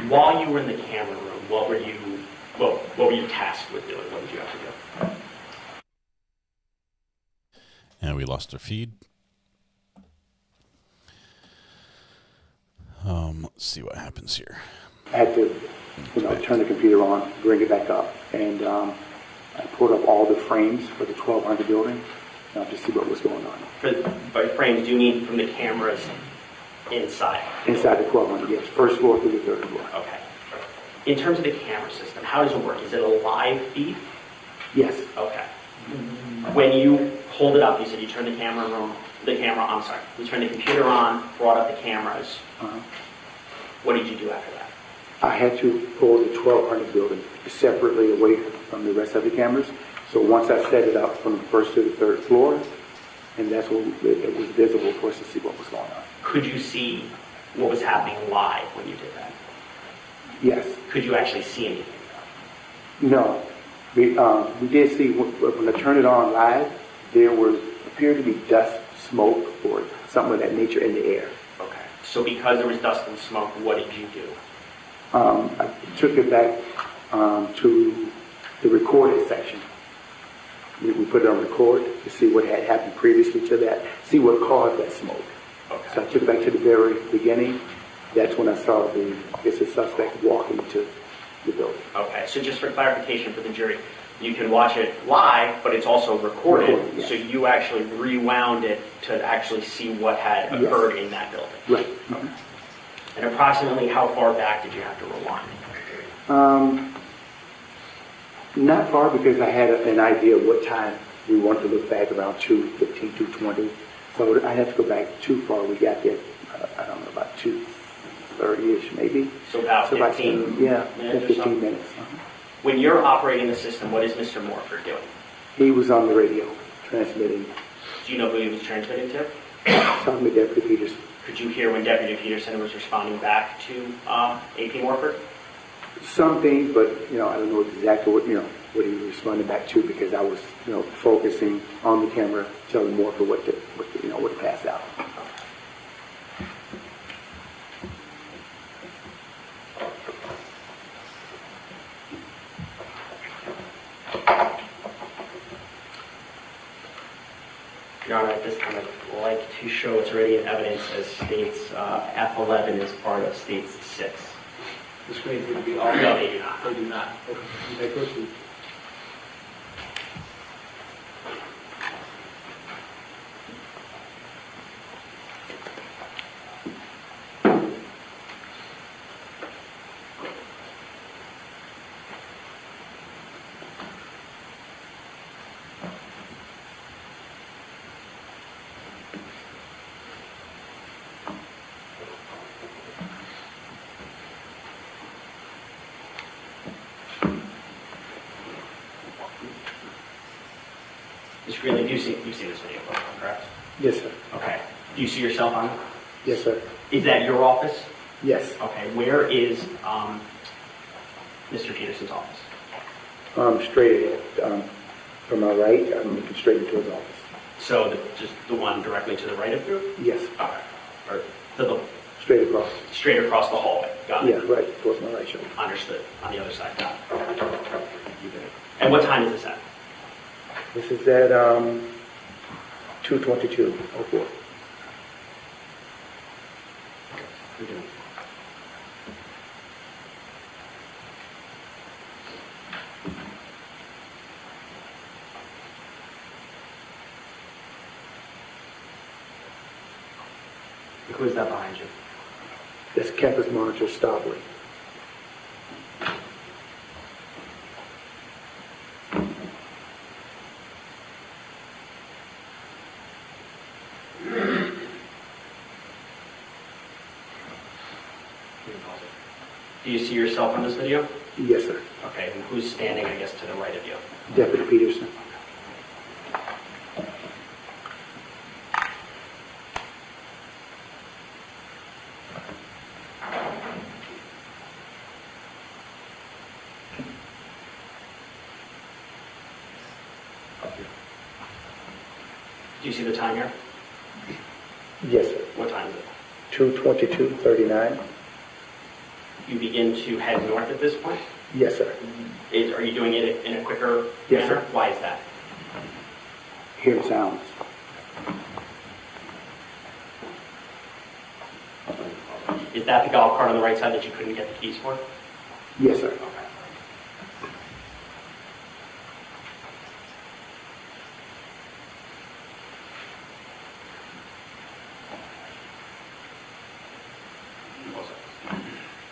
While you were in the camera room, what were you tasked with doing? What did you have to do? And we lost our feed. Let's see what happens here. I had to, turn the computer on, bring it back up, and I pulled up all the frames for the 1200 building to see what was going on. By frames, do you mean from the cameras inside? Inside the 1200, yes. First floor through the third floor. Okay. In terms of the camera system, how does it work? Is it a live feed? Yes. Okay. When you hold it up, you said you turned you turned the computer on, brought up the cameras. What did you do after that? I had to pull the 1200 building separately away from the rest of the cameras. So once I set it up from the first to the third floor, and that's when it was visible for us to see what was going on. Could you see what was happening live when you did that? Yes. Could you actually see anything? No. We did see, when I turned it on live, there appeared to be dust, smoke, or something of that nature in the air. Okay. So because there was dust and smoke, what did you do? I took it back to the recorded section. We put it on record to see what had happened previously to that, see what caused that smoke. Okay. So I took it back to the very beginning. That's when I saw the suspect walk into the building. Okay, so just for clarification for the jury, you can watch it live, but it's also recorded, yes. So you actually rewound it to actually see what had occurred in that building. Right. Okay. And approximately how far back did you have to rewind? Not far, because I had an idea of what time we wanted to look back, around 2:15, 2:20. So I had to go back too far. We got there, I don't know, about 2:30, 10:30-ish, maybe. So about 15 yeah, minutes 15 or so? minutes. When you're operating the system, what is Mr. Morford doing? He was on the radio, transmitting. Do you know who he was transmitting to? Talking to Deputy Peterson. Could you hear when Deputy Peterson was responding back to AP Morford? Some things, but I don't know exactly what what he was responding back to, because I was focusing on the camera, telling Morford what to pass out. Your Honor, at this time, I'd like to show it's already in evidence as states F11 is part of states 6. The screens would be all. No, they do not. They do not. Okay. You may proceed. Mr. Greeley, you've seen this video before, correct? Yes, sir. Okay. Do you see yourself on it? Yes, sir. Is that your office? Yes. Okay. Where is Mr. Peterson's office? Straight ahead. From my right, I'm looking straight into his office. So just the one directly to the right of you? Yes. Okay. Or to the Straight across. straight across the hallway. Got it. Yeah, right towards my right shoulder. Understood. On the other side. Got it. And what time is this at? This is at 2:22:04. Who is that behind you? That's campus monitor Stabley. Do you see yourself in this video? Yes, sir. Okay, and who's standing, I guess, to the right of you? Deputy Peterson. Do you see the time here? Yes, sir. What time is it? 2:22:39. You begin to head north at this point? Yes, sir. Are you doing it in a quicker Yes, manner? sir. Why is that? Hear sounds. Is that the golf cart on the right side that you couldn't get the keys for? Yes, sir.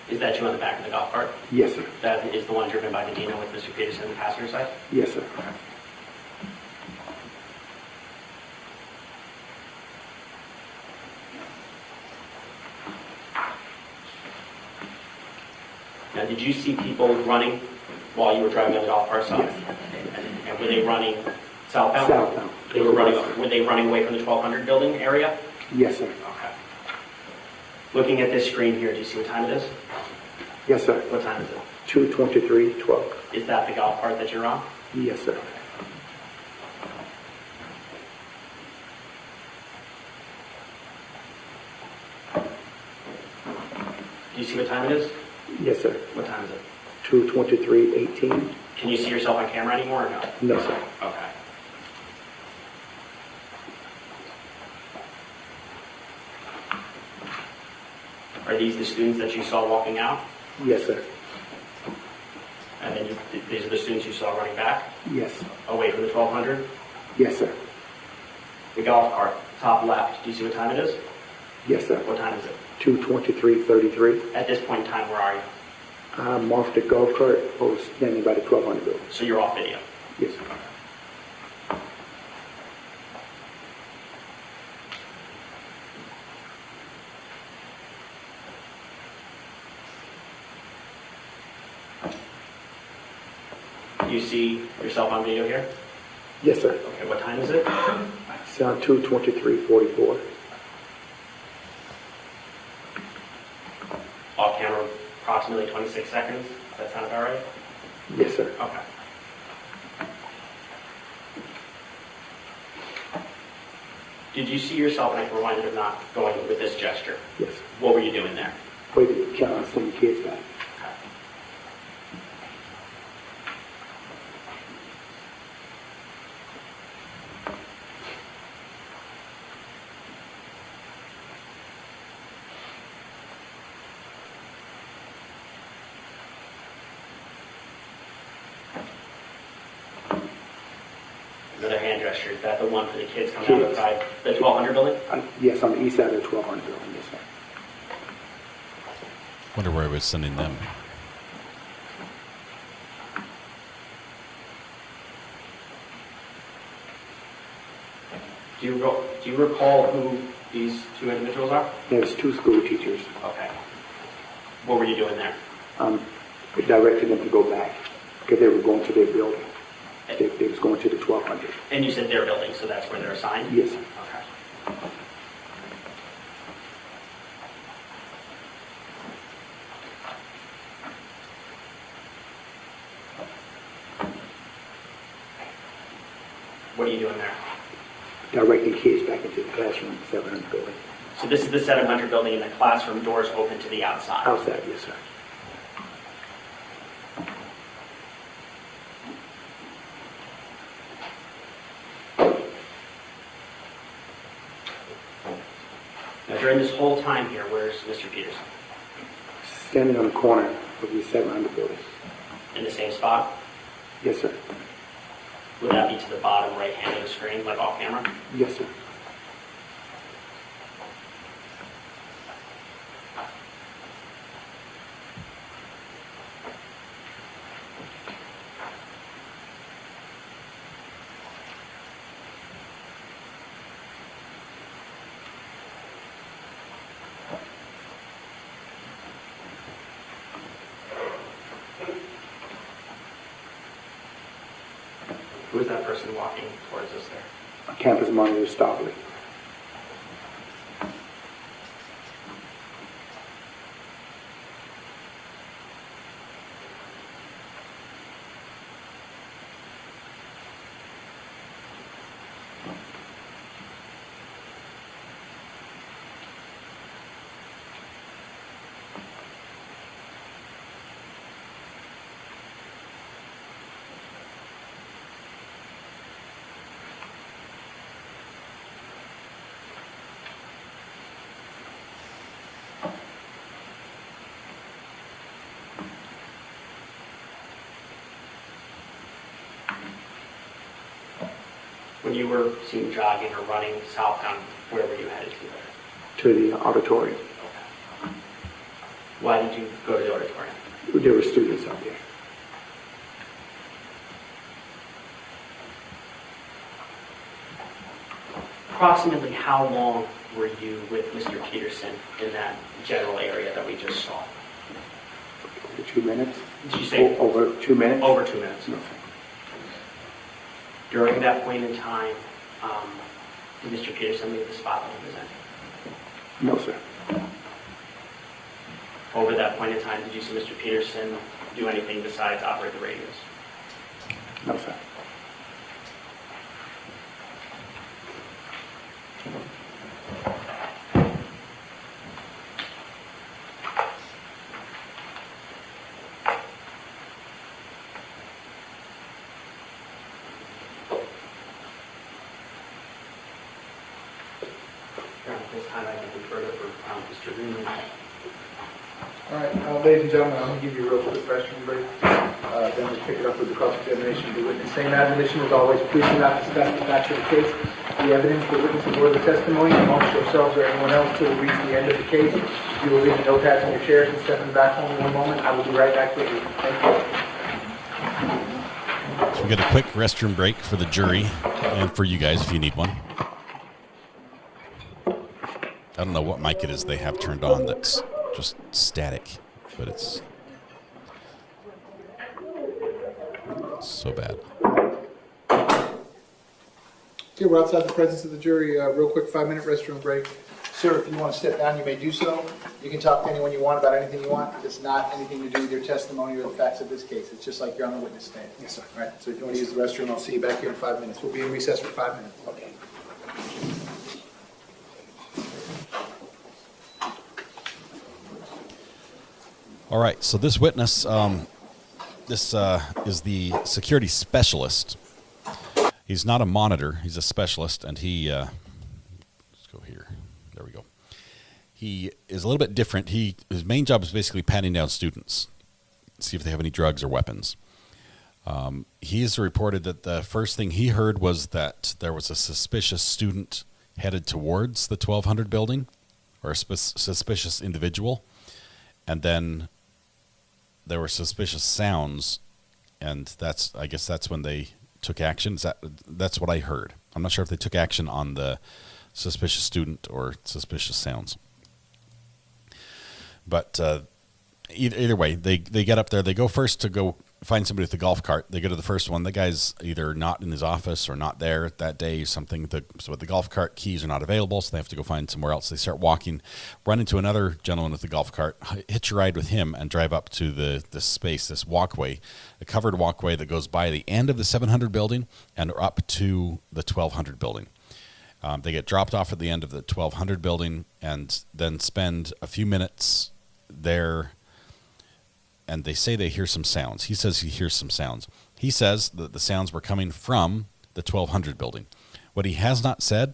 Is that you on the back of the golf cart? Yes, sir. That is the one driven by Medina with Mr. Peterson on the passenger side? Yes, sir. Now, did you see people running while you were driving on the golf cart? Yes. And were they running southbound? Southbound. They were running. Were they running away from the 1200 building area? Yes, sir. Okay. Looking at this screen here, do you see what time it is? Yes, sir. What time is it? 2:23:12. Is that the golf cart that you're on? Yes, sir. Do you see what time it is? Yes, sir. What time is it? 2:23:18. Can you see yourself on camera anymore or no? No, sir. Okay. Are these the students that you saw walking out? Yes, sir. And then these are the students you saw running back? Yes. Away from the 1200? Yes, sir. The golf cart, top left. Do you see what time it is? Yes, sir. What time is it? 2:23:33. At this point in time, where are you? I'm off the golf cart. I was standing by the 1200 building. So you're off video? Yes, sir. You see yourself on video here? Yes, sir. Okay, what time is it? It's on 2:23:44. Off camera, approximately 26 seconds. Does that sound about right? Yes, sir. Okay. Did you see yourself, and I can remind you of not going with this gesture? Yes. What were you doing there? Waiting to send the kids back. Another hand gesture. Is that the one for the kids coming out outside the 1200 building? Yes, on the east side of the 1200 building, yes, sir. Wonder where I was sending them. Do you recall who these two individuals are? There's two school teachers. Okay. What were you doing there? Directing them to go back because they were going to their building. They was going to the 1200. And you said their building, so that's where they're assigned? Yes. Okay. What are you doing there? Directing kids back into the classroom, 700 building. So this is the 700 building, and the classroom doors open to the outside? Outside, yes, sir. Now, during this whole time here, where's Mr. Peterson? Standing on the corner of the 700 building. In the same spot? Yes, sir. Would that be to the bottom right hand of the screen, like off camera? Yes, sir. Who is that person walking towards us there? Campus monitor Stockley. When you were seen jogging or running southbound, where were you headed to? To the auditorium. Okay. Why did you go to the auditorium? There were students out there. Approximately how long were you with Mr. Peterson in that general area that we just saw? Over 2 minutes. Did you say? Over 2 minutes? Over 2 minutes. No. During that point in time, did Mr. Peterson leave the spot that he was in? No, sir. Over that point in time, did you see Mr. Peterson do anything besides operate the radios? No, sir. This time I can refer to Mr. Greenman. All right, ladies and gentlemen, I'm going to give you a real quick restroom break. Then we'll pick it up with the cross-examination of the witness. Same admonition as always, please do not discuss the facts of the case, the evidence, the witnesses, or the testimony amongst yourselves or anyone else till we reach the end of the case. You will leave the notepads in your chairs and step in the back home in 1 moment. I will be right back with you. Thank you. So we got a quick restroom break for the jury and for you guys if you need one. I don't know what mic it is they have turned on that's just static, but it's... So bad. Okay, we're outside the presence of the jury. Real quick 5-minute restroom break. Sir, if you want to step down, you may do so. You can talk to anyone you want about anything you want. It's not anything to do with your testimony or the facts of this case. It's just like you're on the witness stand. Yes, sir. All right, so if you want to use the restroom, I'll see you back here in 5 minutes. We'll be in recess for 5 minutes. Okay. All right, so this witness, this is the security specialist. He's not a monitor, he's a specialist, and he, let's go here, there we go. He is a little bit different. His main job is basically patting down students, see if they have any drugs or weapons. He has reported that the first thing he heard was that there was a suspicious student headed towards the 1200 building, or a suspicious individual, and then there were suspicious sounds, and I guess that's when they took action. That's what I heard. I'm not sure if they took action on the suspicious student or suspicious sounds. But either way, they get up there. They go first to go find somebody with the golf cart. They go to the first one. The guy's either not in his office or not there that day, something. So the golf cart keys are not available, so they have to go find somewhere else. They start walking, run into another gentleman with the golf cart, hitch a ride with him, and drive up to this space, this walkway, a covered walkway that goes by the end of the 700 building and up to the 1200 building. They get dropped off at the end of the 1200 building and then spend a few minutes there. And they say they hear some sounds. He says he hears some sounds. He says that the sounds were coming from the 1200 building. What he has not said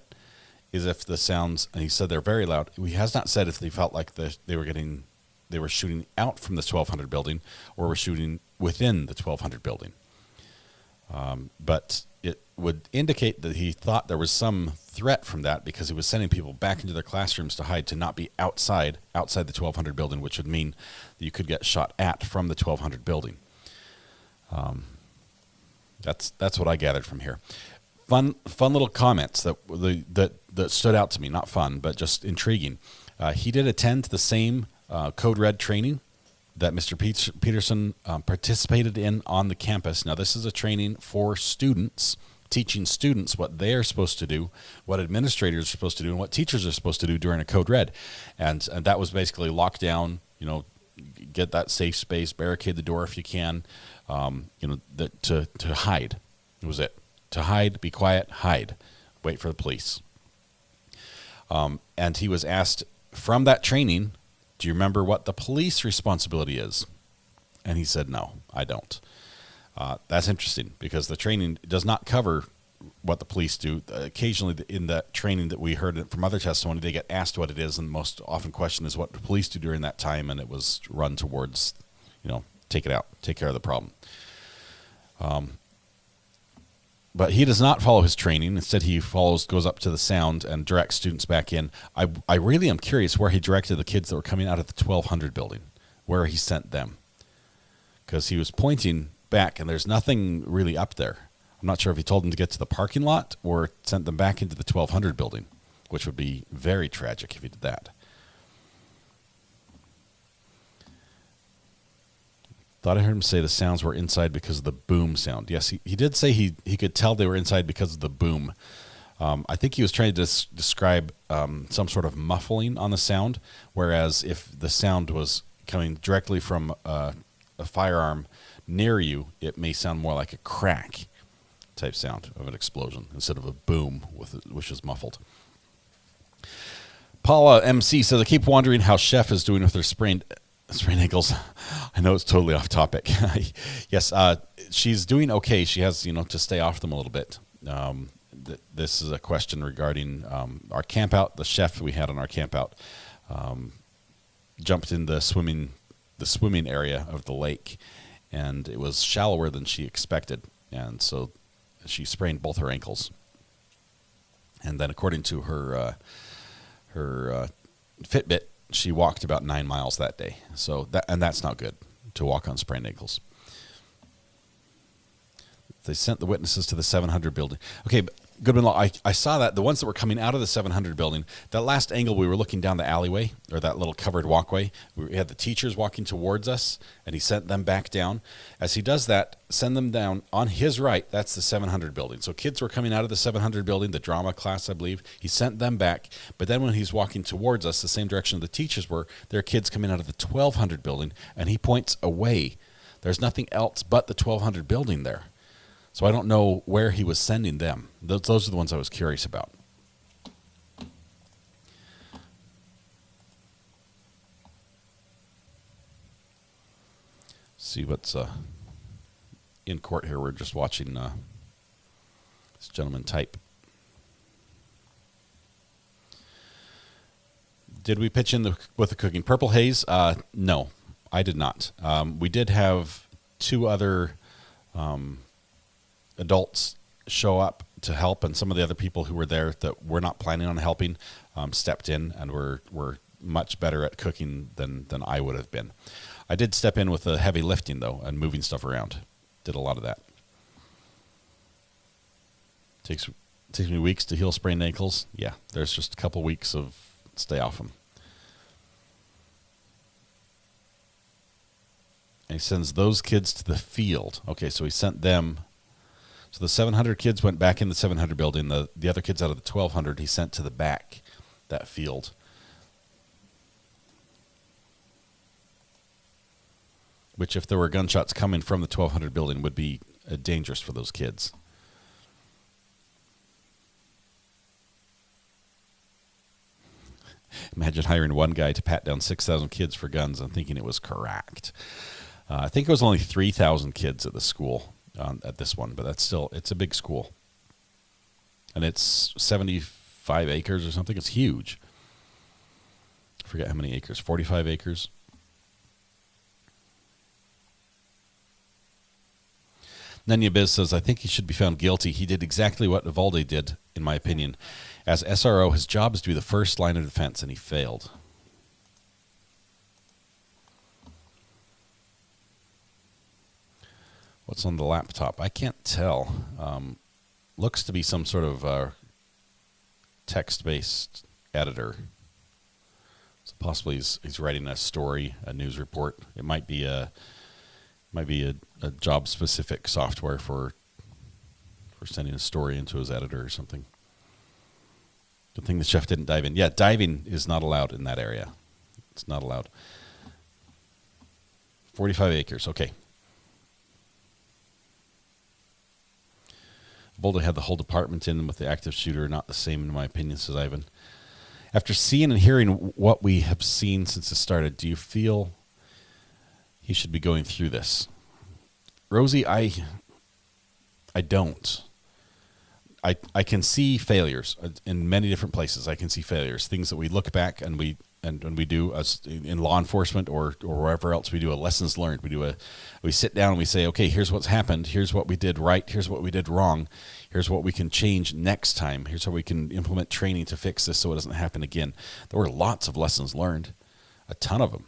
is if the sounds, and he said they're very loud, he has not said if they felt like they were shooting out from the 1200 building or were shooting within the 1200 building. But it would indicate that he thought there was some threat from that because he was sending people back into their classrooms to hide, to not be outside the 1200 building, which would mean that you could get shot at from the 1200 building. That's what I gathered from here. Fun little comments that stood out to me. Not fun, but just intriguing. He did attend the same Code Red training that Mr. Peterson participated in on the campus. Now, this is a training for students, teaching students what they are supposed to do, what administrators are supposed to do, and what teachers are supposed to do during a Code Red. And that was basically lock down, get that safe space, barricade the door if you can, to hide. It was it. To hide, be quiet, hide, wait for the police. And he was asked from that training, do you remember what the police responsibility is? And he said, no, I don't. That's interesting because the training does not cover what the police do. Occasionally in that training that we heard from other testimony, they get asked what it is, and the most often question is what the police do during that time, and it was run towards, take it out, take care of the problem. But he does not follow his training. Instead, he goes up to the sound and directs students back in. I really am curious where he directed the kids that were coming out of the 1200 building, where he sent them. Because he was pointing back, and there's nothing really up there. I'm not sure if he told them to get to the parking lot or sent them back into the 1200 building, which would be very tragic if he did that. Thought I heard him say the sounds were inside because of the boom sound. Yes, he did say he could tell they were inside because of the boom. I think he was trying to describe some sort of muffling on the sound, whereas if the sound was coming directly from a firearm near you, it may sound more like a crack type sound of an explosion instead of a boom which is muffled. Paula MC says, I keep wondering how Chef is doing with her sprained ankles. I know it's totally off topic. Yes, she's doing okay. She has, to stay off them a little bit. This is a question regarding our camp out. The chef we had on our camp out jumped in the swimming area of the lake, and it was shallower than she expected, and so she sprained both her ankles. And then, according to her Fitbit, she walked about 9 miles that day. So that's not good, to walk on sprained ankles. They sent the witnesses to the 700 building. Okay, but Goodman Law, I saw that. The ones that were coming out of the 700 building, that last angle we were looking down the alleyway, or that little covered walkway, we had the teachers walking towards us, and he sent them back down. As he does that, send them down on his right, that's the 700 building. So kids were coming out of the 700 building, the drama class, I believe. He sent them back, but then when he's walking towards us, the same direction the teachers were, there are kids coming out of the 1200 building, and he points away. There's nothing else but the 1200 building there. So I don't know where he was sending them. Those are the ones I was curious about. See what's in court here. We're just watching this gentleman type. Did we pitch in with the cooking? Purple Haze? No, I did not. We did have two other adults show up to help, and some of the other people who were there that were not planning on helping stepped in and were much better at cooking than I would have been. I did step in with the heavy lifting, though, and moving stuff around. Did a lot of that. Takes me weeks to heal sprained ankles. Yeah, there's just a couple weeks of stay off them. And he sends those kids to the field. Okay, so he sent them. So the 700 kids went back in the 700 building. The other kids out of the 1200 he sent to the back, that field. Which, if there were gunshots coming from the 1200 building, would be dangerous for those kids. Imagine hiring one guy to pat down 6,000 kids for guns and thinking it was correct. I think it was only 3,000 kids at the school. At this one, but that's still, it's a big school. And it's 75 acres or something. It's huge. I forget how many acres, 45 acres. Nenya Biz says, I think he should be found guilty. He did exactly what Uvalde did, in my opinion. As SRO, his job is to be the first line of defense, and he failed. What's on the laptop? I can't tell. Looks to be some sort of text-based editor. So possibly he's writing a story, a news report. It might be a job-specific software for sending a story into his editor or something. Good thing the chef didn't dive in. Yeah, diving is not allowed in that area. It's not allowed. 45 acres. Okay. Boulder had the whole department in with the active shooter, not the same in my opinion, says Ivan. After seeing and hearing what we have seen since it started, do you feel he should be going through this? Rosie, I don't. I can see failures in many different places. I can see failures, things that we look back and we do as in law enforcement or wherever else we do a lessons learned. We sit down and we say, okay, here's what's happened. Here's what we did right. Here's what we did wrong. Here's what we can change next time. Here's how we can implement training to fix this so it doesn't happen again. There were lots of lessons learned, a ton of them.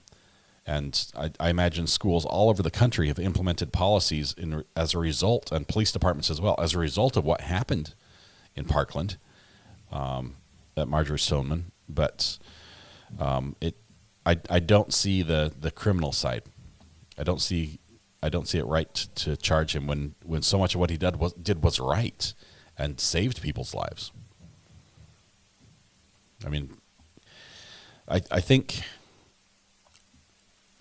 And I imagine schools all over the country have implemented policies as a result, and police departments as well, as a result of what happened in Parkland at Marjorie Stoneman. But I don't see the criminal side. I don't see it right to charge him when so much of what he did was right and saved people's lives. I mean, I think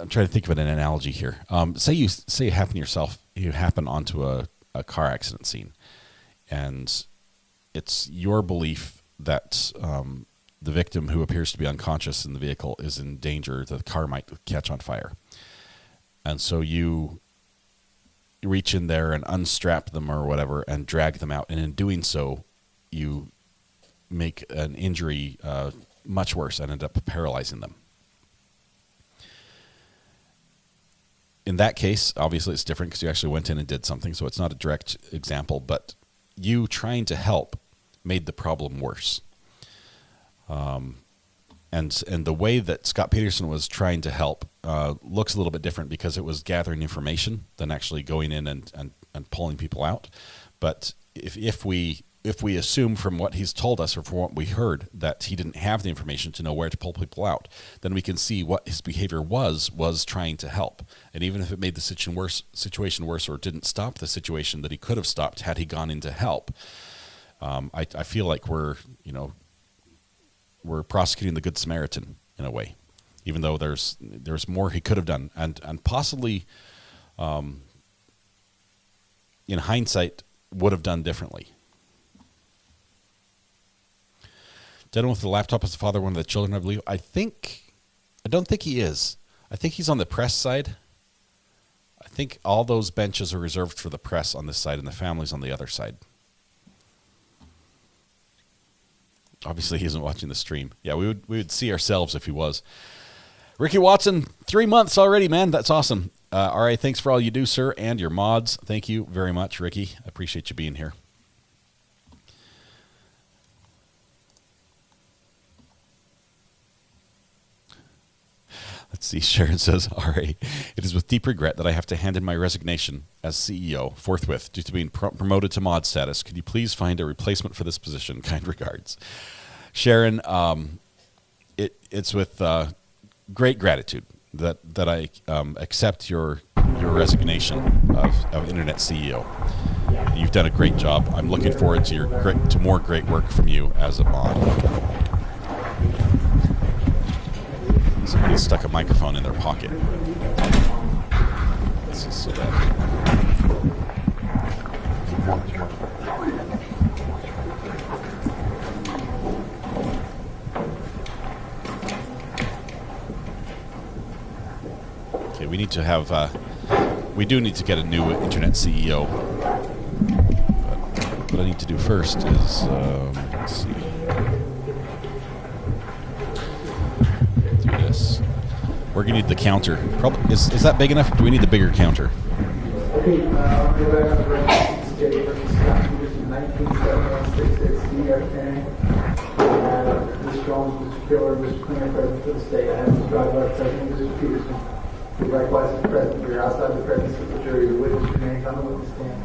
I'm trying to think of an analogy here. Say you happen onto a car accident scene, and it's your belief that the victim, who appears to be unconscious in the vehicle, is in danger, that the car might catch on fire. And so you reach in there and unstrap them or whatever and drag them out. And in doing so, you make an injury much worse and end up paralyzing them. In that case, obviously it's different because you actually went in and did something, so it's not a direct example, but you trying to help made the problem worse. And the way that Scot Peterson was trying to help looks a little bit different because it was gathering information than actually going in and pulling people out. But if we if we assume from what he's told us or from what we heard that he didn't have the information to know where to pull people out, then we can see what his behavior was trying to help. And even if it made the situation worse or didn't stop the situation that he could have stopped had he gone in to help, I feel like we're prosecuting the Good Samaritan in a way, even though there's more he could have done and possibly in hindsight would have done differently. Gentleman with the laptop is the father of one of the children, I believe. I don't think he is. I think he's on the press side. I think all those benches are reserved for the press on this side and the family's on the other side. Obviously, he isn't watching the stream. Yeah, we would see ourselves if he was. Ricky Watson, 3 months already, man. That's awesome. All right, thanks for all you do, sir, and your mods. Thank you very much, Ricky. I appreciate you being here. Let's see, Sharon says, all right, it is with deep regret that I have to hand in my resignation as CEO forthwith due to being promoted to mod status. Could you please find a replacement for this position? Kind regards. Sharon, it's with great gratitude that I accept your resignation of Internet CEO. You've done a great job. I'm looking forward to more great work from you as a mod. Somebody stuck a microphone in their pocket. This is so bad. Okay, we need to have. We do need to get a new Internet CEO. But what I need to do first is let's see. We're going to need the counter. Probably, is that big enough? Do we need the bigger counter? Okay, I'll go back on the record. Schedule for Scot Peterson, 197166 DFN. Mr. Jones, Mr. Killer, Mr. Cleaner, present for the state. I have Mr. Driver, present, Mr. Peterson. Who likewise is present. You're outside the presence of the jury. The witness remains on the witness stand.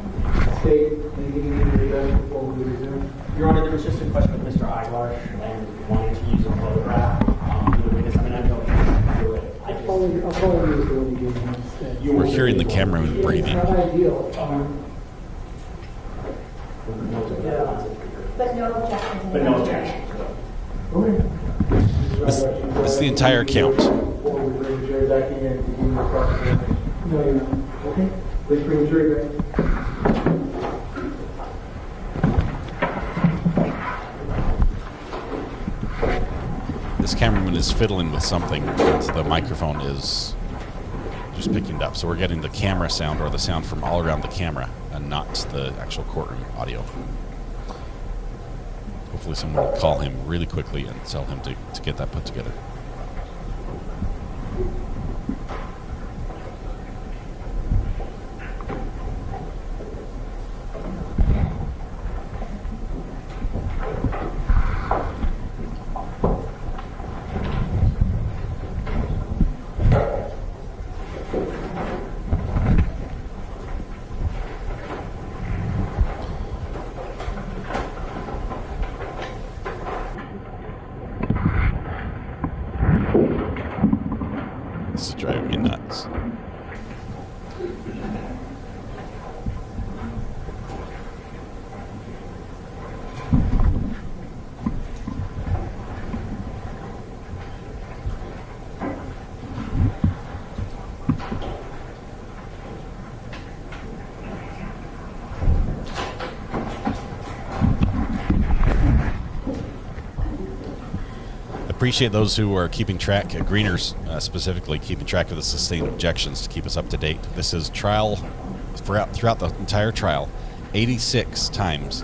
State, anything you need to address before we resume? Your Honor, there was just a question with Mr. Aguilar and wanting to use a photograph for the witness. I mean, I know do it. I'll call you the one you gave me. We're hearing the cameraman breathing. It's not ideal. But no objection. But no objection. Okay. This is the entire count. Before we bring the jury back in and begin the process. No, you're not. Okay. Please bring the jury back. This cameraman is fiddling with something, but the microphone is just picking it up. So we're getting the camera sound or the sound from all around the camera and not the actual courtroom audio. Hopefully someone will call him really quickly and tell him to get that put together. This is driving me nuts. Appreciate those who are keeping track, Greeners specifically, keeping track of the sustained objections to keep us up to date. This is trial, throughout the entire trial, 86 times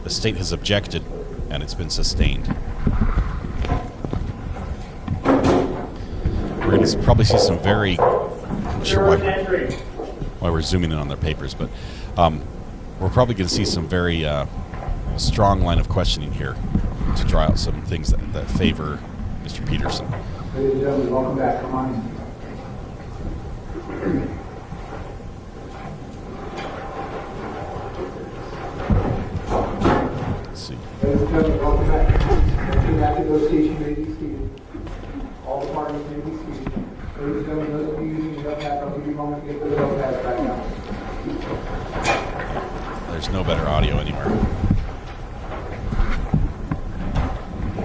the state has objected and it's been sustained. We're going to probably see some very, I'm sure why we're zooming in on their papers, but we're probably going to see some very strong line of questioning here to draw out some things that favor Mr. Peterson. Ladies and gentlemen, welcome back. Come on in. gentlemen, welcome back. After that negotiation may be seated. All the parties may be seated. Ladies and gentlemen, those of you using your notepad, I'll give you a moment to get the notepad back out. There's no better audio anywhere.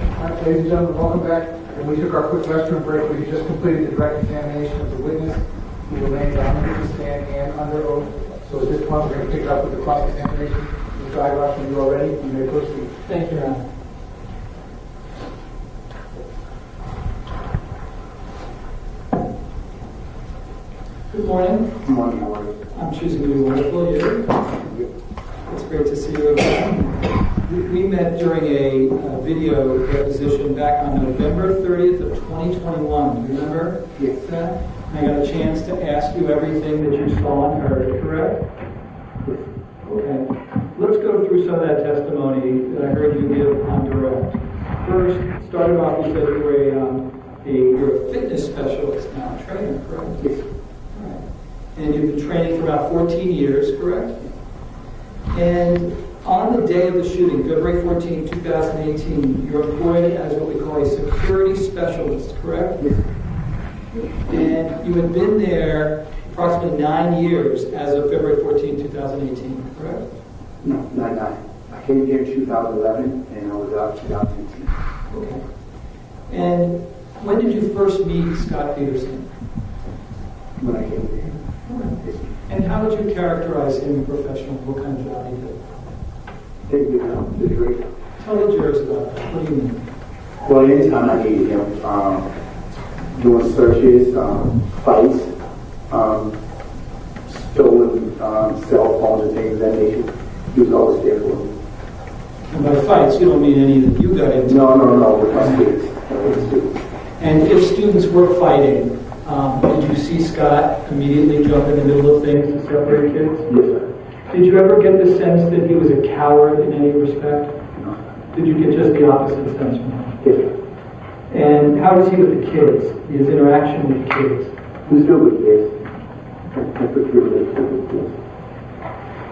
All right, ladies and gentlemen, welcome back. When we took our quick restroom break, we just completed the direct examination of the witness, who remains under the stand and under oath. So at this point, we're going to pick it up with the cross-examination. Mr. Eyewash, when you are ready, you may proceed. Thank you, Your Honor. Good morning. Good morning, how are you? I'm choosing to be wonderful. You? It's great to see you again. We met during a video deposition back on November 30th of 2021. Do you remember? Yes. That? I got a chance to ask you everything that you saw and heard, correct? Yes. Okay. Let's go through some of that testimony that I heard you give on direct. First, started off, you said you were you're a fitness specialist now, a trainer, correct? Yes. All right. And you've been training for about 14 years, correct? And on the day of the shooting, February 14, 2018, you're employed as what we call a security specialist, correct? Yes. And you had been there approximately 9 years as of February 14, 2018, correct? No, not 9. I came here in 2011 and I was out in 2018. Okay. And when did you first meet Scot Peterson? When I came here. Yes. And how would you characterize him professionally? What kind of job he did? Did great. Tell the jurors about that. What do you mean? Well, anytime I needed him, doing searches, fights, stolen cell phones and things of that nature, he was always there for me. And by fights, you don't mean any that you got into? No, with my students. And if students were fighting, did you see Scott immediately jump in the middle of things to separate kids? Yes, sir. Did you ever get the sense that he was a coward in any respect? No. Did you get just the opposite sense from him? Yes, sir. And how was he with the kids? His interaction with the kids? He was good with kids. That's what you really good with kids.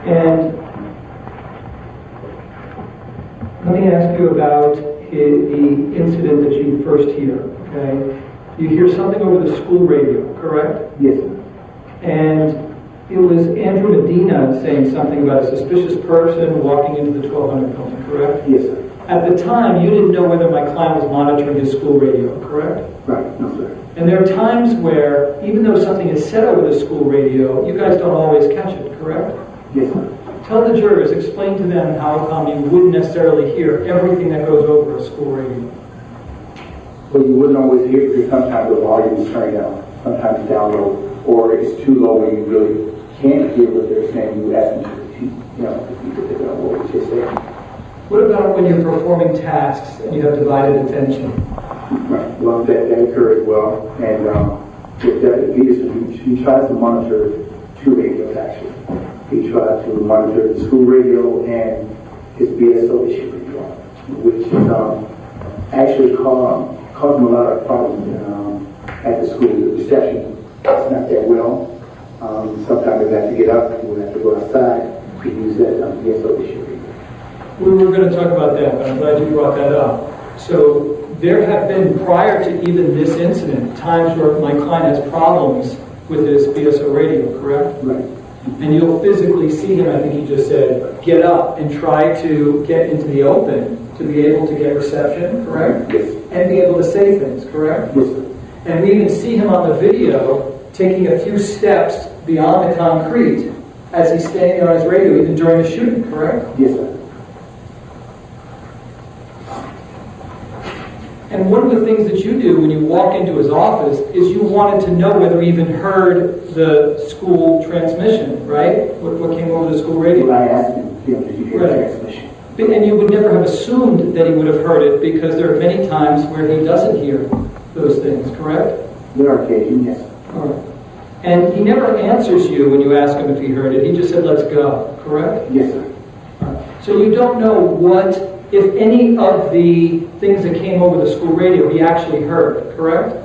And let me ask you about the incident that you first hear, okay? You hear something over the school radio, correct? Yes, sir. And it was Andrew Medina saying something about a suspicious person walking into the 1200 building, correct? Yes, sir. At the time, you didn't know whether my client was monitoring his school radio, correct? Right, no, sir. And there are times where, even though something is said over the school radio, you guys don't always catch it, correct? Yes, sir. Tell the jurors, explain to them how come you wouldn't necessarily hear everything that goes over a school radio. Well, you wouldn't always hear it because sometimes the volume is turned down, sometimes it's down low, or it's too low where you really can't hear what they're saying. You ask them to repeat, you know, if you could pick up what was just saying. What about when you're performing tasks and you have divided attention? Right. Well, that occurs as well. And with that, Peterson, he tries to monitor 2 radios actually. He tries to monitor the school radio and his BSO issue radio, which actually caused him a lot of problems at the school. The reception is not that well. Sometimes they have to get up, we have to go outside to use that BSO issue radio. We were going to talk about that, but I'm glad you brought that up. So there have been, prior to even this incident, times where my client has problems with his BSO radio, correct? Right. And you'll physically see him, I think he just said, get up and try to get into the open to be able to get reception, correct? Yes. And be able to say things, correct? Yes, sir. And we even see him on the video taking a few steps beyond the concrete as he's standing there on his radio, even during the shooting, correct? Yes, sir. And one of the things that you do when you walk into his office is you wanted to know whether he even heard the school transmission, right? What came over the school radio? Well, I asked him, did you hear the transmission? And you would never have assumed that he would have heard it because there are many times where he doesn't hear those things, correct? There are occasions, yes. All right. And he never answers you when you ask him if he heard it. He just said, let's go, correct? Yes, sir. All right. So you don't know what, if any of the things that came over the school radio he actually heard, correct?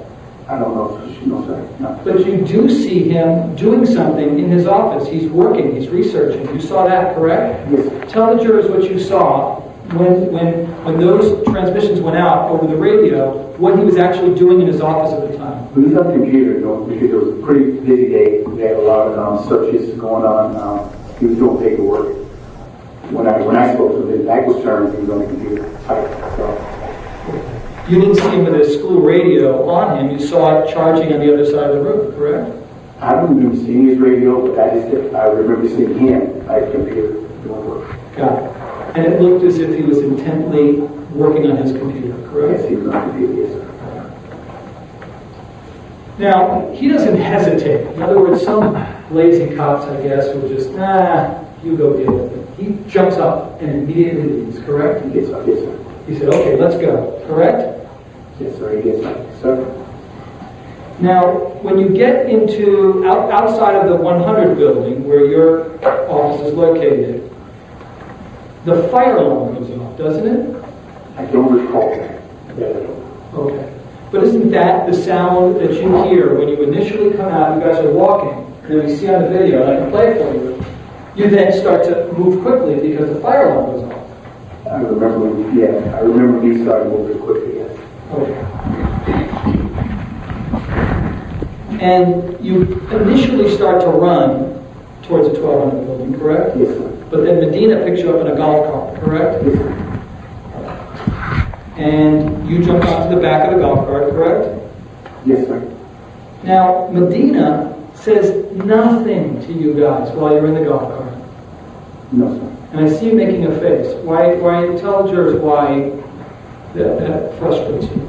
I don't know. No, sir. No. But you do see him doing something in his office. He's working. He's researching. You saw that, correct? Yes. Tell the jurors what you saw when when those transmissions went out over the radio, what he was actually doing in his office at the time. We was on the computer, because it was a pretty busy day. We had a lot of searches going on. He was doing paperwork. When I spoke to him, his back was turned. He was on the computer typing. So. You didn't see him with his school radio on him. You saw it charging on the other side of the room, correct? I don't remember seeing his radio, but I remember seeing him at the computer doing work. Got it. And it looked as if he was intently working on his computer, correct? Yes, he was on the computer, yes, sir. Now, he doesn't hesitate. In other words, some lazy cops, I guess, will just, you go deal with it. He jumps up and immediately leaves, correct? Yes, sir. Yes, sir. He said, okay, let's go, correct? Yes, sir. Yes, sir. Yes, sir. Now, when you get into outside of the 100 building where your office is located, the fire alarm goes off, doesn't it? I don't recall that. Okay. But isn't that the sound that you hear when you initially come out, you guys are walking, and then we see on the video, and I can play it for you, you then start to move quickly because the fire alarm goes off. I remember me starting moving quickly, yes. Okay. And you initially start to run towards the 1200 building, correct? Yes, sir. But then Medina picks you up in a golf cart, correct? Yes, sir. And you jump onto the back of the golf cart, correct? Yes, sir. Now, Medina says nothing to you guys while you're in the golf cart. No, sir. And I see you making a face. Why tell the jurors why that frustrates you?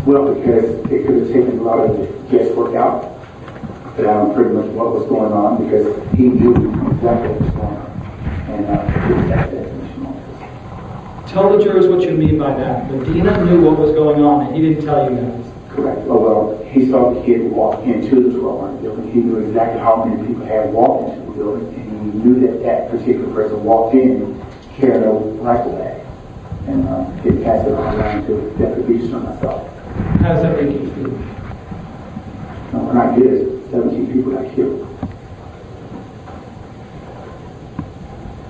Well, because it could have taken a lot of the guesswork out, pretty much what was going on, because he knew exactly what was going on. And that's the definition of it. Tell the jurors what you mean by that. Medina knew what was going on, and he didn't tell you guys. Correct. Oh, well, he saw the kid walk into the 1200 building. He knew exactly how many people had walked into the building, and he knew that that particular person walked in carrying a rifle bag. And he passed it on around to Deputy Peterson and myself. How does that make you feel? When I did it, 17 people got killed.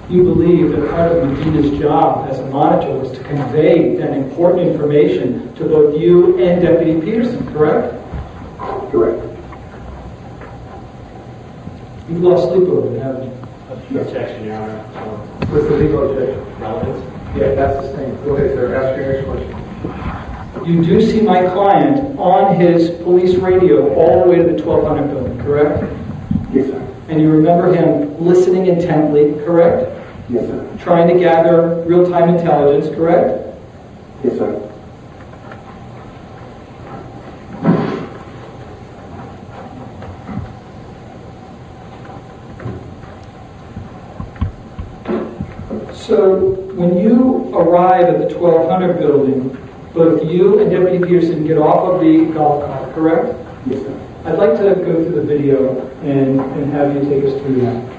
You believe that part of Medina's job as a monitor was to convey that important information to both you and Deputy Peterson, correct? Correct. You've lost sleep over it, haven't you? Objection, Your Honor. What's the legal objection? Relevance? Yeah, that's the same. Go ahead, sir. Ask your next question. You do see my client on his police radio all the way to the 1200 building, correct? Yes, sir. And you remember him listening intently, correct? Yes, sir. Trying to gather real-time intelligence, correct? Yes, sir. So when you arrive at the 1200 building, both you and Deputy Peterson get off of the golf cart, correct? Yes, sir. I'd like to go through the video and have you take us through that.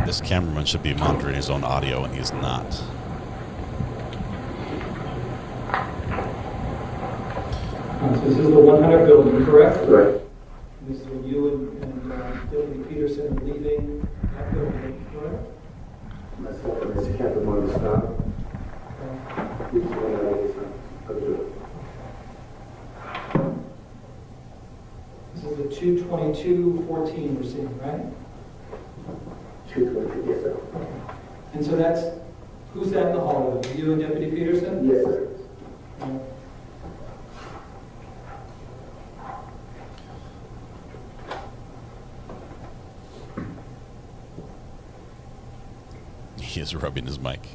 This cameraman should be monitoring his own audio, and he's not. So this is the 100 building, correct? Right. This is when you and Deputy Peterson are leaving that building, correct? Myself and Mr. Captain wanted to stop. This is the 22214 we're seeing, right? 222, yes, sir. And so that's, who's that in the hallway? You and Deputy Peterson? Yes, sir. He is rubbing his mic.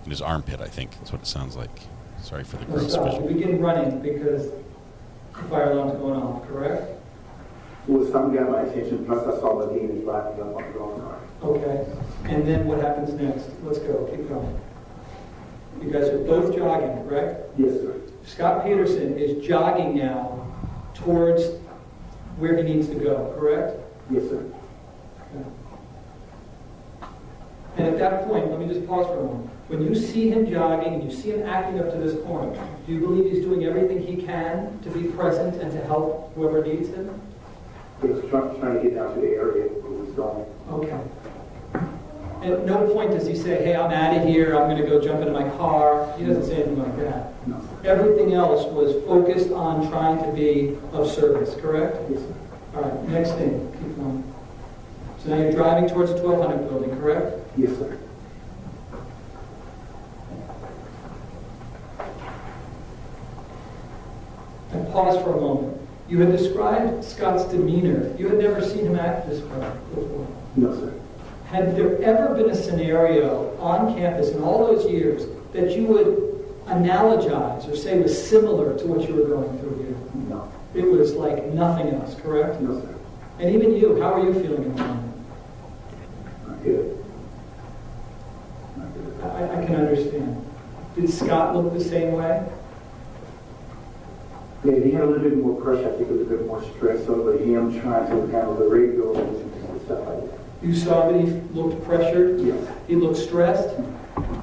In his armpit, I think. That's what it sounds like. Sorry for the gross visual. We begin running because the fire alarm's going off, correct? Well, something got my attention, plus I saw Medina driving up on the golf cart. Okay. And then what happens next? Let's go. Keep going. You guys are both jogging, correct? Yes, sir. Scot Peterson is jogging now towards where he needs to go, correct? Yes, sir. Okay. And at that point, let me just pause for a moment. When you see him jogging and you see him acting up to this point, do you believe he's doing everything he can to be present and to help whoever needs him? He was trying to get down to the area where he was going. Okay. At no point does he say, hey, I'm out of here, I'm going to go jump into my car. He doesn't say anything like that. No. Everything else was focused on trying to be of service, correct? Yes, sir. All right, next thing. Keep going. So now you're driving towards the 1200 building, correct? Yes, sir. And pause for a moment. You had described Scott's demeanor. You had never seen him act this way before. No, sir. Had there ever been a scenario on campus in all those years that you would analogize or say was similar to what you were going through here? No. It was like nothing else, correct? No, sir. And even you, how are you feeling at the moment? Not good. I can understand. Did Scott look the same way? Yeah, he had a little bit more pressure. I think it was a bit more stress over him trying to handle the radio and stuff like that. You saw that he looked pressured? Yes. He looked stressed?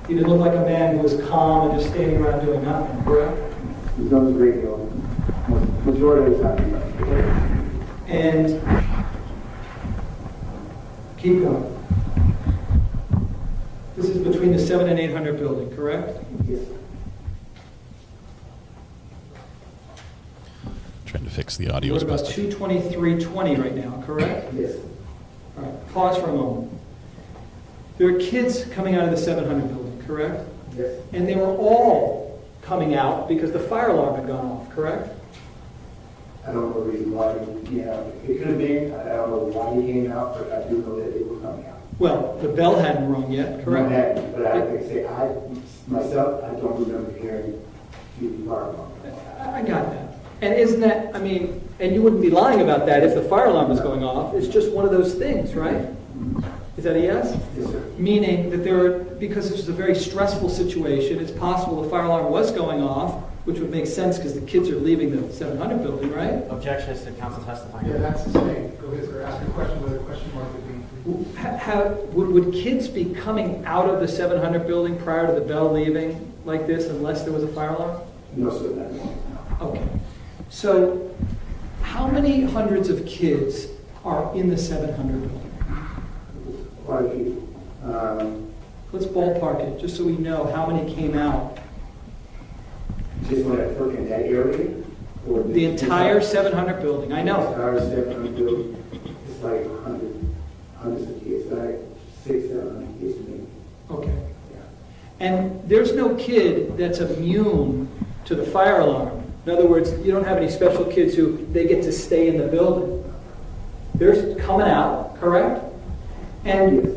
He didn't look like a man who was calm and just standing around doing nothing, correct? He was on his radio majority of the time. And keep going. This is between the 7 and 800 building, correct? Yes. Trying to fix the audio We're as about best I can. 223.20 right now, correct? Yes. All right, pause for a moment. There are kids coming out of the 700 building, correct? Yes. And they were all coming out because the fire alarm had gone off, correct? I don't know the reason why he came out. It could have been, I don't know why he came out, but I do know that they were coming out. Well, the bell hadn't rung yet, correct? No, it hadn't, but I like to say, myself, I don't remember hearing the fire alarm. I got that. And isn't that, I mean, and you wouldn't be lying about that if the fire alarm was going off. It's just one of those things, right? Is that a yes? Yes, sir. Meaning that because this was a very stressful situation, it's possible the fire alarm was going off, which would make sense because the kids are leaving the 700 building, right? Objection is to counsel testifying. Yeah, that's the same. Go ahead, sir. Ask a question with a question mark at the Would kids be coming out of the 700 building prior to the bell leaving like this unless there was a fire alarm? No, sir, not. Okay. So how many hundreds of kids are in the 700 building? Quite a few. Let's ballpark it, just so we know how many came out. Just when I work in that area? Or The entire 700 building, I know. The entire 700 building, it's like hundreds of kids, like 600-700 kids maybe. Okay. And there's no kid that's immune to the fire alarm. In other words, you don't have any special kids who they get to stay in the building. They're coming out, correct? And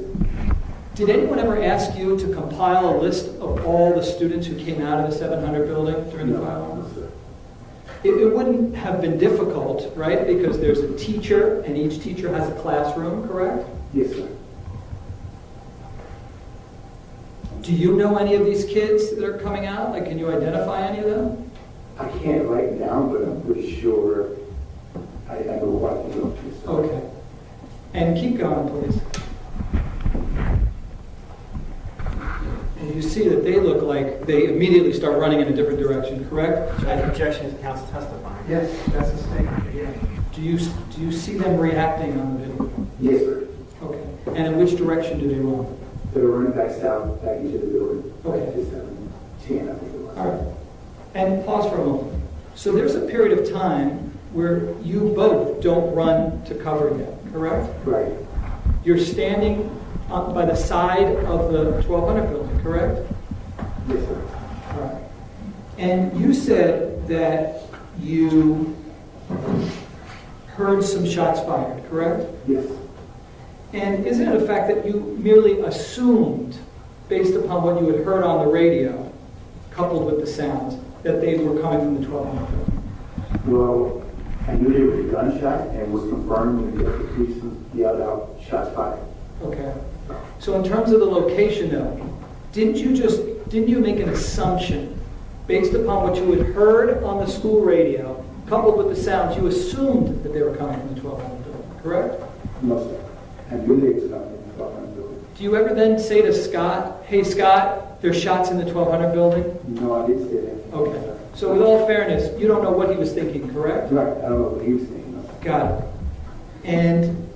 did anyone ever ask you to compile a list of all the students who came out of the 700 building during the fire alarm? No, sir. It wouldn't have been difficult, right? Because there's a teacher, and each teacher has a classroom, correct? Yes, sir. Do you know any of these kids that are coming out? Like, can you identify any of them? I can't write it down, but I'm pretty sure I know what I'm going to. Okay. And keep going, please. And you see that they look like they immediately start running in a different direction, correct? Objection is to counsel testifying. Yes, that's the statement. Yeah. Do you see them reacting on the video? Yes, sir. Okay. And in which direction do they run? They're running back south, back into the building. Okay. Just 10, I think it was. All right. And pause for a moment. So there's a period of time where you both don't run to cover yet, correct? Right. You're standing by the side of the 1200 building, correct? Yes, sir. All right. And you said that you heard some shots fired, correct? Yes. And isn't it a fact that you merely assumed, based upon what you had heard on the radio, coupled with the sounds, that they were coming from the 1200 building? Well, I knew there was a gunshot and was confirmed when the police yelled out, shots fired. Okay. So in terms of the location, though, didn't you make an assumption based upon what you had heard on the school radio, coupled with the sounds? You assumed that they were coming from the 1200 building, correct? No, sir. I knew they was coming from the 1200 building. Do you ever then say to Scott, hey, Scott, there's shots in the 1200 building? No, I didn't say that. Okay. So with all fairness, you don't know what he was thinking, correct? Right. I don't know what he was thinking. Got it. And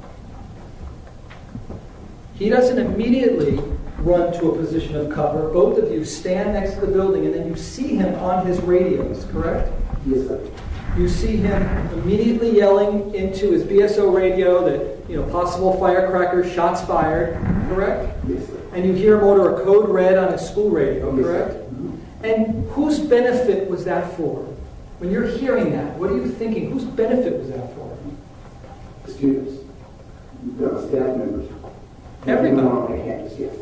he doesn't immediately run to a position of cover. Both of you stand next to the building, and then you see him on his radios, correct? Yes, sir. You see him immediately yelling into his BSO radio that, possible firecrackers, shots fired, correct? Yes, sir. And you hear him order a code red on his school radio, Yes, correct? sir. Mm-hmm. And whose benefit was that for? When you're hearing that, what are you thinking? Whose benefit was that for? The students, the staff members. Everybody. On the campus, yes.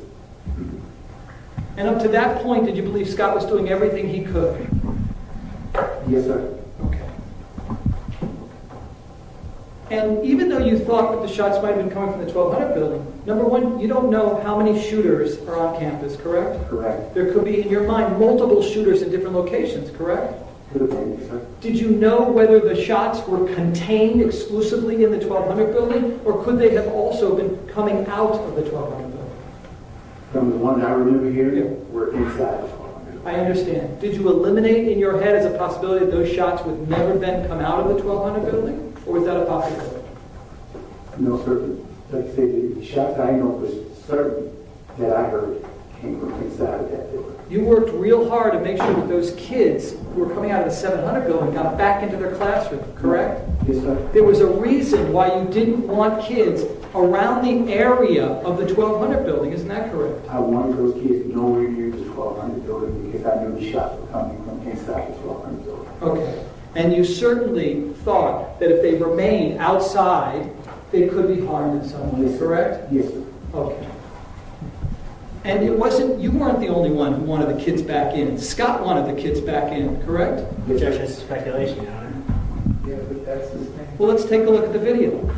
And up to that point, did you believe Scott was doing everything he could? Yes, sir. Okay. And even though you thought that the shots might have been coming from the 1200 building, number one, you don't know how many shooters are on campus, correct? Correct. There could be, in your mind, multiple shooters in different locations, correct? Could have been, yes, sir. Did you know whether the shots were contained exclusively in the 1200 building, or could they have also been coming out of the 1200 building? From the ones I remember hearing, were inside the 1200. I understand. Did you eliminate in your head as a possibility that those shots would never then come out of the 1200 building? Or was that a possibility? No, sir. Like I said, the shots I know was certain that I heard came from inside of that building. You worked real hard to make sure that those kids who were coming out of the 700 building got back into their classroom, correct? Yes, sir. There was a reason why you didn't want kids around the area of the 1200 building, isn't that correct? I wanted those kids nowhere near the 1200 building because I knew the shots were coming from inside the 1200 building. Okay. And you certainly thought that if they remained outside, they could be harmed in some way, correct? Yes, sir. Okay. And you weren't the only one who wanted the kids back in. Scott wanted the kids back in, correct? Objection to speculation, Your Honor. Yeah, but that's his thing. Well, let's take a look at the video.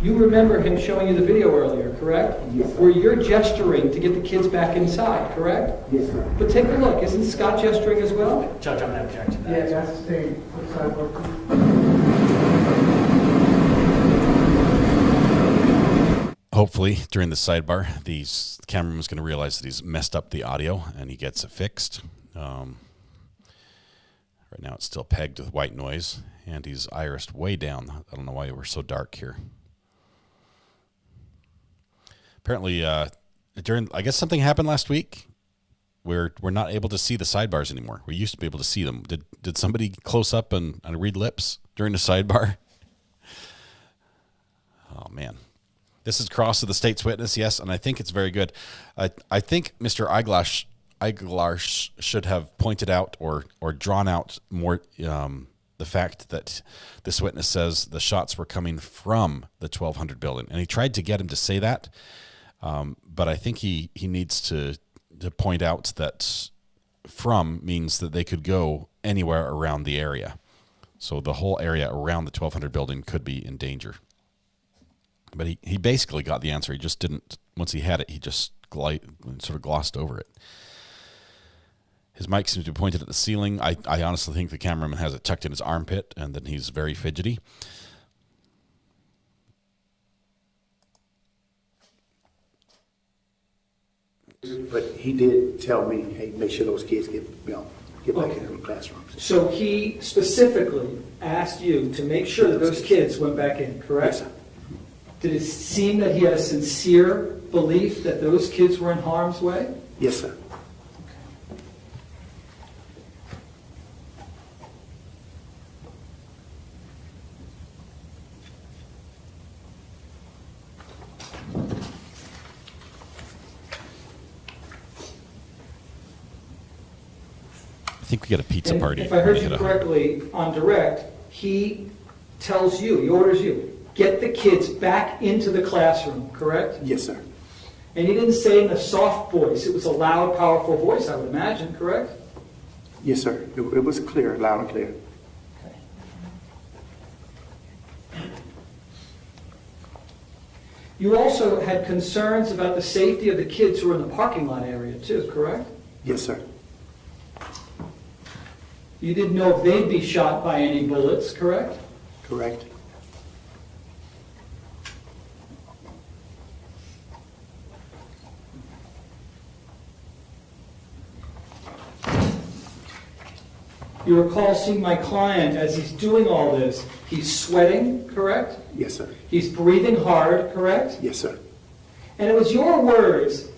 You remember him showing you the video earlier, correct? Yes, sir. Where you're gesturing to get the kids back inside, correct? Yes, sir. But take a look. Isn't Scott gesturing as well? Judge, I'm going to object to that. Yeah, that's the thing. Hopefully, during the sidebar, the cameraman's going to realize that he's messed up the audio and he gets it fixed. Right now, it's still pegged with white noise, and he's irised way down. I don't know why we're so dark here. Apparently, I guess something happened last week where we're not able to see the sidebars anymore. We used to be able to see them. Did somebody close up and read lips during the sidebar? Oh, man. This is Cross of the State's Witness, yes, and I think it's very good. I think Mr. Eiglarsh should have pointed out or drawn out more the fact that this witness says the shots were coming from the 1200 building, and he tried to get him to say that, but I think he needs to point out that from means that they could go anywhere around the area, so the whole area around the 1200 building could be in danger. But he basically got the answer. He just didn't, once he had it, he just sort of glossed over it. His mic seems to be pointed at the ceiling. I honestly think the cameraman has it tucked in his armpit, and then he's very fidgety. But he did tell me, hey, make sure those kids get back in their classrooms. So he specifically asked you to make sure that those kids went back in, correct? Yes, sir. Did it seem that he had a sincere belief that those kids were in harm's way? Yes, sir. I think we got a pizza party. If I heard you correctly, on direct, he tells you, he orders you, get the kids back into the classroom, correct? Yes, sir. And he didn't say in a soft voice. It was a loud, powerful voice, I would imagine, correct? Yes, sir. It was clear, loud and clear. You also had concerns about the safety of the kids who were in the parking lot area, too, correct? Yes, sir. You didn't know if they'd be shot by any bullets, correct? Correct. You recall seeing my client as he's doing all this. He's sweating, correct? Yes, sir. He's breathing hard, correct? Yes, sir. And it was your words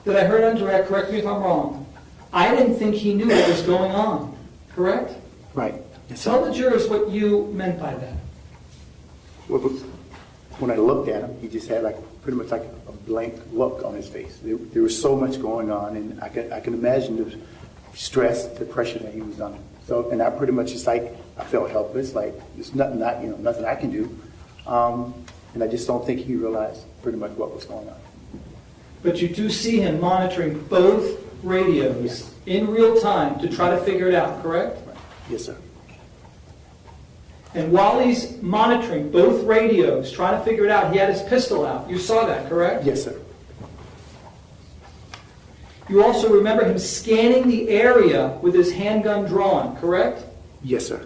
that I heard on direct, correct me if I'm wrong. I didn't think he knew what was going on, correct? Right. Yes, Tell the jurors what you meant by that. Well, when I looked at him, he just had like pretty much like a blank look on his face. There was so much going on, and I can imagine the stress, the pressure that he was under. So, and I pretty much just like I felt helpless, like there's nothing I can do, and I just don't think he realized pretty much what was going on. But you do see him monitoring both radios in real time to try to figure it out, correct? Right. Yes, sir. And while he's monitoring both radios, trying to figure it out, he had his pistol out. You saw that, correct? Yes, sir. You also remember him scanning the area with his handgun drawn, correct? Yes, sir.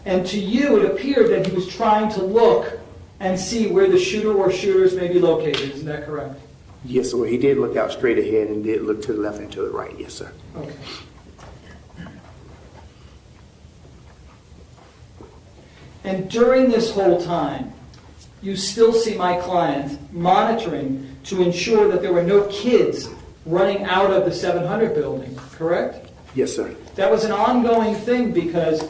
And to you, it appeared that he was trying to look and see where the shooter or shooters may be located. Isn't that correct? Yes, sir. He did look out straight ahead and did look to the left and to the right. Yes, sir. Okay. And during this whole time, you still see my client monitoring to ensure that there were no kids running out of the 700 building, correct? Yes, sir. That was an ongoing thing because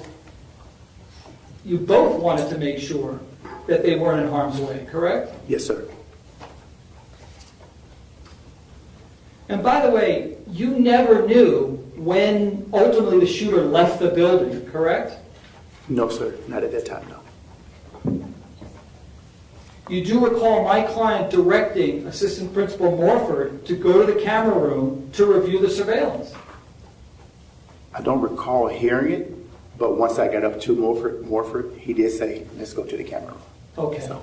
you both wanted to make sure that they weren't in harm's way, correct? Yes, sir. And by the way, you never knew when ultimately the shooter left the building, correct? No, sir. Not at that time, no. You do recall my client directing Assistant Principal Morford to go to the camera room to review the surveillance. I don't recall hearing it, but once I got up to Morford, he did say, let's go to the camera room. Okay. So.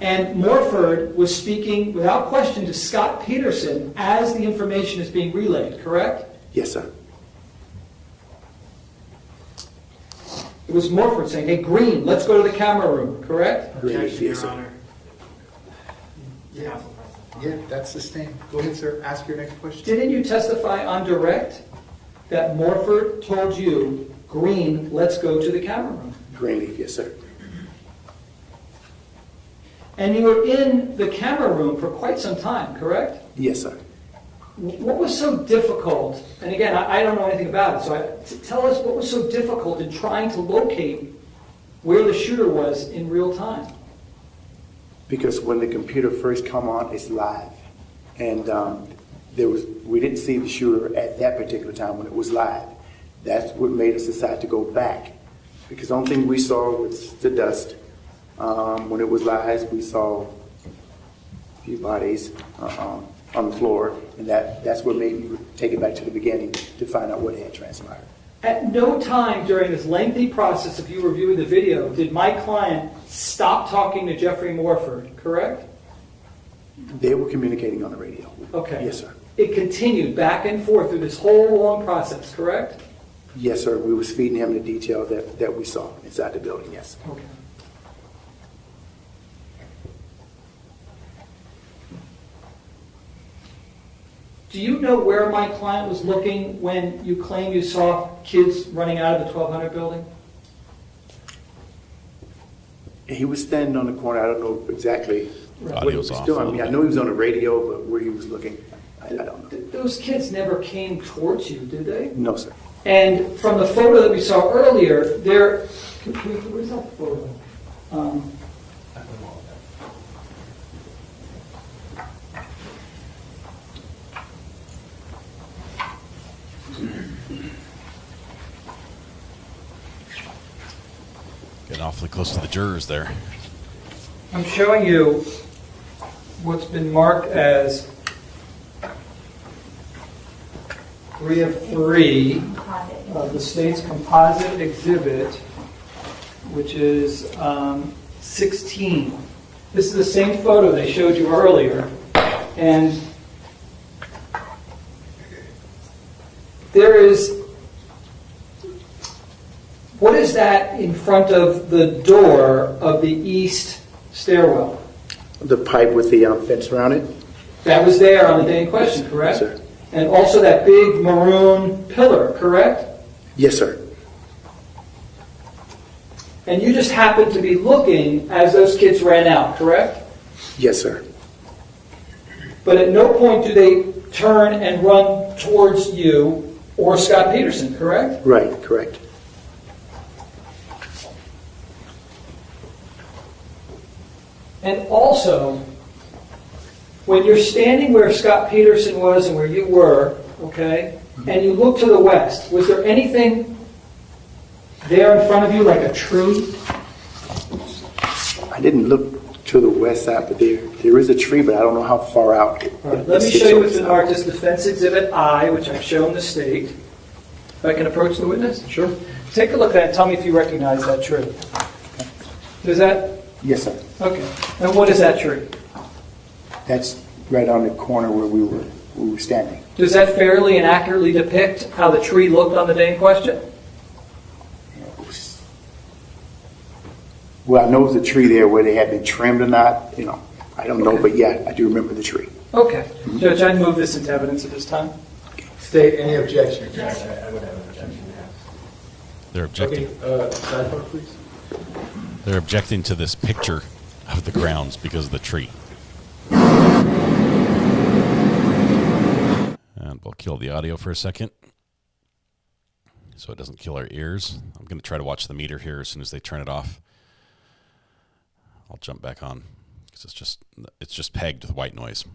And Morford was speaking without question to Scot Peterson as the information is being relayed, correct? Yes, sir. It was Morford saying, hey, Green, let's go to the camera room, correct? Green, Objection, yes, Your sir. Honor. Yeah, that's sustained. Go ahead, sir. Ask your next question. Didn't you testify on direct that Morford told you, Green, let's go to the camera room? Greenleaf, yes, sir. And you were in the camera room for quite some time, correct? Yes, sir. What was so difficult, and again, I don't know anything about it, so tell us what was so difficult in trying to locate where the shooter was in real time? Because when the computer first come on, it's live. And we didn't see the shooter at that particular time when it was live. That's what made us decide to go back. Because the only thing we saw was the dust. When it was live, we saw a few bodies on the floor, and that's what made me take it back to the beginning to find out what had transpired. At no time during this lengthy process of you reviewing the video did my client stop talking to Jeffrey Morford, correct? They were communicating on the radio. Okay. Yes, sir. It continued back and forth through this whole long process, correct? Yes, sir. We was feeding him the detail that we saw inside the building, yes. Okay. Do you know where my client was looking when you claim you saw kids running out of the 1200 building? He was standing on the corner. I don't know exactly what he was off doing. I mean, I know he was on the radio, but where he was looking, I don't know. Those kids never came towards you, did they? No, sir. And from the photo that we saw earlier, where's that photo? Getting awfully close to the jurors there. I'm showing you what's been marked as 3 of 3 of the state's composite exhibit, which is 16. This is the same photo they showed you earlier, and there is, what is that in front of the door of the east stairwell? The pipe with the fence around it? That was there on the day in question, correct? Yes, sir. and also that big maroon pillar, correct? Yes, sir. And you just happened to be looking as those kids ran out, correct? Yes, sir. But at no point do they turn and run towards you or Scot Peterson, correct? Right, correct. And also, when you're standing where Scot Peterson was and where you were, okay, and you look to the west, was there anything there in front of you like a tree? I didn't look to the west side, but there is a tree, but I don't know how far out. All right, let me show you what's been marked as Defense Exhibit I, which I've shown the state. If I can approach the witness? Sure. Take a look at it and tell me if you recognize that tree. Does that? Yes, sir. Okay. And what is that tree? That's right on the corner where we were standing. Does that fairly and accurately depict how the tree looked on the day in question? Well, I know it was a tree there, where they had been trimmed or not. I don't know, but yeah, I do remember the tree. Okay. Judge, I'd move this into evidence at this time. State, any objection? I would have an objection, yes. They're objecting. Okay, sidebar, please. They're objecting to this picture of the grounds because of the tree. And we'll kill the audio for a second so it doesn't kill our ears. I'm going to try to watch the meter here as soon as they turn it off. I'll jump back on because it's just pegged with white noise.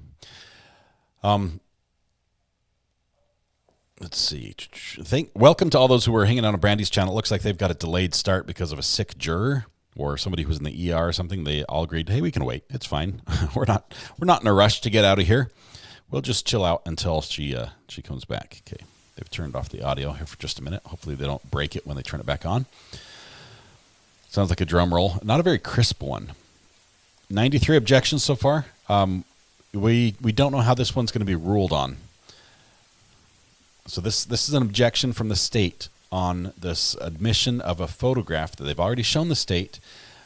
Let's see. Welcome to all those who are hanging out on Brandy's channel. It looks like they've got a delayed start because of a sick juror or somebody who's in the ER or something. They all agreed, hey, we can wait. It's fine. We're not in a rush to get out of here. We'll just chill out until she comes back. Okay. They've turned off the audio here for just a minute. Hopefully they don't break it when they turn it back on. Sounds like a drum roll. Not a very crisp one. 93 objections so far. We don't know how this one's going to be ruled on. So this is an objection from the state on this admission of a photograph that they've already shown the state.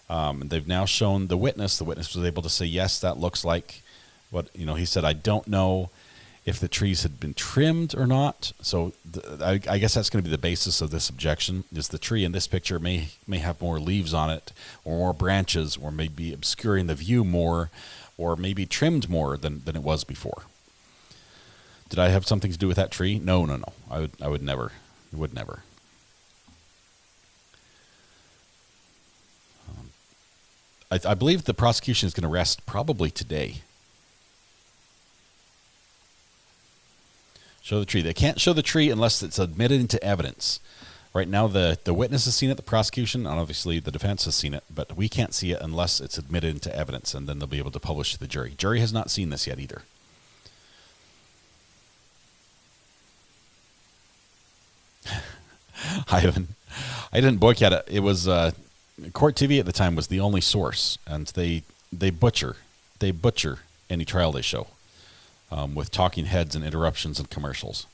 They've now shown the witness. The witness was able to say, yes, that looks like what, he said, I don't know if the trees had been trimmed or not. So I guess that's going to be the basis of this objection, is the tree in this picture may have more leaves on it or more branches or maybe obscuring the view more or maybe trimmed more than it was before. Did I have something to do with that tree? No. I would never. Would never. I believe the prosecution is going to rest probably today. Show the tree. They can't show the tree unless it's admitted into evidence. Right now, the witness has seen it, the prosecution, and obviously the defense has seen it, but we can't see it unless it's admitted into evidence, and then they'll be able to publish to the jury. Jury has not seen this yet either. I didn't boycott it. It was Court TV at the time was the only source, and they butcher any trial they show with talking heads and interruptions and commercials.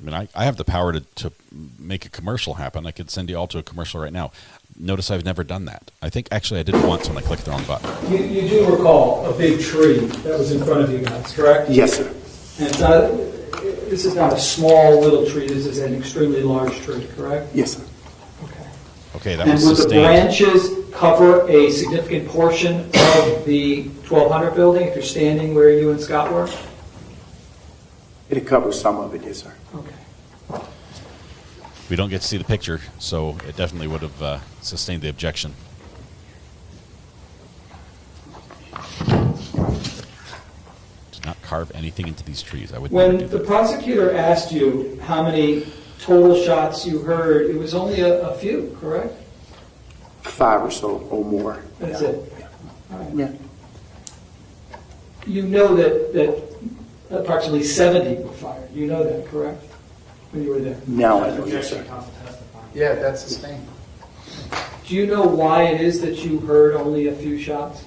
I mean, I have the power to make a commercial happen. I could send you all to a commercial right now. Notice I've never done that. I think actually I did it once when I clicked the wrong button. You do recall a big tree that was in front of you guys, correct? Yes, sir. And this is not a small little tree. This is an extremely large tree, correct? Yes, sir. Okay, that and was would sustained. The branches cover a significant portion of the 1200 building if you're standing where you and Scott were? It covers some of it, yes, sir. Okay. We don't get to see the picture, so it definitely would have sustained the objection. Did not carve anything into these trees. I would. When the prosecutor asked you how many total shots you heard, it was only a few, correct? 5 or so or more. That's it. Yeah. All right. Yeah. You know that approximately 70 were fired. You know that, correct? When you were there. Now I know, yes, sir. Yeah, that's sustained. Do you know why it is that you heard only a few shots?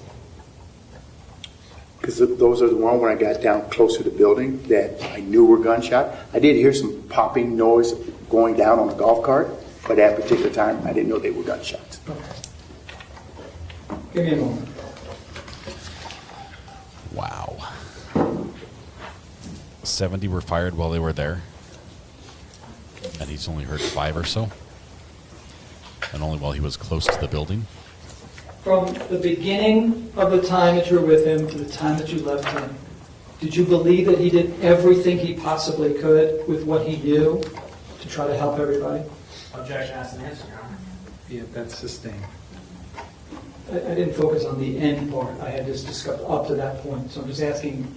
Because those are the ones when I got down close to the building that I knew were gunshot. I did hear some popping noise going down on a golf cart, but at that particular time, I didn't know they were gunshots. Okay. Give me a moment. Wow. 70 were fired while they were there, and he's only heard 5 or so, and only while he was close to the building. From the beginning of the time that you were with him to the time that you left him, did you believe that he did everything he possibly could with what he knew to try to help everybody? Objection, asked and answered, Your Honor. Yeah, that's sustained. I didn't focus on the end part. I had just discussed up to that point. So I'm just asking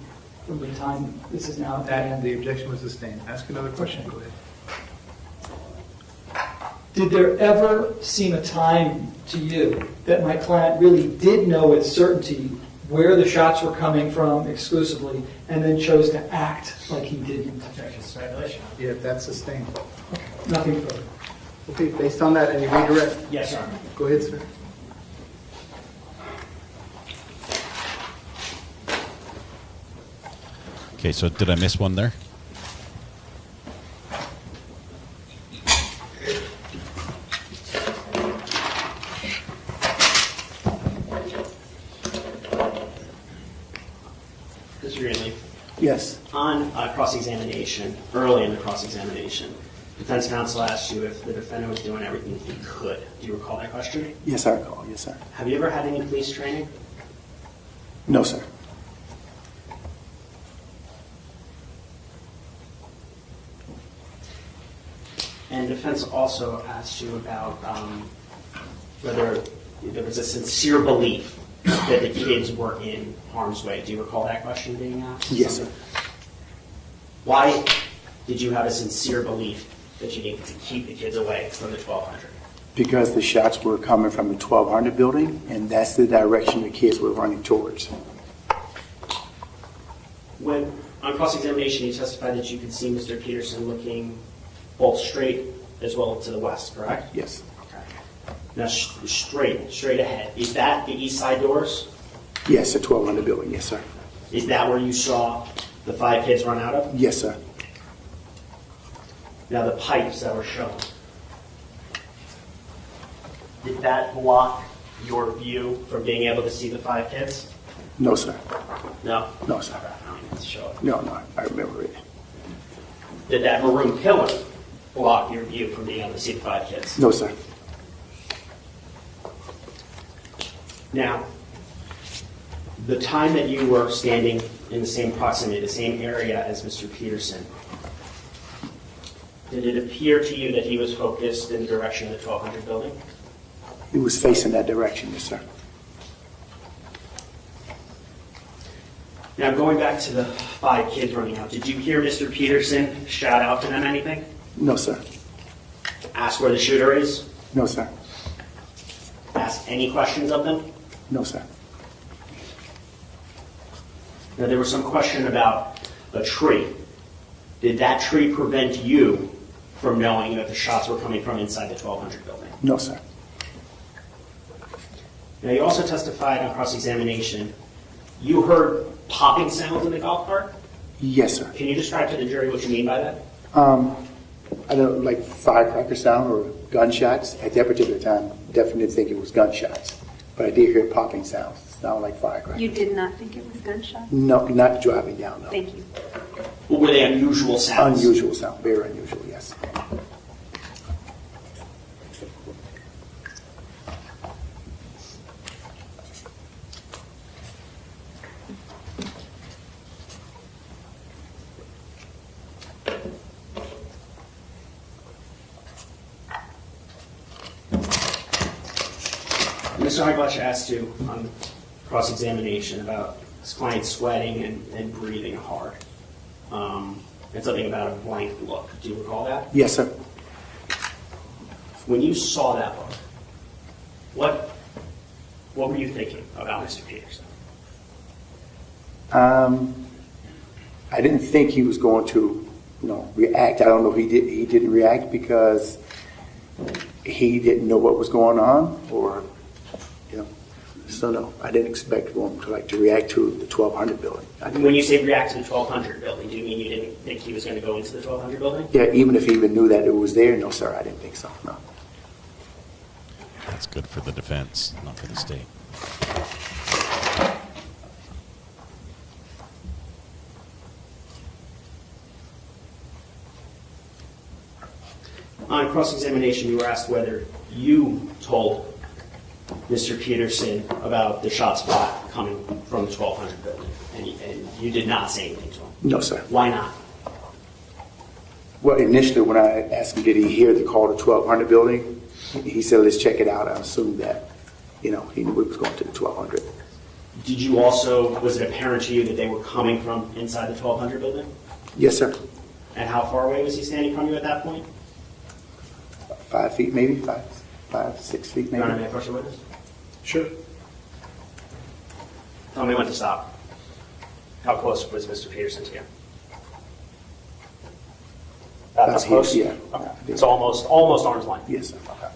from the time this is now at the end. The objection was sustained. Ask another question. Go ahead. Did there ever seem a time to you that my client really did know with certainty where the shots were coming from exclusively and then chose to act like he didn't? Objection, speculation. Yeah, that's sustained. Nothing further. Okay, based on that, any redirect? Yes, sir. Go ahead, sir. Okay, so did I miss one there? Mr. Greenlee. Yes. On cross-examination, early in the cross-examination, defense counsel asked you if the defendant was doing everything he could. Do you recall that question? Yes, I recall. Yes, sir. Have you ever had any police training? No, sir. And defense also asked you about whether there was a sincere belief that the kids were in harm's way. Do you recall that question being asked? Yes, sir. Why did you have a sincere belief that you needed to keep the kids away from the 1200? Because the shots were coming from the 1200 building, and that's the direction the kids were running towards. When on cross-examination you testified that you could see Mr. Peterson looking both straight as well to the west, correct? Yes. Okay. Now straight ahead. Is that the east side doors? Yes, the 1200 building. Yes, sir. Is that where you saw the 5 kids run out of? Yes, sir. Now the pipes that were shown, did that block your view from being able to see the 5 kids? No, sir. No? No, sir. I don't need to show it. No, I remember it. Did that maroon pillar block your view from being able to see the 5 kids? No, sir. Now, the time that you were standing in the same proximity, the same area as Mr. Peterson, did it appear to you that he was focused in the direction of the 1200 building? He was facing that direction, yes, sir. Now, going back to the 5 kids running out, did you hear Mr. Peterson shout out to them anything? No, sir. Ask where the shooter is? No, sir. Ask any questions of them? No, sir. Now, there was some question about a tree. Did that tree prevent you from knowing that the shots were coming from inside the 1200 building? No, sir. Now, you also testified on cross-examination. You heard popping sounds in the golf cart? Yes, sir. Can you describe to the jury what you mean by that? I don't like firecracker sound or gunshots. At that particular time, definitely didn't think it was gunshots. But I did hear popping sounds. It sounded like firecrackers. You did not think it was gunshots? No, not driving down, no. Thank you. Well, were they unusual sounds? Unusual sound, very unusual, yes. Mr. Highlash asked you on cross-examination about his client sweating and breathing hard. And something about a blank look. Do you recall that? Yes, sir. When you saw that look, what were you thinking about Mr. Peterson? I didn't think he was going to, react. I don't know if he didn't react because he didn't know what was going on, or so no, I didn't expect him to react to the 1200 building. When you say react to the 1200 building, do you mean you didn't think he was going to go into the 1200 building? Yeah, even if he even knew that it was there, no, sir, I didn't think so. No. That's good for the defense, not for the state. on cross-examination, you were asked whether you told Mr. Peterson about the shot spot coming from the 1200 building, and you did not say anything to him. No, sir. Why not? Well, initially when I asked him, did he hear the call to 1200 building? He said, let's check it out. I assumed that, he knew it was going to the 1200. Did you also, was it apparent to you that they were coming from inside the 1200 building? Yes, sir. And how far away was he standing from you at that point? 5 feet, maybe 5, 6 feet, maybe. You want to approach the witness? Sure. Tell me when to stop. How close was Mr. Peterson to you? About this close? Yeah. Okay. It's almost arm's length. Yes, sir. Okay.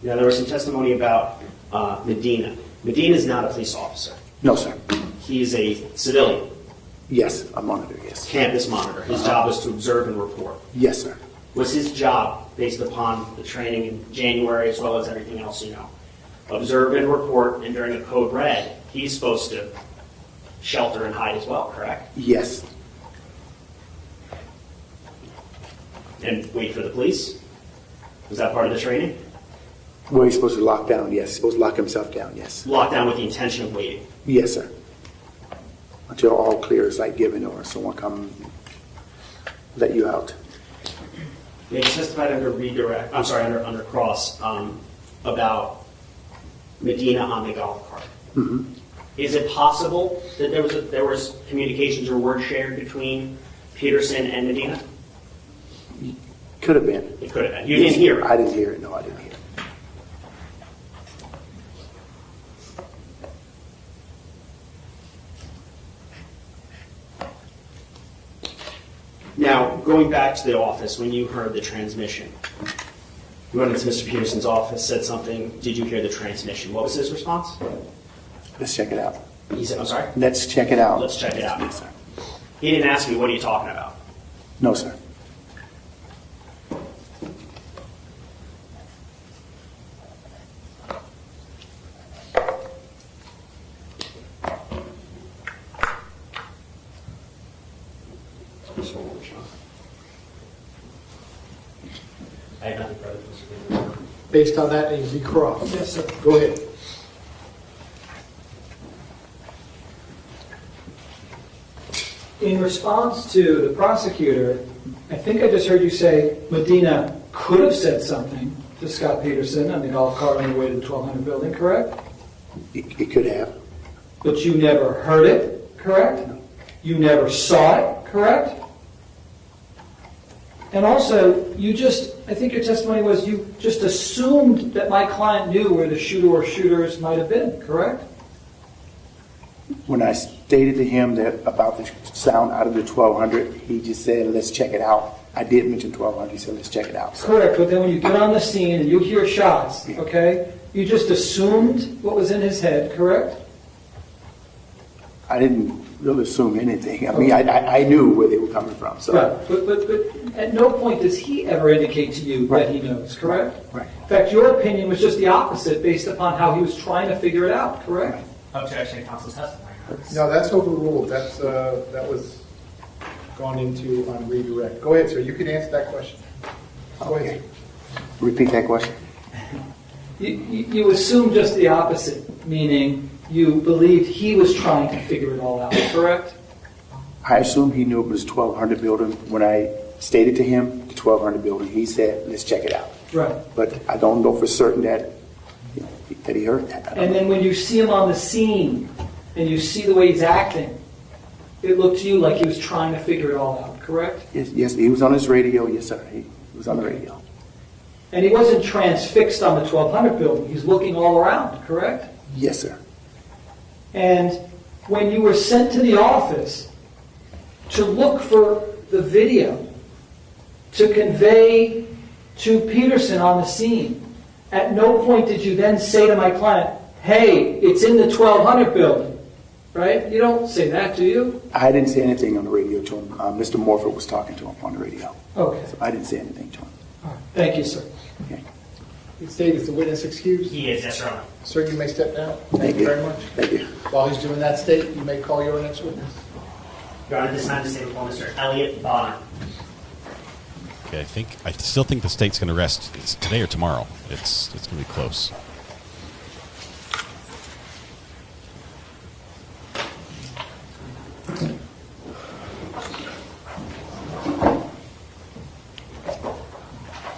Now, there was some testimony about Medina. Medina is not a police officer. No, sir. He is a civilian. Yes, a monitor, yes. Campus monitor. His job was to observe and report. Yes, sir. Was his job, based upon the training in January as well as everything else you know, observe and report, and during a code red, he's supposed to shelter and hide as well, correct? Yes. And wait for the police? Was that part of the training? Well, he's supposed to lock down, yes. He's supposed to lock himself down, yes. Lock down with the intention of waiting? Yes, sir. Until all clear is like given or someone come let you out. They testified under under cross about Medina on the golf cart. Mm-hmm. Is it possible that there was communications or words shared between Peterson and Medina? Could have been. It could have been. You didn't hear it? I didn't hear it. No, I didn't hear it. Now, going back to the office, when you heard the transmission, you went into Mr. Peterson's office, said something, did you hear the transmission? What was his response? Let's check it out. He said, I'm sorry? Let's check it out. Let's check it out. Yes, sir. He didn't ask me, what are you talking about? No, sir. I have nothing further, Mr. Peterson. Based on that, you recross. Yes, sir. Go ahead. In response to the prosecutor, I think I just heard you say Medina could have said something to Scot Peterson on the golf cart on the way to the 1200 building, correct? It could have. But you never heard it, correct? You never saw it, correct? And also, I think your testimony was you just assumed that my client knew where the shooter or shooters might have been, correct? When I stated to him that about the sound out of the 1200, he just said, let's check it out. I did mention 1200. He said, let's check it out. So, correct, but then when you get on the scene and you hear shots, okay, you just assumed what was in his head, correct? I didn't really assume anything. I mean, I knew where they were coming from. So. Right, but at no point does he ever indicate to you that he knows, correct? Right. In fact, your opinion was just the opposite based upon how he was trying to figure it out, correct? Objection, counsel's testimony. No, that's overruled. That was gone into on redirect. Go ahead, sir. You can answer that question. Go ahead. Repeat that question. You assumed just the opposite, meaning you believed he was trying to figure it all out, correct? I assumed he knew it was 1200 building. When I stated to him the 1200 building, he said, let's check it out. Right. But I don't know for certain that he heard that. And then when you see him on the scene and you see the way he's acting, it looked to you like he was trying to figure it all out, correct? Yes, he was on his radio. Yes, sir. He was on the radio. And he wasn't transfixed on the 1200 building. He's looking all around, correct? Yes, sir. And when you were sent to the office to look for the video to convey to Peterson on the scene, at no point did you then say to my client, hey, it's in the 1200 building, right? You don't say that, do you? I didn't say anything on the radio to him. Mr. Morford was talking to him on the radio. Okay. So I didn't say anything to him. All right. Thank you, sir. Okay. The state, is the witness excused? He is, yes, Your Honor. Sir, you may step down. Thank you very much. Thank you. While he's doing that, state, you may call your next witness. Your Honor, this time to say before Mr. Elliot Bonner. Okay, I still think the state's going to rest. It's today or tomorrow. It's going to be close.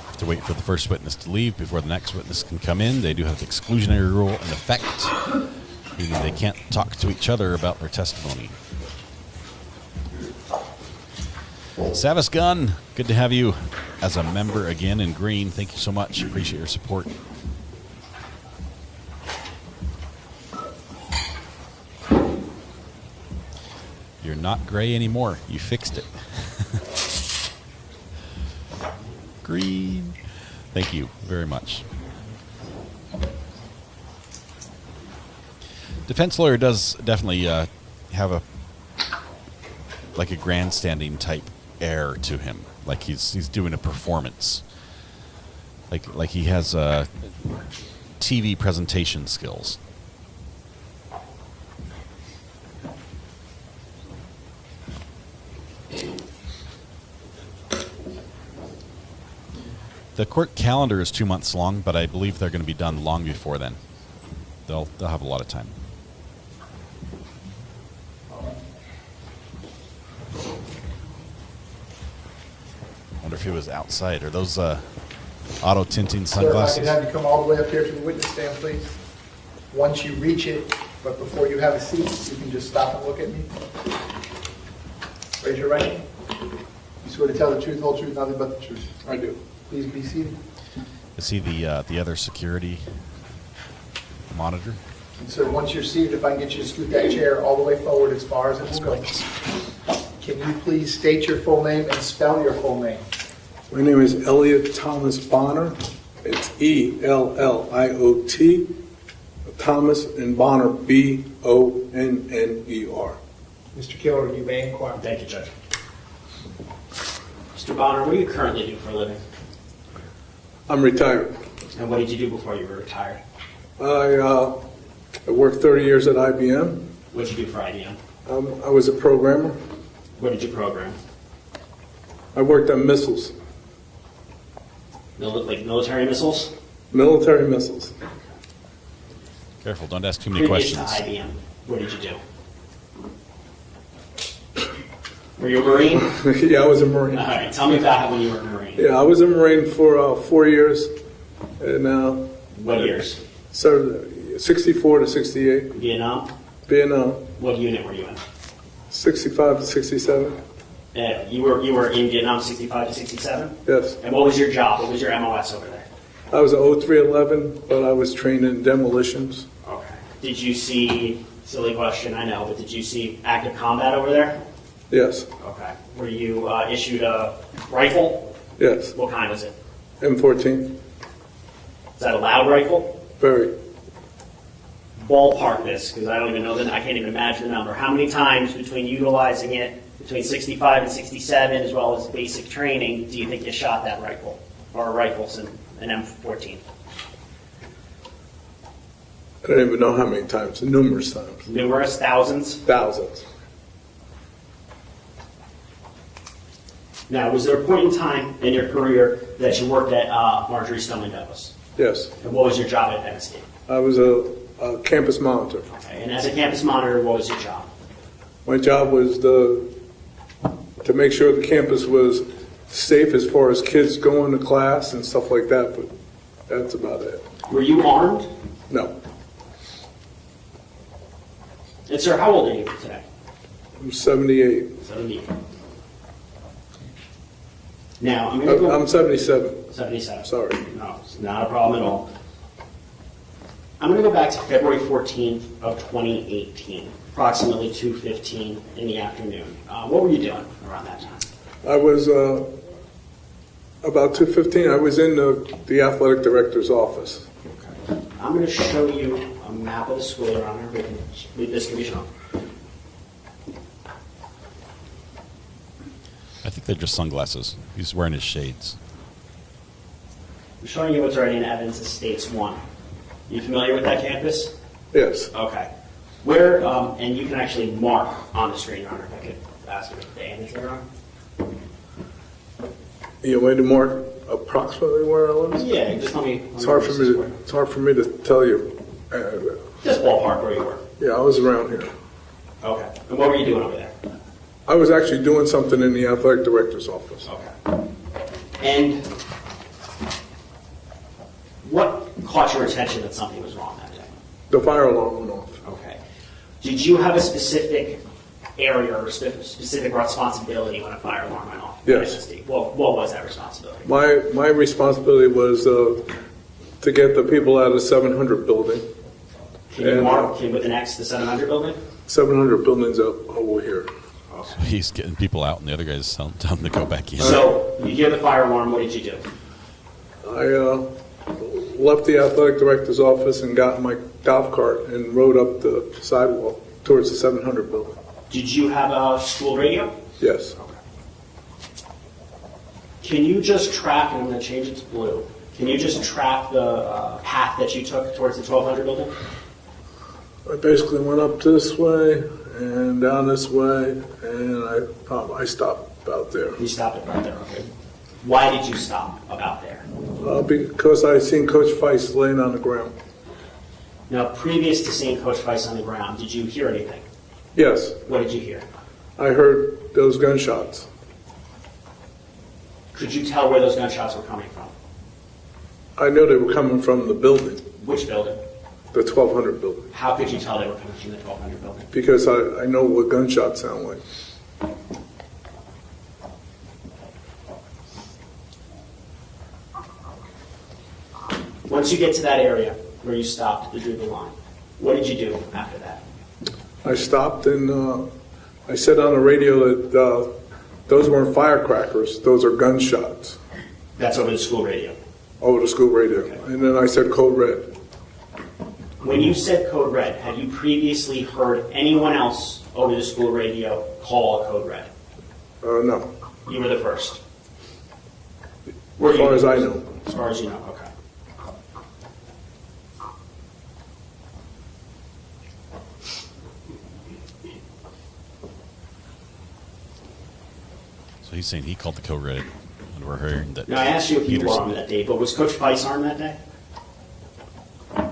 Have to wait for the first witness to leave before the next witness can come in. They do have the exclusionary rule in effect, meaning they can't talk to each other about their testimony. Savis Gunn, good to have you as a member again in green. Thank you so much. Appreciate your support. You're not gray anymore. You fixed it. Green. Thank you very much. Defense lawyer does definitely have a grandstanding type air to him, like he's doing a performance, like he has TV presentation skills. The court calendar is 2 months long, but I believe they're going to be done long before then. They'll have a lot of time. Wonder if he was outside. Are those auto tinting sunglasses? Sir, if I could have you come all the way up here to the witness stand, please. Once you reach it, but before you have a seat, you can just stop and look at me. Raise your right hand. You swear to tell the truth, whole truth, nothing but the truth. I do. Please be seated. Is he the other security monitor? And sir, once you're seated, if I can get you to scoot that chair all the way forward as far as it will go. Can you please state your full name and spell your full name? My name is Elliot Thomas Bonner. It's E-L-L-I-O-T. Thomas and Bonner, B-O-N-N-E-R. Mr. Killer, you may inquire. Thank you, Judge. Mr. Bonner, what do you currently do for a living? I'm retired. And what did you do before you were retired? I worked 30 years at IBM. What did you do for IBM? I was a programmer. What did you program? I worked on missiles. Like military missiles? Military missiles. Careful, don't ask too many questions. Previous to IBM, what did you do? Were you a Marine? Yeah, I was a Marine. All right, tell me about when you were a Marine. Yeah, I was a Marine for 4 years. And what years? Served 64 to 68. Vietnam? Vietnam. What unit were you in? 65 to 67. You were in Vietnam 65 to 67? Yes. And what was your job? What was your MOS over there? I was an 0311, but I was trained in demolitions. Okay. Did you see, silly question, I know, but did you see active combat over there? Yes. Okay. Were you issued a rifle? Yes. What kind was it? M14. Is that a loud rifle? Very. Ballpark this, because I don't even know I can't even imagine the number. How many times between utilizing it, between 65 and 67, as well as basic training, do you think you shot that rifle? Or rifles in an M14? I don't even know how many times. Numerous times. Numerous? Thousands? Thousands. Now, was there a point in time in your career that you worked at Marjorie Stoneman Douglas? Yes. And what was your job at MSD? I was a campus monitor. Okay. And as a campus monitor, what was your job? My job was to make sure the campus was safe as far as kids going to class and stuff like that, but that's about it. Were you armed? No. And sir, how old are you today? I'm 78. 78. Now, I'm going to go... I'm 77. 77. Sorry. No, it's not a problem at all. I'm going to go back to February 14th of 2018, approximately 2:15 in the afternoon. What were you doing around that time? I was, about 2:15, I was in the athletic director's office. Okay. I'm going to show you a map of the school, Your Honor. This can be shown. I think they're just sunglasses. He's wearing his shades. showing you what's already in evidence as States 1. You familiar with that campus? Yes. Okay. Where, and you can actually mark on the screen, Your Honor, if I could ask you what the and is there on. You want to mark approximately where I was? Yeah, just let me. It's hard for me to tell you. Just ballpark where you were. Yeah, I was around here. Okay. And what were you doing over there? I was actually doing something in the athletic director's office. Okay. And what caught your attention that something was wrong that day? The fire alarm went off. Okay. Did you have a specific area or specific responsibility when a fire alarm went off? Yes. What was that responsibility? My responsibility was to get the people out of 700 building. Can you mark with an X the 700 building? 700 buildings up over here. So he's getting people out, and the other guy's telling them to go back in. So you hear the fire alarm. What did you do? I left the athletic director's office and got in my golf cart and rode up the sidewalk towards the 700 building. Did you have a school radio? Yes. Can you just track, and I'm going to change it to blue, can you just track the path that you took towards the 1200 building? I basically went up this way and down this way, and I stopped about there. You stopped about there, okay. Why did you stop about there? Because I seen Coach Feist laying on the ground. Now, previous to seeing Coach Feist on the ground, did you hear anything? Yes. What did you hear? I heard those gunshots. Could you tell where those gunshots were coming from? I know they were coming from the building. Which building? The 1200 building. How could you tell they were coming from the 1200 building? Because I know what gunshots sound like. Once you get to that area where you stopped, drew the line, what did you do after that? I stopped and I said on the radio that those weren't firecrackers, those are gunshots. That's over the school radio? Over the school radio. Okay. And then I said code red. When you said code red, had you previously heard anyone else over the school radio call a code red? No. You were the first? As far as I know. As far as you know, okay. So he's saying he called the code red, and we're hearing that. Now I asked you if you were Peterson. armed that day, but was Coach Feist armed that day?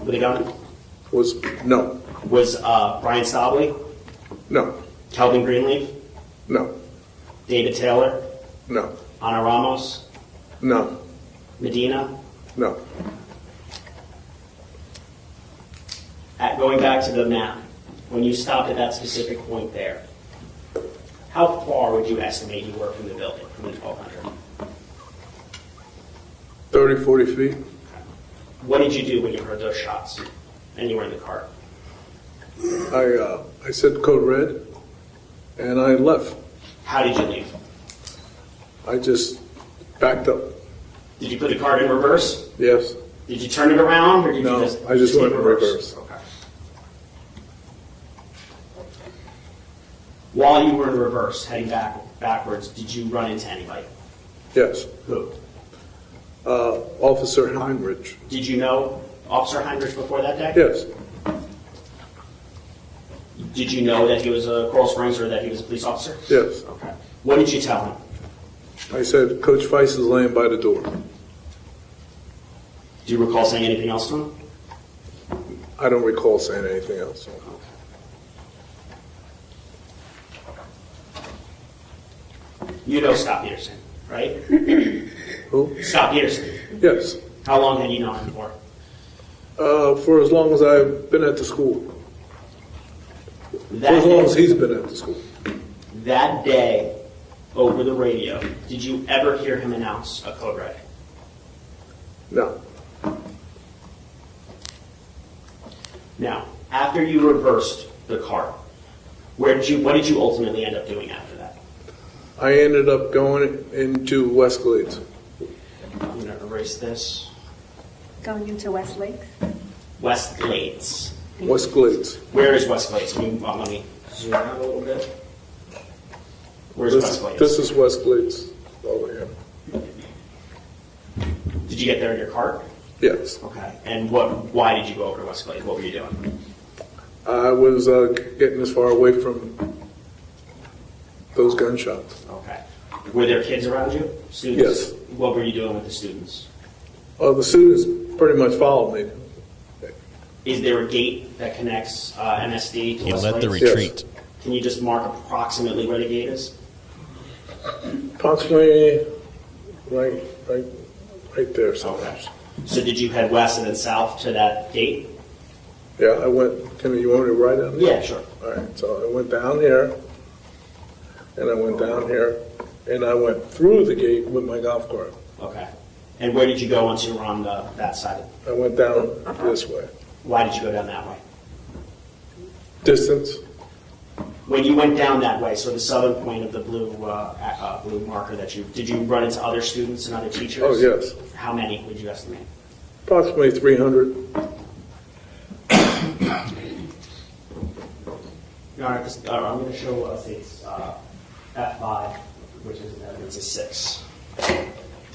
With a gun? No. Was Brian Stobley? No. Calvin Greenleaf? No. David Taylor? No. Ana Ramos? No. Medina? No. Going back to the map, when you stopped at that specific point there, how far would you estimate you were from the building, from the 1200? 30, 40 feet. What did you do when you heard those shots and you were in the car? I said code red, and I left. How did you leave? I just backed up. Did you put the car in reverse? Yes. Did you turn it around, or did no, you just? I just went in reverse. Okay. While you were in reverse, heading backwards, did you run into anybody? Yes. Who? Officer Heinrich. Did you know Officer Heinrich before that day? Yes. Did you know that he was a Coral Springs or that he was a police officer? Yes. Okay. What did you tell him? I said, Coach Feist is laying by the door. Do you recall saying anything else to him? I don't recall saying anything else. You know Scot Peterson, right? Who? Scot Peterson. Yes. How long had you known him for? For as long as I've been at the school. For as long as he's been at the school. That day, over the radio, did you ever hear him announce a code red? No. Now, after you reversed the car, what did you ultimately end up doing after that? I ended up going into West Glades. I'm going to erase this. Going into West Lakes? West Glades. West Glades. Where is West Glades? Let me zoom out a little bit. Where's West Glades? This is West Glades over here. Did you get there in your car? Yes. Okay. And why did you go over to Westglade? What were you doing? I was getting as far away from those gunshots. Okay. Were there kids around you? Students? Yes. What were you doing with the students? The students pretty much followed me. Is there a gate that connects MSD to He Westglade? led the retreat. Yes. Can you just mark approximately where the gate is? Approximately right there somewhere. Okay. So did you head west and then south to that gate? Yeah, I went. You want me to write down there? Yeah, sure. All right. So I went down here, and I went down here, and I went through the gate with my golf cart. Okay. And where did you go once you were on that side? I went down this way. Why did you go down that way? Distance. When you went down that way, so the southern point of the blue marker did you run into other students and other teachers? Oh, yes. How many would you estimate? Approximately 300. Your Honor, I'm going to show it's F5, which is evidence of 6.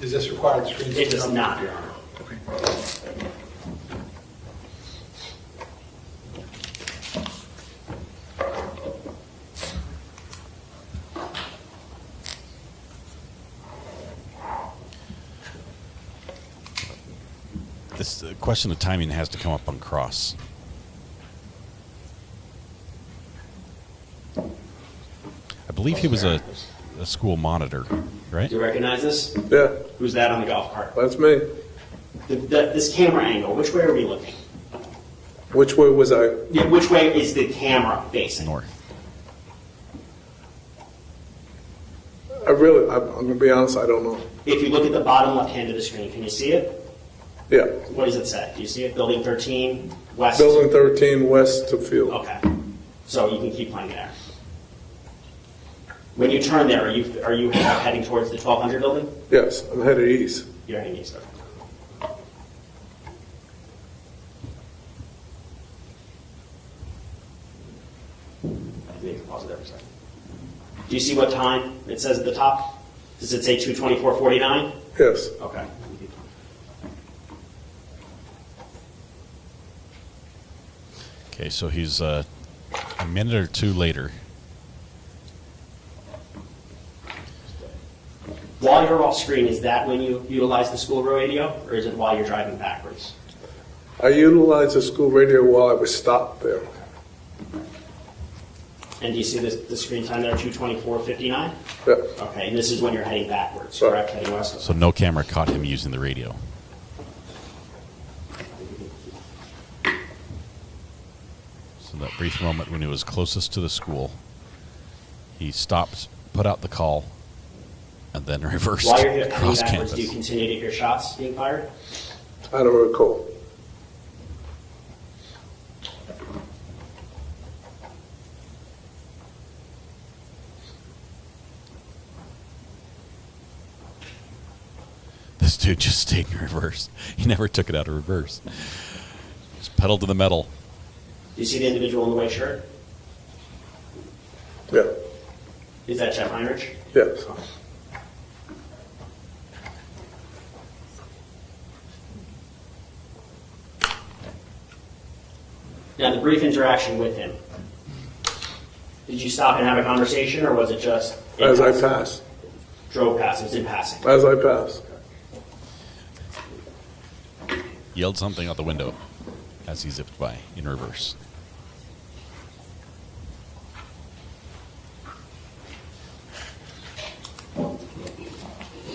Does this require the screen? It does not, Your Honor. Okay. This question of timing has to come up on cross. I believe he was a school monitor, right? Do you recognize this? Yeah. Who's that on the golf cart? That's me. This camera angle, which way are we looking? Which way was I? Yeah, which way is the camera facing? North. I'm going to be honest, I don't know. If you look at the bottom left hand of the screen, can you see it? Yeah. What does it say? Do you see it? Building 13, west? Building 13, west to field. Okay. So you can keep playing there. When you turn there, are you heading towards the 1200 building? Yes, I'm headed east. You're heading east. Okay. You can pause it there for a second. Do you see what time it says at the top? Does it say 2:24:49? Yes. Okay. Okay, so he's a minute or two later. While you're off screen, is that when you utilize the school radio, or is it while you're driving backwards? I utilized the school radio while I was stopped there. And do you see the screen time there, 2:24:59? Yeah. Okay, and this is when you're heading backwards, correct? Heading west? So no camera caught him using the radio. So that brief moment when he was closest to the school, he stopped, put out the call, and then reversed While you're heading across backwards, campus. do you continue to hear shots being fired? I don't recall. This dude just stayed in reverse. He never took it out of reverse. Just pedal to the metal. Do you see the individual in the white shirt? Yeah. Is that Jeff Heinrich? Yes. Now, the brief interaction with him, did you stop and have a conversation, or was it just... As I passed. Drove past, it was in passing. As I passed. Yelled something out the window as he zipped by in reverse.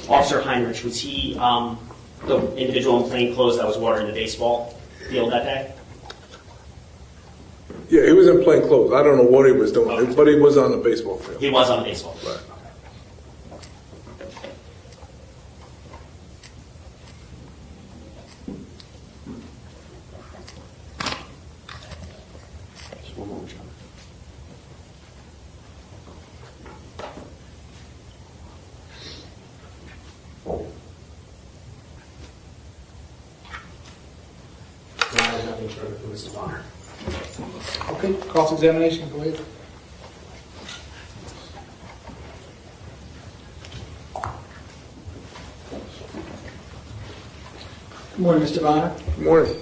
Officer Heinrich, was he the individual in plain clothes that was watering the baseball field that day? Yeah, he was in plain clothes. I don't know what he was doing, but he was on the baseball field. He was on the baseball field. Right. Just one moment, John. I have nothing further for Mrs. Bonner. Okay, cross-examination, go ahead. Good morning, Mr. Bonner. Good morning.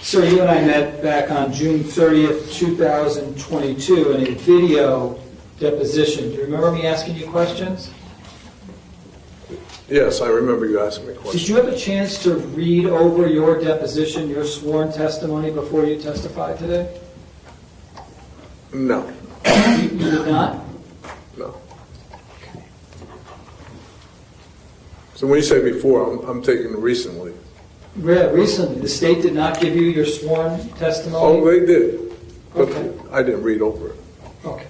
Sir, you and I met back on June 30th, 2022 in a video deposition. Do you remember me asking you questions? Yes, I remember you asking me Did questions. you have a chance to read over your deposition, your sworn testimony before you testified today? No. You did not? No. So when you say before, I'm taking recently. Yeah, recently. The state did not give you your sworn testimony? Oh, they did. But Okay. I didn't read over it. Okay.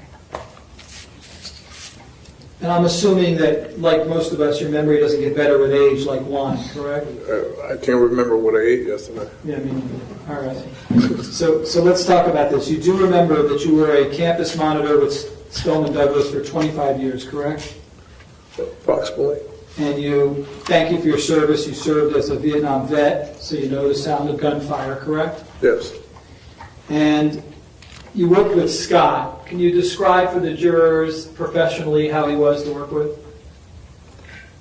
And I'm assuming that, like most of us, your memory doesn't get better with age like wine, correct? I can't remember what I ate yesterday. Yeah, I mean, all right. So let's talk about this. You do remember that you were a campus monitor with Stoneman Douglas for 25 years, correct? Approximately. And you, thank you for your service. You served as a Vietnam vet, so you know the sound of gunfire, correct? Yes. And you worked with Scott. Can you describe for the jurors professionally how he was to work with?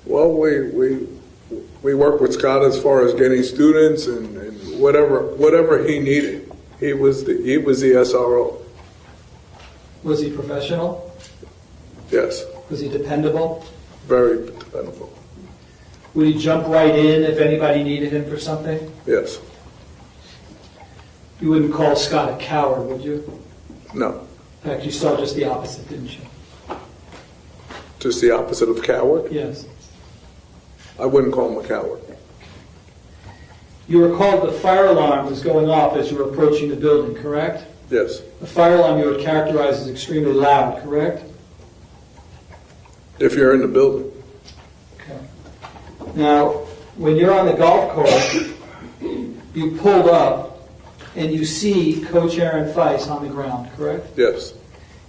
Well, we work with Scott as far as getting students and whatever he needed. He was the SRO. Was he professional? Yes. Was he dependable? Very dependable. Would he jump right in if anybody needed him for something? Yes. You wouldn't call Scott a coward, would you? No. In fact, you saw just the opposite, didn't you? Just the opposite of coward? Yes. I wouldn't call him a coward. You recalled the fire alarm was going off as you were approaching the building, correct? Yes. The fire alarm you would characterize as extremely loud, correct? If you're in the building. Okay. Now, when you're on the golf course, you pulled up and you see Coach Aaron Feist on the ground, correct? Yes.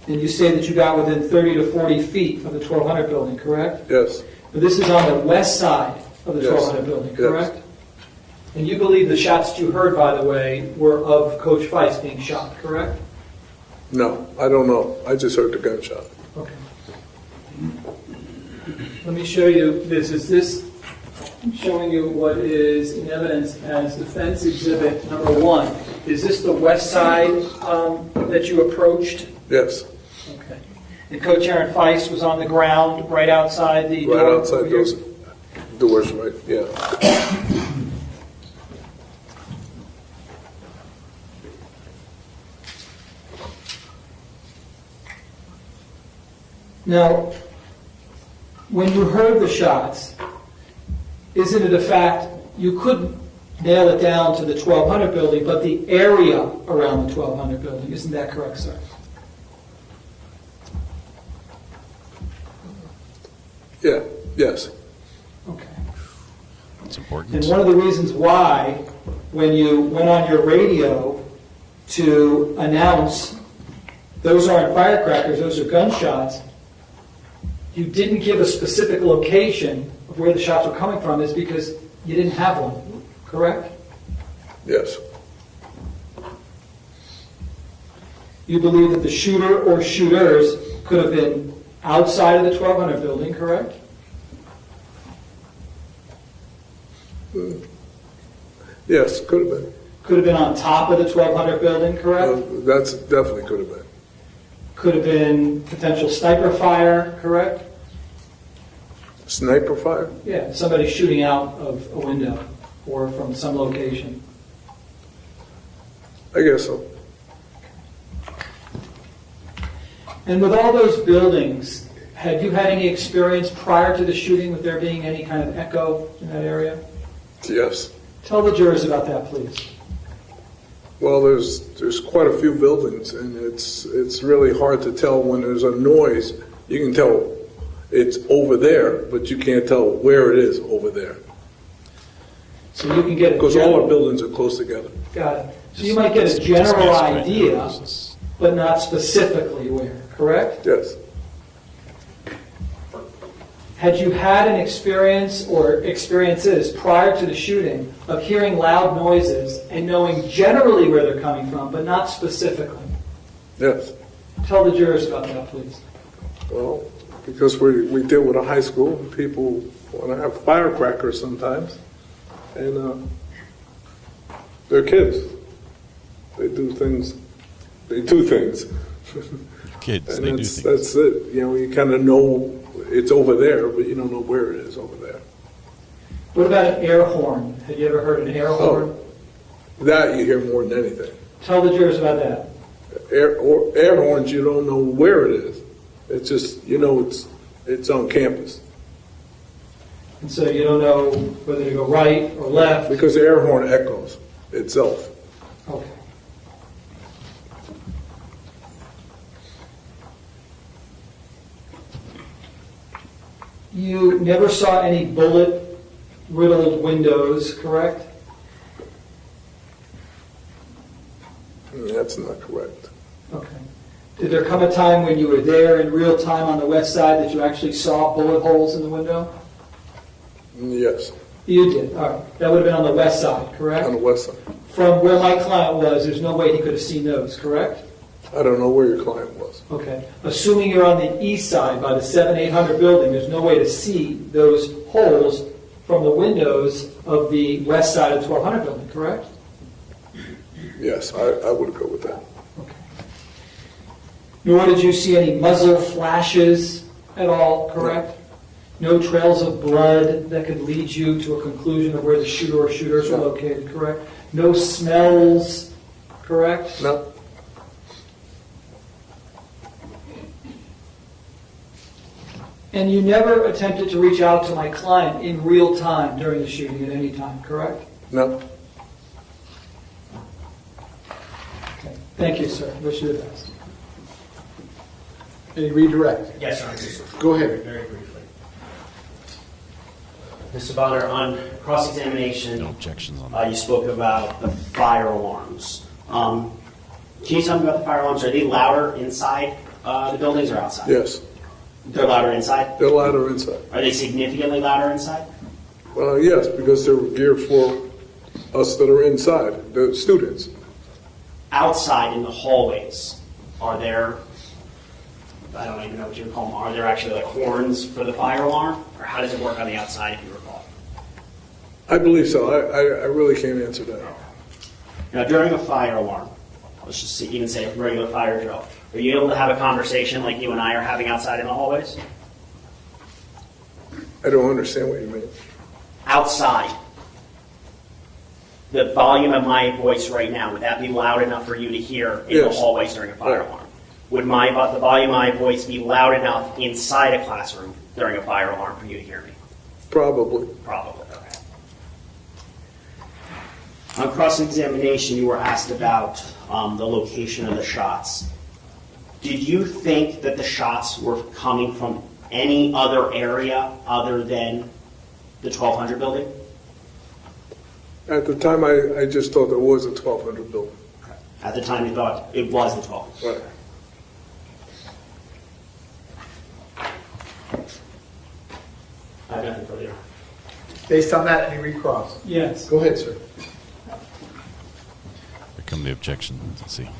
And you say that you got within 30 to 40 feet of the 1200 building, correct? Yes. But this is on the west side of the Yes. 1200 building, correct? Yes. And you believe the shots that you heard, by the way, were of Coach Feist being shot, correct? No, I don't know. I just heard the gunshot. Okay. Let me show you this. Is this showing you what is in evidence as defense exhibit number 1? Is this the west side that you approached? Yes. Okay. And Coach Aaron Feist was on the ground right outside the door? Right outside those doors, right? Yeah. Now, when you heard the shots, isn't it a fact you couldn't nail it down to the 1200 building, but the area around the 1200 building? Isn't that correct, sir? Yeah. Yes. Okay. That's important. And one of the reasons why, when you went on your radio to announce those aren't firecrackers, those are gunshots, you didn't give a specific location of where the shots were coming from is because you didn't have one, correct? Yes. You believe that the shooter or shooters could have been outside of the 1200 building, correct? Yes, could have been. Could have been on top of the 1200 building, correct? That's definitely could have been. Could have been potential sniper fire, correct? Sniper fire? Yeah, somebody shooting out of a window or from some location. I guess so. And with all those buildings, had you had any experience prior to the shooting with there being any kind of echo in that area? Yes. Tell the jurors about that, please. Well, there's quite a few buildings, and it's really hard to tell when there's a noise. You can tell it's over there, but you can't tell where it is over there. So you can get a because all our buildings are close together. Got it. So you might get a general idea, but not specifically where, correct? Yes. Had you had an experience or experiences prior to the shooting of hearing loud noises and knowing generally where they're coming from, but not specifically? Yes. Tell the jurors about that, please. Well, because we deal with a high school, and people want to have firecrackers sometimes. And they're kids. They do things. Kids, and they do things. That's it. You know, you kind of know it's over there, but you don't know where it is over there. What about an air horn? Have you ever heard an air horn? That you hear more than anything. Tell the jurors about that. Air horns, you don't know where it is. It's just, you know, it's on campus. And so you don't know whether to go right or left. Because the air horn echoes itself. Okay. You never saw any bullet-riddled windows, correct? That's not correct. Okay. Did there come a time when you were there in real time on the west side that you actually saw bullet holes in the window? Yes. You did. All right. That would have been on the west side, correct? On the west side. From where my client was, there's no way he could have seen those, correct? I don't know where your client was. Okay. Assuming you're on the east side by the 7-800 building, there's no way to see those holes from the windows of the west side of the 1200 building, correct? Yes, I would go with that. Okay. Nor did you see any muzzle flashes at all, correct? No trails of blood that could lead you to a conclusion of where the shooter or shooters were located, correct? No smells, correct? No. And you never attempted to reach out to my client in real time during the shooting at any time, correct? No. Okay. Thank you, sir. Wish you the best. Any redirect? Yes, sir. Go ahead. Very briefly. Mr. Bonner, on cross-examination, No objections on that. you spoke about the fire alarms. Can you tell me about the fire alarms? Are they louder inside the buildings or outside? Yes. They're louder inside? They're louder inside. Are they significantly louder inside? Yes, because they're geared for us that are inside, the students. Outside in the hallways, are there, I don't even know what you would call them, are there actually like horns for the fire alarm? Or how does it work on the outside, if you recall? I believe so. I really can't answer that. Now, during a fire alarm, let's just even say a regular fire drill, are you able to have a conversation like you and I are having outside in the hallways? I don't understand what you mean. Outside, the volume of my voice right now, would that be loud enough for you to hear in the hallways during a fire alarm? Would the volume of my voice be loud enough inside a classroom during a fire alarm for you to hear me? Probably. Probably, okay. On cross-examination, you were asked about the location of the shots. Did you think that the shots were coming from any other area other than the 1200 building? At the time, I just thought it was a 1200 building. At the time, you thought it was the 1200? Right. I have nothing further. Based on that, any recross? Yes. Go ahead, sir. Here come the objections. Let's see.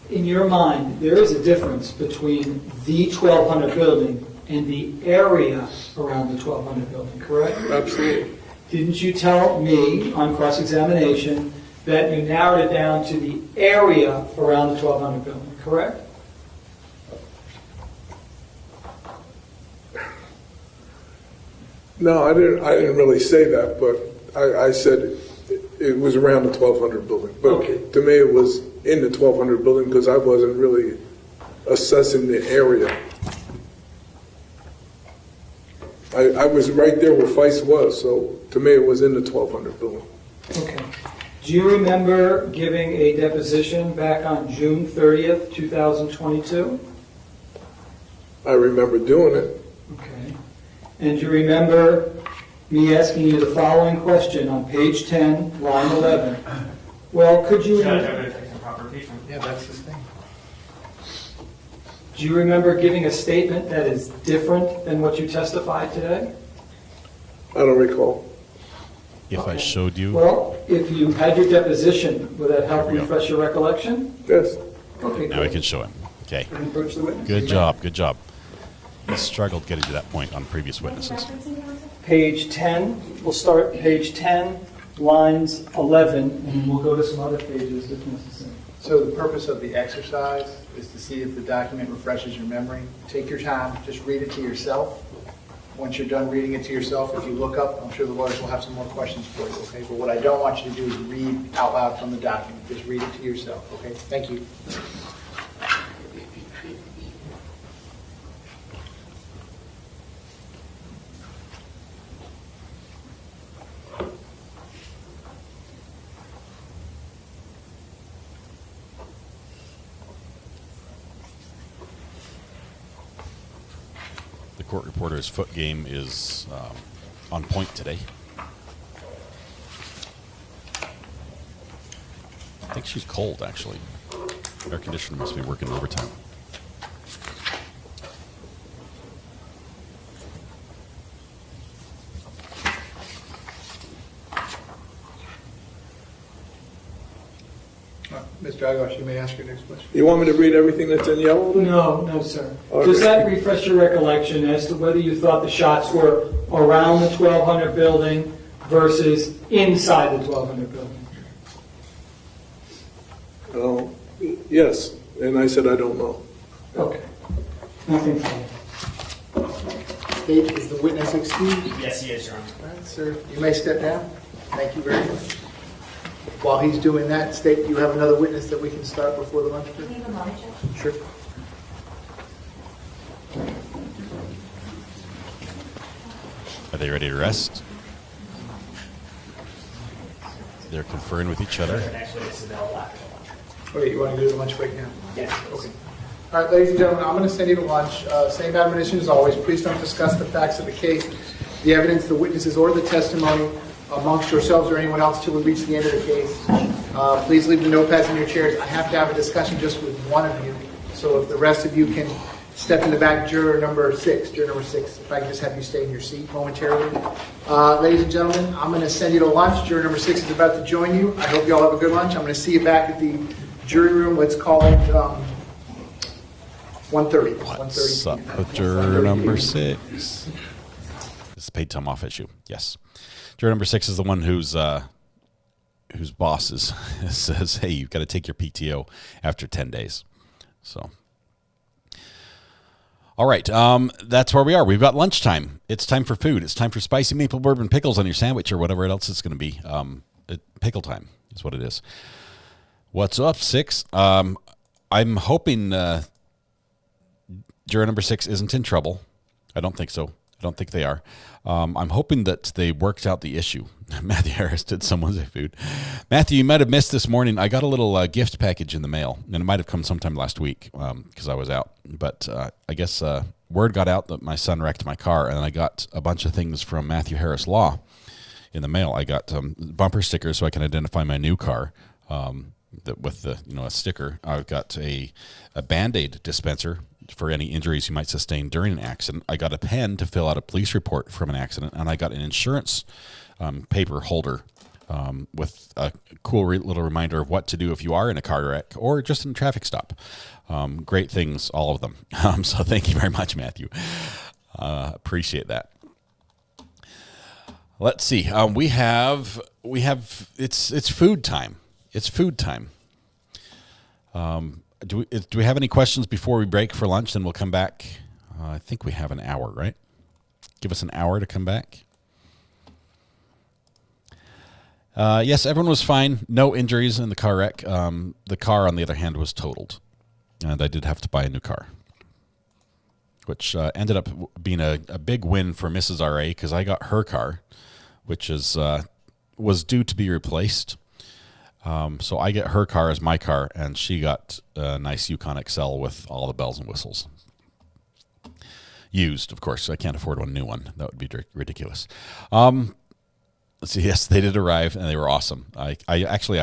In your mind, there is a difference between the 1200 building and the area around the 1200 building, correct? Absolutely. Didn't you tell me on cross-examination that you narrowed it down to the area around the 1200 building, correct? No, I didn't really say that, but I said it was around the 1200 building. But to me, it was in the 1200 building because I wasn't really assessing the area. I was right there where Feist was, so to me, it was in the 1200 building. Okay. Do you remember giving a deposition back on June 30th, 2022? I remember doing it. Okay. And do you remember me asking you the following question on page 10, line 11? Well, could you... Yeah, that's his thing. Do you remember giving a statement that is different than what you testified today? I don't recall. If I showed you... Well, if you had your deposition, would that help refresh your recollection? Yes. Okay, Now we can show it. Okay. Approach the witness. Good job. Good job. he struggled getting to that point on previous witnesses. Page 10, we'll start page 10, lines 11, and we'll go to some other pages if necessary. So the purpose of the exercise is to see if the document refreshes your memory. Take your time, just read it to yourself. Once you're done reading it to yourself, if you look up, I'm sure the lawyers will have some more questions for you, okay? But what I don't want you to do is read out loud from the document. Just read it to yourself, okay? Thank you. The court reporter's foot game is on point today. I think she's cold, actually. Air conditioner must be working overtime. Mr. Agash, you may ask your next question. You want me to read everything that's in yellow? Then? No, sir. Okay. Does that refresh your recollection as to whether you thought the shots were around the 1200 building versus inside the 1200 building? Yes, and I said I don't know. Okay. Nothing further. Kate, is the witness excused? Yes, he is, Your Honor. All right, sir. You may step down. Thank you very much. While he's doing that, State, you have another witness that we can start before the lunch break? Sure. Are they ready to rest? They're conferring with each other. Okay, you want to do the lunch break now? Yes. Okay. All right, ladies and gentlemen, I'm going to send you to lunch. Same admonition as always. Please don't discuss the facts of the case, the evidence, the witnesses, or the testimony amongst yourselves or anyone else till we reach the end of the case. Please leave the notepads in your chairs. I have to have a discussion just with one of you. So if the rest of you can step in the back, juror number 6, if I can just have you stay in your seat momentarily. Ladies and gentlemen, I'm going to send you to lunch. Juror number 6 is about to join you. I hope you all have a good lunch. I'm going to see you back at the jury room. Let's call it 1:30. What's up with juror number 6? This is a paid time off issue. Yes. Juror number 6 is the one whose boss says, hey, you've got to take your PTO after 10 days. So, all right, that's where we are. We've got lunchtime. It's time for food. It's time for spicy maple bourbon pickles on your sandwich or whatever else it's going to be. Pickle time is what it is. What's up, 6? I'm hoping juror number 6 isn't in trouble. I don't think so. I don't think they are. I'm hoping that they worked out the issue. Matthew Harris, did someone say food? Matthew, you might have missed this morning. I got a little gift package in the mail, and it might have come sometime last week because I was out. But I guess word got out that my son wrecked my car, and I got a bunch of things from Matthew Harris Law in the mail. I got bumper stickers so I can identify my new car with the a sticker. I've got a Band-Aid dispenser for any injuries you might sustain during an accident. I got a pen to fill out a police report from an accident, and I got an insurance paper holder with a cool little reminder of what to do if you are in a car wreck or just in a traffic stop. Great things, all of them. So thank you very much, Matthew. Appreciate that. Let's see. We have it's food time. It's food time. Do we have any questions before we break for lunch? Then we'll come back. I think we have an hour, right? Give us an hour to come back. Yes, everyone was fine. No injuries in the car wreck. The car, on the other hand, was totaled. And I did have to buy a new car, which ended up being a big win for Mrs. R.A. because I got her car, which was due to be replaced. So I get her car as my car, and she got a nice Yukon XL with all the bells and whistles. Used, of course. I can't afford one new one. That would be ridiculous. Let's see. Yes, they did arrive, and they were awesome. I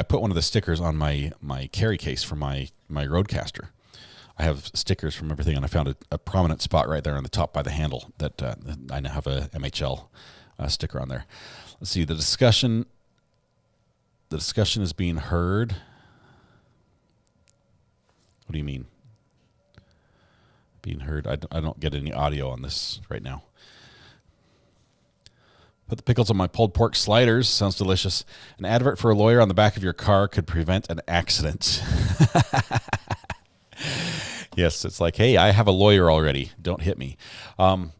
put one of the stickers on my carry case for my Roadcaster. I have stickers from everything, and I found a prominent spot right there on the top by the handle that I now have a MHL sticker on there. Let's see. The discussion is being heard. What do you mean? being heard. I don't get any audio on this right now. Put the pickles on my pulled pork sliders. Sounds delicious. An advert for a lawyer on the back of your car could prevent an accident. Yes, it's like, hey, I have a lawyer already. Don't hit me. Let's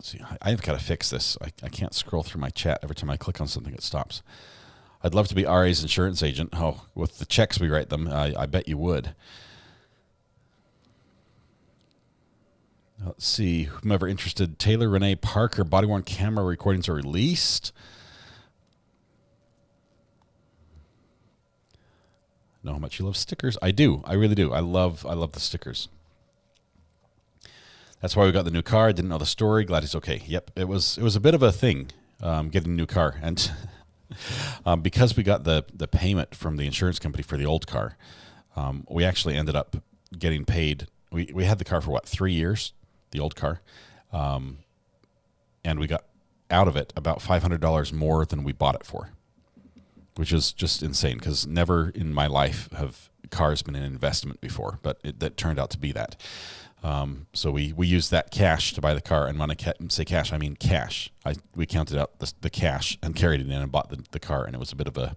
see. I've got to fix this. I can't scroll through my chat. Every time I click on something, it stops. I'd love to be RA's insurance agent. Oh, with the checks we write them, I bet you would. Let's see. Whomever interested, Taylor Renee Parker body-worn camera recordings are released. Know how much you love stickers? I do. I really do. I love the stickers. That's why we got the new car. I didn't know the story. Glad he's okay. Yep. It was a bit of a thing getting a new car, and because we got the payment from the insurance company for the old car, we actually ended up getting paid. We had the car for 3 years, the old car, and we got out of it about $500 more than we bought it for, which is just insane because never in my life have cars been an investment before, but that turned out to be that. So we used that cash to buy the car, and when I say cash, I mean cash. We counted out the cash and carried it in and bought the car, and it was a bit of a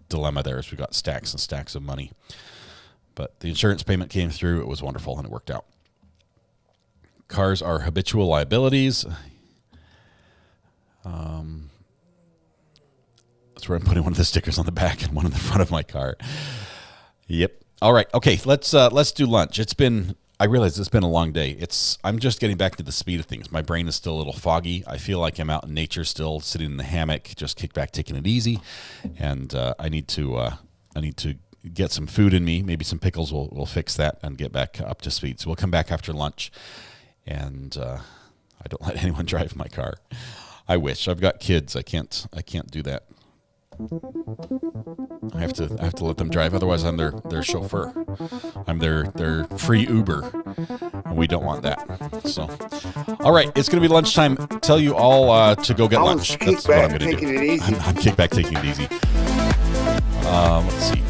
dilemma there as we got stacks and stacks of money. But the insurance payment came through. It was wonderful, and it worked out. Cars are habitual liabilities. That's where I'm putting one of the stickers on the back and one on the front of my car. Yep. All right. Okay. Let's do lunch. I realize it's been a long day. I'm just getting back to the speed of things. My brain is still a little foggy. I feel like I'm out in nature still, sitting in the hammock, just kick back, taking it easy. And I need to get some food in me. Maybe some pickles will fix that and get back up to speed. So we'll come back after lunch. And I don't let anyone drive my car. I wish. I've got kids. I can't do that. I have to let them drive. Otherwise, I'm their chauffeur. I'm their free Uber, and we don't want that. So, all right, it's going to be lunchtime. Tell you all to go get lunch. That's what I'm going to do. I'm kick back, taking it easy. Let's see.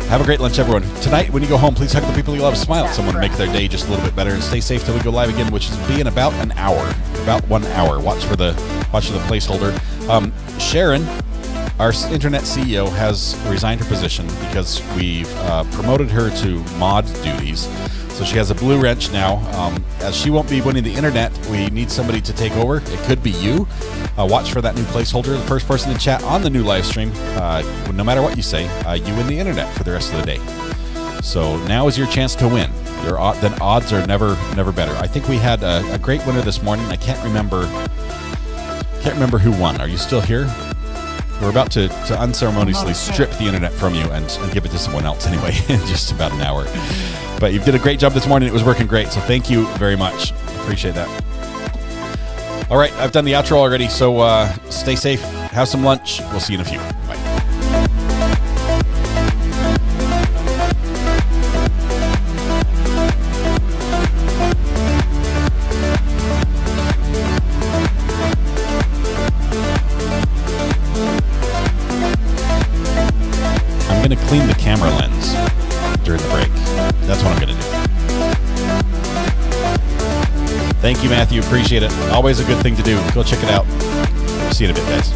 Have a great lunch, everyone. Tonight, when you go home, please hug the people you love. Smile at someone, make their day just a little bit better, and stay safe till we go live again, which is be in about an hour. About 1 hour. Watch for the placeholder. Sharon, our internet CEO, has resigned her position because we've promoted her to mod duties. So she has a blue wrench now. As she won't be winning the internet, we need somebody to take over. It could be you. Watch for that new placeholder. The first person to chat on the new live stream, no matter what you say, you win the internet for the rest of the day. So now is your chance to win. Then odds are never better. I think we had a great winner this morning. I can't remember who won. Are you still here? We're about to unceremoniously strip the internet from you and give it to someone else anyway in just about an hour. But you did a great job this morning. It was working great. So thank you very much. Appreciate that. All right. I've done the outro already. So stay safe. Have some lunch. We'll see you in a few. Bye. I'm going to clean the camera lens during the break. That's what I'm going to do. Thank you, Matthew. Appreciate it. Always a good thing to do. Go check it out. See you in a bit, guys.